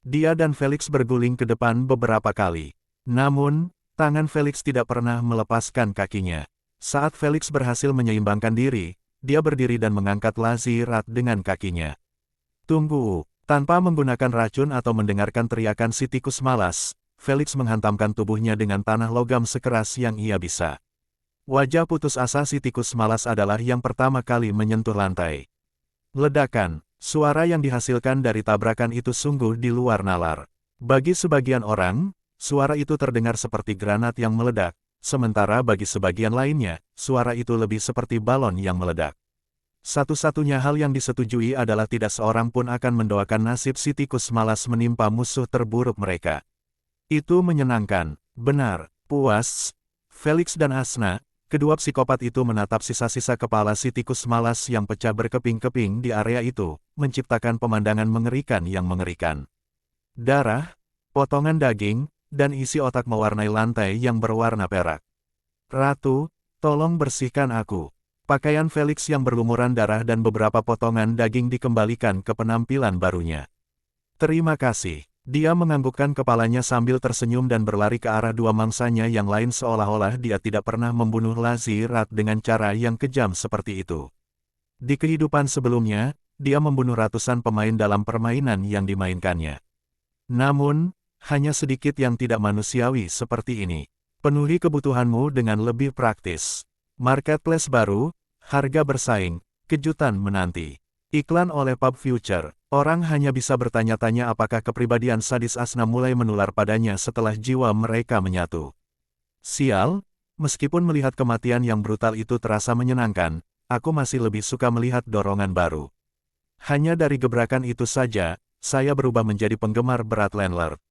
Dia dan Felix berguling ke depan beberapa kali. Namun, tangan Felix tidak pernah melepaskan kakinya. Saat Felix berhasil menyeimbangkan diri, dia berdiri dan mengangkat Lazirat dengan kakinya. Tunggu, tanpa menggunakan racun atau mendengarkan teriakan si tikus malas, Felix menghantamkan tubuhnya dengan tanah logam sekeras yang ia bisa. Wajah putus asa si tikus malas adalah yang pertama kali menyentuh lantai. Ledakan, suara yang dihasilkan dari tabrakan itu sungguh di luar nalar. Bagi sebagian orang, suara itu terdengar seperti granat yang meledak, sementara bagi sebagian lainnya, suara itu lebih seperti balon yang meledak. Satu-satunya hal yang disetujui adalah tidak seorang pun akan mendoakan nasib si tikus malas menimpa musuh terburuk mereka. Itu menyenangkan, benar, puas. Felix dan Asna, kedua psikopat itu menatap sisa-sisa kepala si tikus malas yang pecah berkeping-keping di area itu, menciptakan pemandangan mengerikan yang mengerikan. Darah, potongan daging, dan isi otak mewarnai lantai yang berwarna perak. Ratu, tolong bersihkan aku. Pakaian Felix yang berlumuran darah dan beberapa potongan daging dikembalikan ke penampilan barunya. Terima kasih. Dia menganggukkan kepalanya sambil tersenyum dan berlari ke arah dua mangsanya yang lain seolah-olah dia tidak pernah membunuh Lazirat dengan cara yang kejam seperti itu. Di kehidupan sebelumnya, dia membunuh ratusan pemain dalam permainan yang dimainkannya. Namun, hanya sedikit yang tidak manusiawi seperti ini. Penuhi kebutuhanmu dengan lebih praktis. Marketplace baru, harga bersaing, kejutan menanti. Iklan oleh Pub Future. Orang hanya bisa bertanya-tanya apakah kepribadian sadis Asna mulai menular padanya setelah jiwa mereka menyatu. Sial, meskipun melihat kematian yang brutal itu terasa menyenangkan, aku masih lebih suka melihat dorongan baru. Hanya dari gebrakan itu saja, saya berubah menjadi penggemar berat Landlord.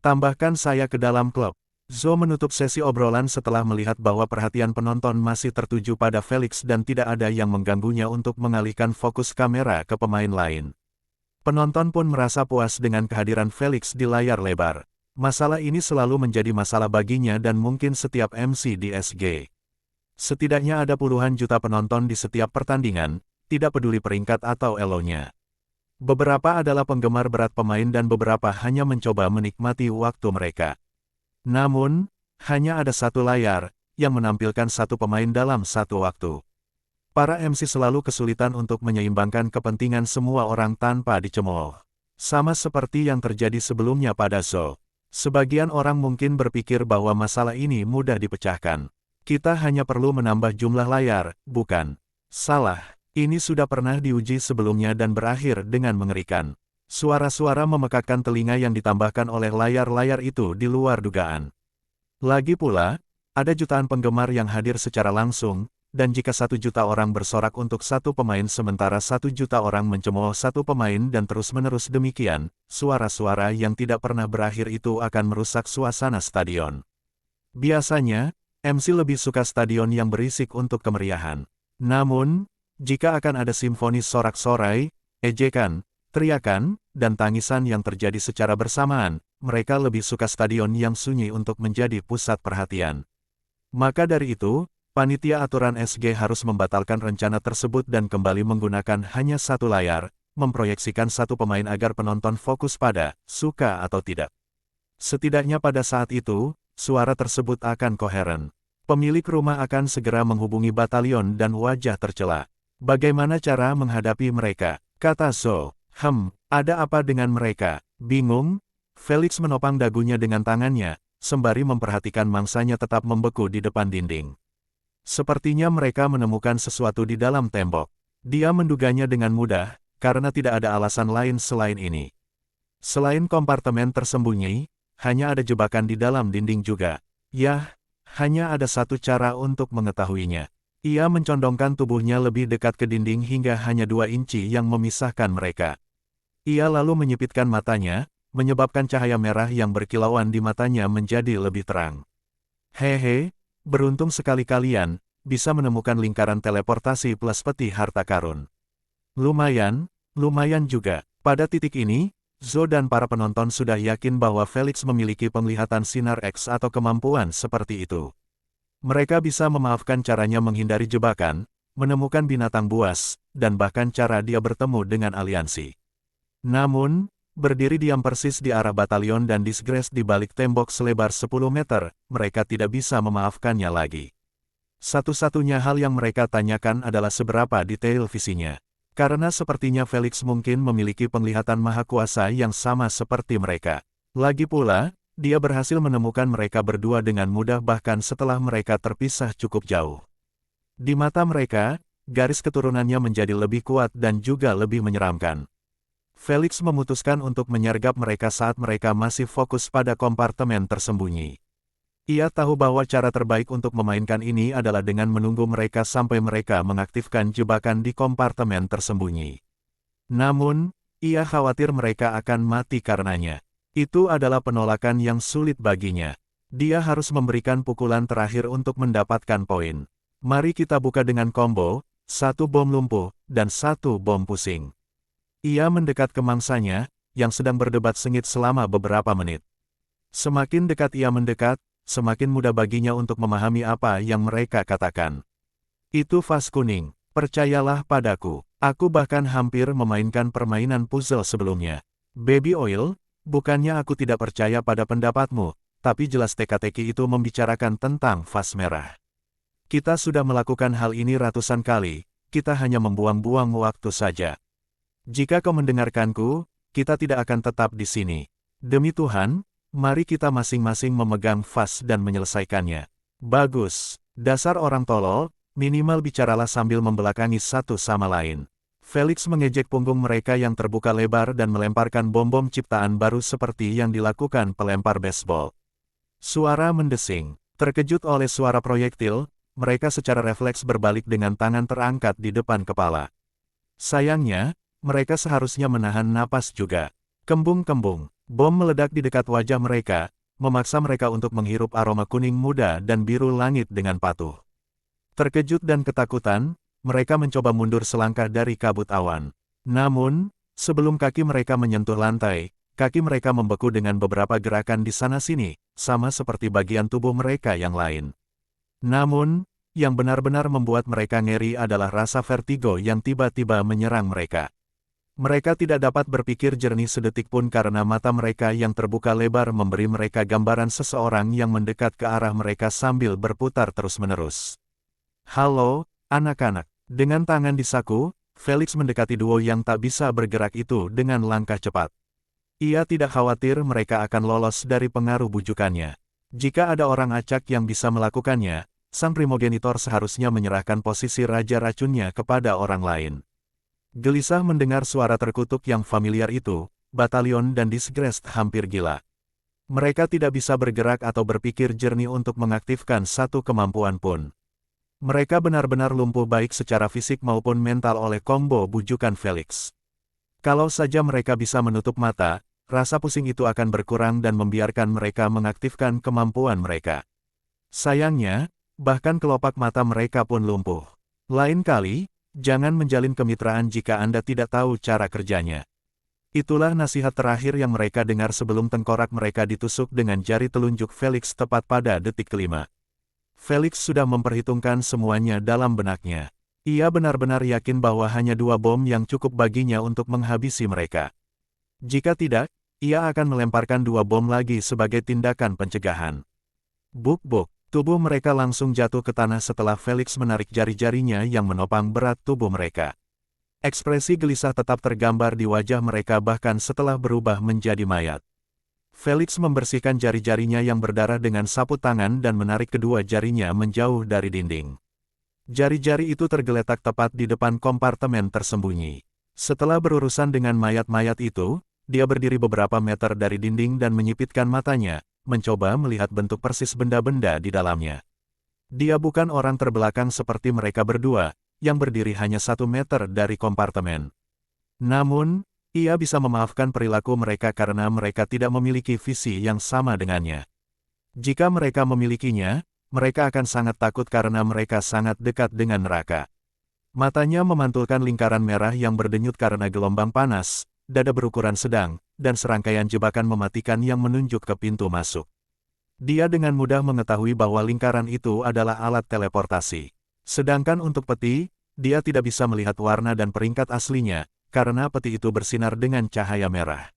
Tambahkan saya ke dalam klub. Zo menutup sesi obrolan setelah melihat bahwa perhatian penonton masih tertuju pada Felix dan tidak ada yang mengganggunya untuk mengalihkan fokus kamera ke pemain lain. Penonton pun merasa puas dengan kehadiran Felix di layar lebar. Masalah ini selalu menjadi masalah baginya dan mungkin setiap MC di SG. Setidaknya ada puluhan juta penonton di setiap pertandingan, tidak peduli peringkat atau elonya. Beberapa adalah penggemar berat pemain dan beberapa hanya mencoba menikmati waktu mereka. Namun, hanya ada satu layar, yang menampilkan satu pemain dalam satu waktu. Para MC selalu kesulitan untuk menyeimbangkan kepentingan semua orang tanpa dicemooh. Sama seperti yang terjadi sebelumnya pada Zo. Sebagian orang mungkin berpikir bahwa masalah ini mudah dipecahkan. Kita hanya perlu menambah jumlah layar, bukan? Salah, ini sudah pernah diuji sebelumnya dan berakhir dengan mengerikan. Suara-suara memekakkan telinga yang ditambahkan oleh layar-layar itu di luar dugaan. Lagi pula, ada jutaan penggemar yang hadir secara langsung, dan jika 1 juta orang bersorak untuk satu pemain sementara 1 juta orang mencemooh satu pemain dan terus-menerus demikian, suara-suara yang tidak pernah berakhir itu akan merusak suasana stadion. Biasanya, MC lebih suka stadion yang berisik untuk kemeriahan. Namun, jika akan ada simfoni sorak-sorai, ejekan, teriakan, dan tangisan yang terjadi secara bersamaan, mereka lebih suka stadion yang sunyi untuk menjadi pusat perhatian. Maka dari itu, panitia aturan SG harus membatalkan rencana tersebut dan kembali menggunakan hanya satu layar, memproyeksikan satu pemain agar penonton fokus pada, suka atau tidak. Setidaknya pada saat itu, suara tersebut akan koheren. Pemilik rumah akan segera menghubungi batalion dan wajah tercela. Bagaimana cara menghadapi mereka? Kata Zo. Ada apa dengan mereka? Bingung? Felix menopang dagunya dengan tangannya, sembari memperhatikan mangsanya tetap membeku di depan dinding. Sepertinya mereka menemukan sesuatu di dalam tembok. Dia menduganya dengan mudah, karena tidak ada alasan lain selain ini. Selain kompartemen tersembunyi, hanya ada jebakan di dalam dinding juga. Yah, hanya ada satu cara untuk mengetahuinya. Ia mencondongkan tubuhnya lebih dekat ke dinding hingga hanya 2 inci yang memisahkan mereka. Ia lalu menyipitkan matanya, menyebabkan cahaya merah yang berkilauan di matanya menjadi lebih terang. Hehe, beruntung sekali kalian, bisa menemukan lingkaran teleportasi plus peti harta karun. Lumayan juga. Pada titik ini, Zo dan para penonton sudah yakin bahwa Felix memiliki penglihatan sinar X atau kemampuan seperti itu. Mereka bisa memaafkan caranya menghindari jebakan, menemukan binatang buas, dan bahkan cara dia bertemu dengan aliansi. Namun, berdiri diam persis di arah batalion dan disgrace di balik tembok selebar 10 meter, mereka tidak bisa memaafkannya lagi. Satu-satunya hal yang mereka tanyakan adalah seberapa detail visinya. Karena sepertinya Felix mungkin memiliki penglihatan maha kuasa yang sama seperti mereka. Lagi pula, dia berhasil menemukan mereka berdua dengan mudah bahkan setelah mereka terpisah cukup jauh. Di mata mereka, garis keturunannya menjadi lebih kuat dan juga lebih menyeramkan. Felix memutuskan untuk menyergap mereka saat mereka masih fokus pada kompartemen tersembunyi. Ia tahu bahwa cara terbaik untuk memainkan ini adalah dengan menunggu mereka sampai mereka mengaktifkan jebakan di kompartemen tersembunyi. Namun, ia khawatir mereka akan mati karenanya. Itu adalah penolakan yang sulit baginya. Dia harus memberikan pukulan terakhir untuk mendapatkan poin. Mari kita buka dengan combo, 1 bom lumpuh, dan 1 bom pusing. Ia mendekat ke mangsanya, yang sedang berdebat sengit selama beberapa menit. Semakin dekat ia mendekat, semakin mudah baginya untuk memahami apa yang mereka katakan. Itu vas kuning, percayalah padaku. Aku bahkan hampir memainkan permainan puzzle sebelumnya. Baby Oil, bukannya aku tidak percaya pada pendapatmu, tapi jelas teka-teki itu membicarakan tentang vas merah. Kita sudah melakukan hal ini ratusan kali, kita hanya membuang-buang waktu saja. Jika kau mendengarkanku, kita tidak akan tetap di sini. Demi Tuhan, mari kita masing-masing memegang vas dan menyelesaikannya. Bagus, dasar orang tolol, minimal bicaralah sambil membelakangi satu sama lain. Felix mengejek punggung mereka yang terbuka lebar dan melemparkan bom-bom ciptaan baru seperti yang dilakukan pelempar baseball. Suara mendesing. Terkejut oleh suara proyektil, mereka secara refleks berbalik dengan tangan terangkat di depan kepala. Sayangnya, mereka seharusnya menahan napas juga. Kembung-kembung, bom meledak di dekat wajah mereka, memaksa mereka untuk menghirup aroma kuning muda dan biru langit dengan patuh. Terkejut dan ketakutan, mereka mencoba mundur selangkah dari kabut awan. Namun, sebelum kaki mereka menyentuh lantai, kaki mereka membeku dengan beberapa gerakan di sana-sini, sama seperti bagian tubuh mereka yang lain. Namun, yang benar-benar membuat mereka ngeri adalah rasa vertigo yang tiba-tiba menyerang mereka. Mereka tidak dapat berpikir jernih sedetik pun karena mata mereka yang terbuka lebar memberi mereka gambaran seseorang yang mendekat ke arah mereka sambil berputar terus-menerus. Halo, anak-anak. Dengan tangan di saku, Felix mendekati duo yang tak bisa bergerak itu dengan langkah cepat. Ia tidak khawatir mereka akan lolos dari pengaruh bujukannya. Jika ada orang acak yang bisa melakukannya, sang primogenitor seharusnya menyerahkan posisi raja racunnya kepada orang lain. Gelisah mendengar suara terkutuk yang familiar itu, Batalion dan Disgraced hampir gila. Mereka tidak bisa bergerak atau berpikir jernih untuk mengaktifkan satu kemampuan pun. Mereka benar-benar lumpuh baik secara fisik maupun mental oleh combo bujukan Felix. Kalau saja mereka bisa menutup mata, rasa pusing itu akan berkurang dan membiarkan mereka mengaktifkan kemampuan mereka. Sayangnya, bahkan kelopak mata mereka pun lumpuh. Lain kali, jangan menjalin kemitraan jika Anda tidak tahu cara kerjanya. Itulah nasihat terakhir yang mereka dengar sebelum tengkorak mereka ditusuk dengan jari telunjuk Felix tepat pada detik kelima. Felix sudah memperhitungkan semuanya dalam benaknya. Ia benar-benar yakin bahwa hanya 2 bom yang cukup baginya untuk menghabisi mereka. Jika tidak, ia akan melemparkan 2 bom lagi sebagai tindakan pencegahan. Buk-buk, tubuh mereka langsung jatuh ke tanah setelah Felix menarik jari-jarinya yang menopang berat tubuh mereka. Ekspresi gelisah tetap tergambar di wajah mereka bahkan setelah berubah menjadi mayat. Felix membersihkan jari-jarinya yang berdarah dengan sapu tangan dan menarik kedua jarinya menjauh dari dinding. Jari-jari itu tergeletak tepat di depan kompartemen tersembunyi. Setelah berurusan dengan mayat-mayat itu, dia berdiri beberapa meter dari dinding dan menyipitkan matanya, mencoba melihat bentuk persis benda-benda di dalamnya. Dia bukan orang terbelakang seperti mereka berdua, yang berdiri hanya 1 meter dari kompartemen. Namun, ia bisa memaafkan perilaku mereka karena mereka tidak memiliki visi yang sama dengannya. Jika mereka memilikinya, mereka akan sangat takut karena mereka sangat dekat dengan neraka. Matanya memantulkan lingkaran merah yang berdenyut karena gelombang panas, dada berukuran sedang, dan serangkaian jebakan mematikan yang menunjuk ke pintu masuk. Dia dengan mudah mengetahui bahwa lingkaran itu adalah alat teleportasi. Sedangkan untuk peti, dia tidak bisa melihat warna dan peringkat aslinya, karena peti itu bersinar dengan cahaya merah.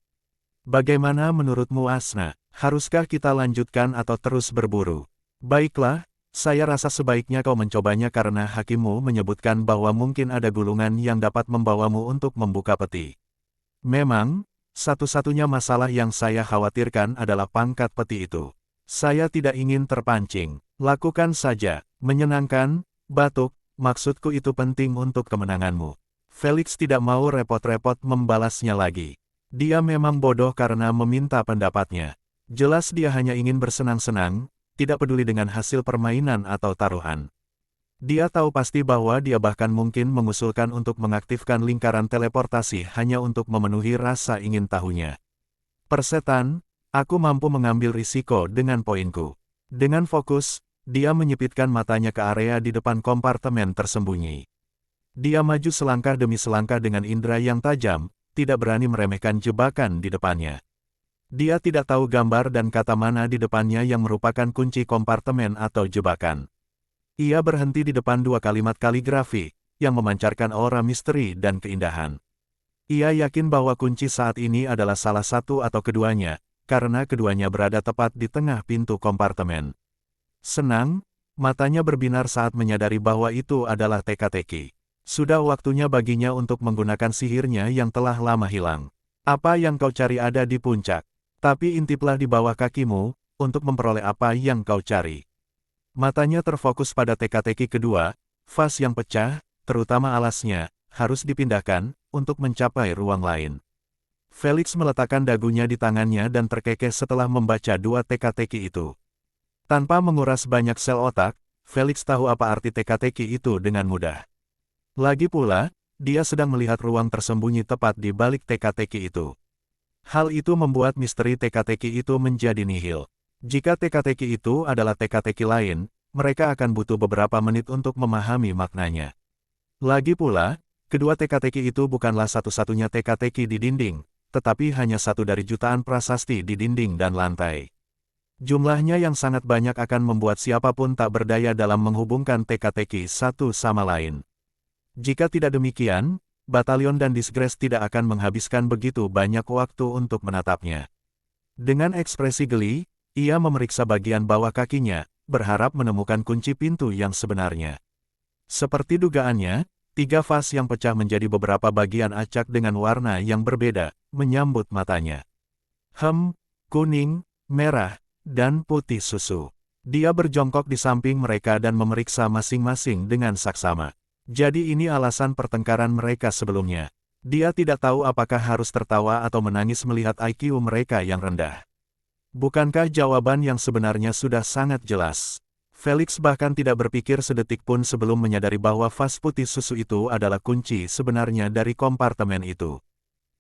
Bagaimana menurutmu Asna? Haruskah kita lanjutkan atau terus berburu? Baiklah, saya rasa sebaiknya kau mencobanya karena hakimmu menyebutkan bahwa mungkin ada gulungan yang dapat membawamu untuk membuka peti. Memang, satu-satunya masalah yang saya khawatirkan adalah pangkat peti itu. Saya tidak ingin terpancing. Lakukan saja. Menyenangkan, batuk, maksudku itu penting untuk kemenanganmu. Felix tidak mau repot-repot membalasnya lagi. Dia memang bodoh karena meminta pendapatnya. Jelas dia hanya ingin bersenang-senang, tidak peduli dengan hasil permainan atau taruhan. Dia tahu pasti bahwa dia bahkan mungkin mengusulkan untuk mengaktifkan lingkaran teleportasi hanya untuk memenuhi rasa ingin tahunya. Persetan, aku mampu mengambil risiko dengan poinku. Dengan fokus, dia menyipitkan matanya ke area di depan kompartemen tersembunyi. Dia maju selangkah demi selangkah dengan indera yang tajam, tidak berani meremehkan jebakan di depannya. Dia tidak tahu gambar dan kata mana di depannya yang merupakan kunci kompartemen atau jebakan. Ia berhenti di depan dua kalimat kaligrafi, yang memancarkan aura misteri dan keindahan. Ia yakin bahwa kunci saat ini adalah salah satu atau keduanya, karena keduanya berada tepat di tengah pintu kompartemen. Senang, matanya berbinar saat menyadari bahwa itu adalah teka-teki. Sudah waktunya baginya untuk menggunakan sihirnya yang telah lama hilang. Apa yang kau cari ada di puncak. Tapi intiplah di bawah kakimu, untuk memperoleh apa yang kau cari. Matanya terfokus pada teka-teki kedua, vas yang pecah, terutama alasnya, harus dipindahkan, untuk mencapai ruang lain. Felix meletakkan dagunya di tangannya dan terkekeh setelah membaca dua teka-teki itu. Tanpa menguras banyak sel otak, Felix tahu apa arti teka-teki itu dengan mudah. Lagi pula, dia sedang melihat ruang tersembunyi tepat di balik teka-teki itu. Hal itu membuat misteri teka-teki itu menjadi nihil. Jika teka-teki itu adalah teka-teki lain, mereka akan butuh beberapa menit untuk memahami maknanya. Lagi pula, kedua teka-teki itu bukanlah satu-satunya teka-teki di dinding, tetapi hanya satu dari jutaan prasasti di dinding dan lantai. Jumlahnya yang sangat banyak akan membuat siapapun tak berdaya dalam menghubungkan teka-teki satu sama lain. Jika tidak demikian, Batalion dan Disgrace tidak akan menghabiskan begitu banyak waktu untuk menatapnya. Dengan ekspresi geli, ia memeriksa bagian bawah kakinya, berharap menemukan kunci pintu yang sebenarnya. Seperti dugaannya, tiga vas yang pecah menjadi beberapa bagian acak dengan warna yang berbeda, menyambut matanya. Kuning, merah, dan putih susu. Dia berjongkok di samping mereka dan memeriksa masing-masing dengan saksama. Jadi ini alasan pertengkaran mereka sebelumnya. Dia tidak tahu apakah harus tertawa atau menangis melihat IQ mereka yang rendah. Bukankah jawaban yang sebenarnya sudah sangat jelas? Felix bahkan tidak berpikir sedetik pun sebelum menyadari bahwa vas putih susu itu adalah kunci sebenarnya dari kompartemen itu.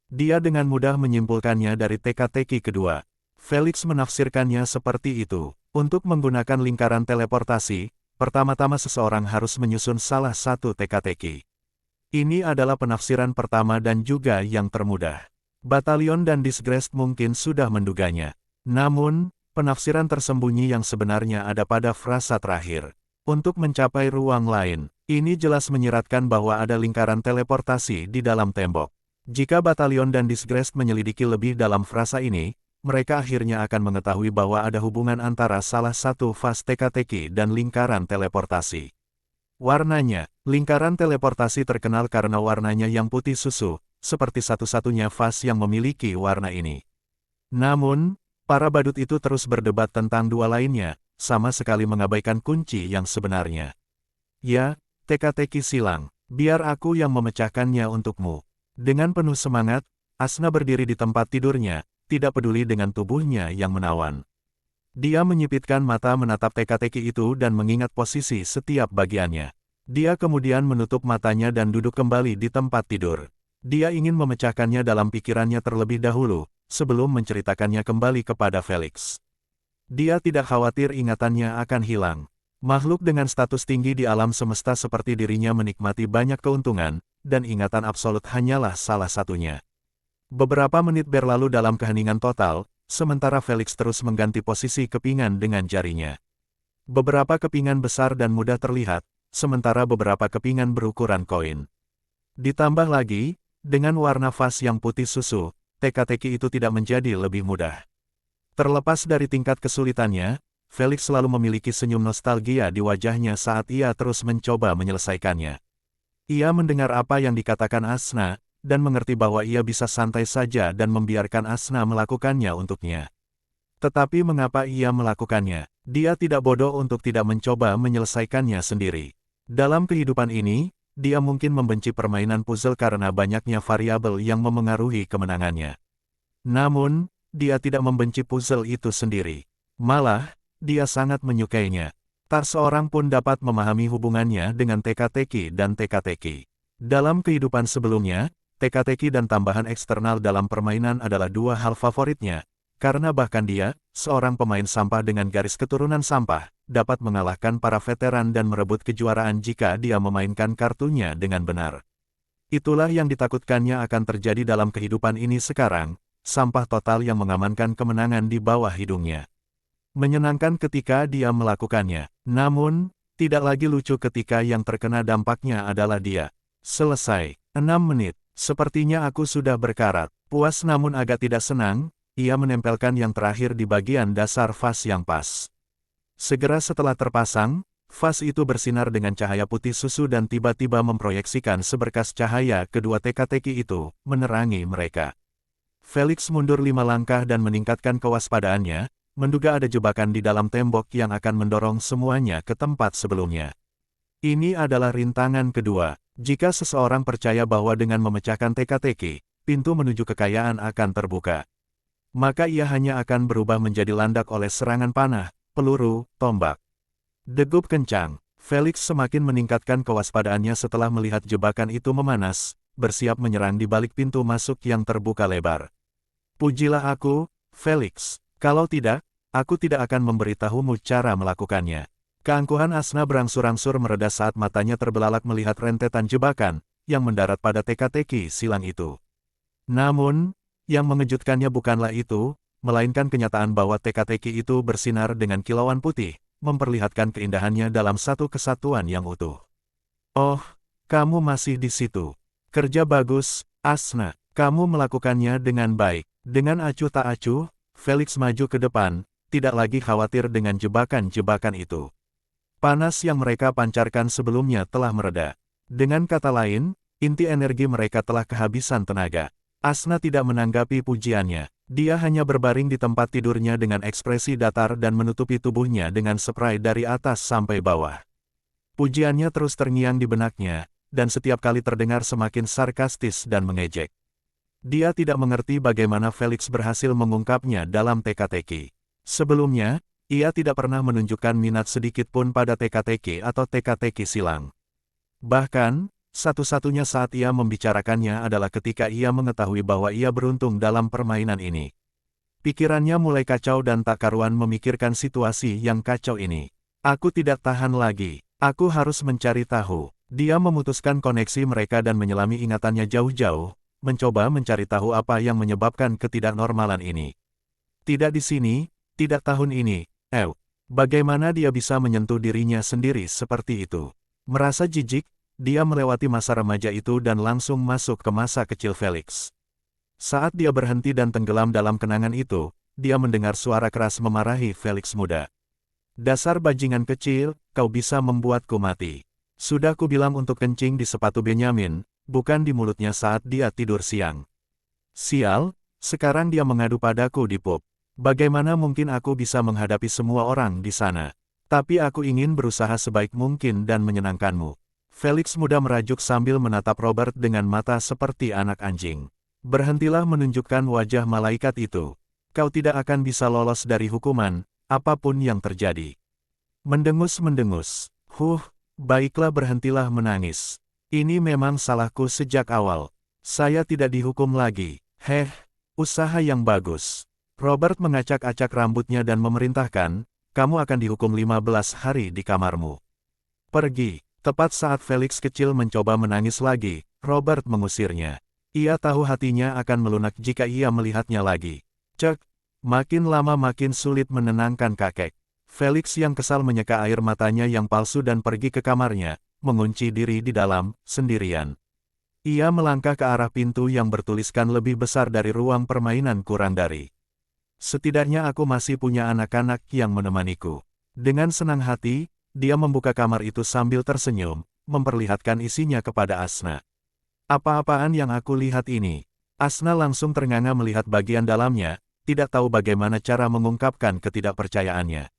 Dia dengan mudah menyimpulkannya dari teka-teki kedua. Felix menafsirkannya seperti itu. Untuk menggunakan lingkaran teleportasi, pertama-tama seseorang harus menyusun salah satu teka-teki. Ini adalah penafsiran pertama dan juga yang termudah. Batalion dan Disgrace mungkin sudah menduganya. Namun, penafsiran tersembunyi yang sebenarnya ada pada frasa terakhir. Untuk mencapai ruang lain, ini jelas menyiratkan bahwa ada lingkaran teleportasi di dalam tembok. Jika Batalion dan Disgrace menyelidiki lebih dalam frasa ini, mereka akhirnya akan mengetahui bahwa ada hubungan antara salah satu vas teka-teki dan lingkaran teleportasi. Warnanya, lingkaran teleportasi terkenal karena warnanya yang putih susu, seperti satu-satunya vas yang memiliki warna ini. Namun, para badut itu terus berdebat tentang dua lainnya, sama sekali mengabaikan kunci yang sebenarnya. Ya, teka-teki silang, biar aku yang memecahkannya untukmu. Dengan penuh semangat, Asna berdiri di tempat tidurnya, tidak peduli dengan tubuhnya yang menawan. Dia menyipitkan mata menatap teka-teki itu dan mengingat posisi setiap bagiannya. Dia kemudian menutup matanya dan duduk kembali di tempat tidur. Dia ingin memecahkannya dalam pikirannya terlebih dahulu, sebelum menceritakannya kembali kepada Felix. Dia tidak khawatir ingatannya akan hilang. Makhluk dengan status tinggi di alam semesta seperti dirinya menikmati banyak keuntungan, dan ingatan absolut hanyalah salah satunya. Beberapa menit berlalu dalam keheningan total, sementara Felix terus mengganti posisi kepingan dengan jarinya. Beberapa kepingan besar dan mudah terlihat, sementara beberapa kepingan berukuran koin. Ditambah lagi, dengan warna vas yang putih susu, teka-teki itu tidak menjadi lebih mudah. Terlepas dari tingkat kesulitannya, Felix selalu memiliki senyum nostalgia di wajahnya saat ia terus mencoba menyelesaikannya. Ia mendengar apa yang dikatakan Asna, dan mengerti bahwa ia bisa santai saja dan membiarkan Asna melakukannya untuknya. Tetapi mengapa ia melakukannya? Dia tidak bodoh untuk tidak mencoba menyelesaikannya sendiri. Dalam kehidupan ini, dia mungkin membenci permainan puzzle karena banyaknya variabel yang memengaruhi kemenangannya. Namun, dia tidak membenci puzzle itu sendiri. Malah, dia sangat menyukainya. Tak seorang pun dapat memahami hubungannya dengan teka-teki dan teka-teki. Dalam kehidupan sebelumnya, teka-teki dan tambahan eksternal dalam permainan adalah dua hal favoritnya, Karena bahkan dia, seorang pemain sampah dengan garis keturunan sampah, dapat mengalahkan para veteran dan merebut kejuaraan jika dia memainkan kartunya dengan benar. Itulah yang ditakutkannya akan terjadi dalam kehidupan ini sekarang, sampah total yang mengamankan kemenangan di bawah hidungnya. Menyenangkan ketika dia melakukannya, namun, tidak lagi lucu ketika yang terkena dampaknya adalah dia. Selesai. 6 menit. Sepertinya aku sudah berkarat. Puas namun agak tidak senang, ia menempelkan yang terakhir di bagian dasar vas yang pas. Segera setelah terpasang, vas itu bersinar dengan cahaya putih susu dan tiba-tiba memproyeksikan seberkas cahaya kedua teka-teki itu, menerangi mereka. Felix mundur 5 langkah dan meningkatkan kewaspadaannya, menduga ada jebakan di dalam tembok yang akan mendorong semuanya ke tempat sebelumnya. Ini adalah rintangan kedua. Jika seseorang percaya bahwa dengan memecahkan teka-teki, pintu menuju kekayaan akan terbuka, maka ia hanya akan berubah menjadi landak oleh serangan panah, peluru, tombak. Degup kencang. Felix semakin meningkatkan kewaspadaannya setelah melihat jebakan itu memanas, bersiap menyerang di balik pintu masuk yang terbuka lebar. Pujilah aku, Felix. Kalau tidak, aku tidak akan memberitahumu cara melakukannya. Keangkuhan Asna berangsur-angsur mereda saat matanya terbelalak melihat rentetan jebakan, yang mendarat pada teka-teki silang itu. Namun, yang mengejutkannya bukanlah itu, melainkan kenyataan bahwa teka-teki itu bersinar dengan kilauan putih, memperlihatkan keindahannya dalam satu kesatuan yang utuh. Oh, kamu masih di situ. Kerja bagus, Asna. Kamu melakukannya dengan baik. Dengan acuh tak acuh, Felix maju ke depan, tidak lagi khawatir dengan jebakan-jebakan itu. Panas yang mereka pancarkan sebelumnya telah mereda. Dengan kata lain, inti energi mereka telah kehabisan tenaga. Asna tidak menanggapi pujiannya. Dia hanya berbaring di tempat tidurnya dengan ekspresi datar dan menutupi tubuhnya dengan spray dari atas sampai bawah. Pujiannya terus terngiang di benaknya, dan setiap kali terdengar semakin sarkastis dan mengejek. Dia tidak mengerti bagaimana Felix berhasil mengungkapnya dalam teka-teki. Sebelumnya, ia tidak pernah menunjukkan minat sedikit pun pada teka-teki atau teka-teki silang. Bahkan, satu-satunya saat ia membicarakannya adalah ketika ia mengetahui bahwa ia beruntung dalam permainan ini. Pikirannya mulai kacau dan tak karuan memikirkan situasi yang kacau ini. Aku tidak tahan lagi. Aku harus mencari tahu. Dia memutuskan koneksi mereka dan menyelami ingatannya jauh-jauh, mencoba mencari tahu apa yang menyebabkan ketidaknormalan ini. Tidak di sini, tidak tahun ini. Bagaimana dia bisa menyentuh dirinya sendiri seperti itu? Merasa jijik, dia melewati masa remaja itu dan langsung masuk ke masa kecil Felix. Saat dia berhenti dan tenggelam dalam kenangan itu, dia mendengar suara keras memarahi Felix muda. Dasar bajingan kecil, kau bisa membuatku mati. Sudah kubilang untuk kencing di sepatu Benyamin, bukan di mulutnya saat dia tidur siang. Sial, sekarang dia mengadu padaku di pub. Bagaimana mungkin aku bisa menghadapi semua orang di sana? Tapi aku ingin berusaha sebaik mungkin dan menyenangkanmu. Felix muda merajuk sambil menatap Robert dengan mata seperti anak anjing. Berhentilah menunjukkan wajah malaikat itu. Kau tidak akan bisa lolos dari hukuman, apapun yang terjadi. Mendengus-mendengus. Baiklah berhentilah menangis. Ini memang salahku sejak awal. Saya tidak dihukum lagi. Usaha yang bagus. Robert mengacak-acak rambutnya dan memerintahkan, kamu akan dihukum 15 hari di kamarmu. Pergi. Tepat saat Felix kecil mencoba menangis lagi, Robert mengusirnya. Ia tahu hatinya akan melunak jika ia melihatnya lagi. Makin lama makin sulit menenangkan kakek. Felix yang kesal menyeka air matanya yang palsu dan pergi ke kamarnya, mengunci diri di dalam, sendirian. Ia melangkah ke arah pintu yang bertuliskan lebih besar dari ruang permainan kurang dari. Setidaknya aku masih punya anak-anak yang menemaniku. Dengan senang hati, dia membuka kamar itu sambil tersenyum, memperlihatkan isinya kepada Asna. Apa-apaan yang aku lihat ini? Asna langsung ternganga melihat bagian dalamnya, tidak tahu bagaimana cara mengungkapkan ketidakpercayaannya.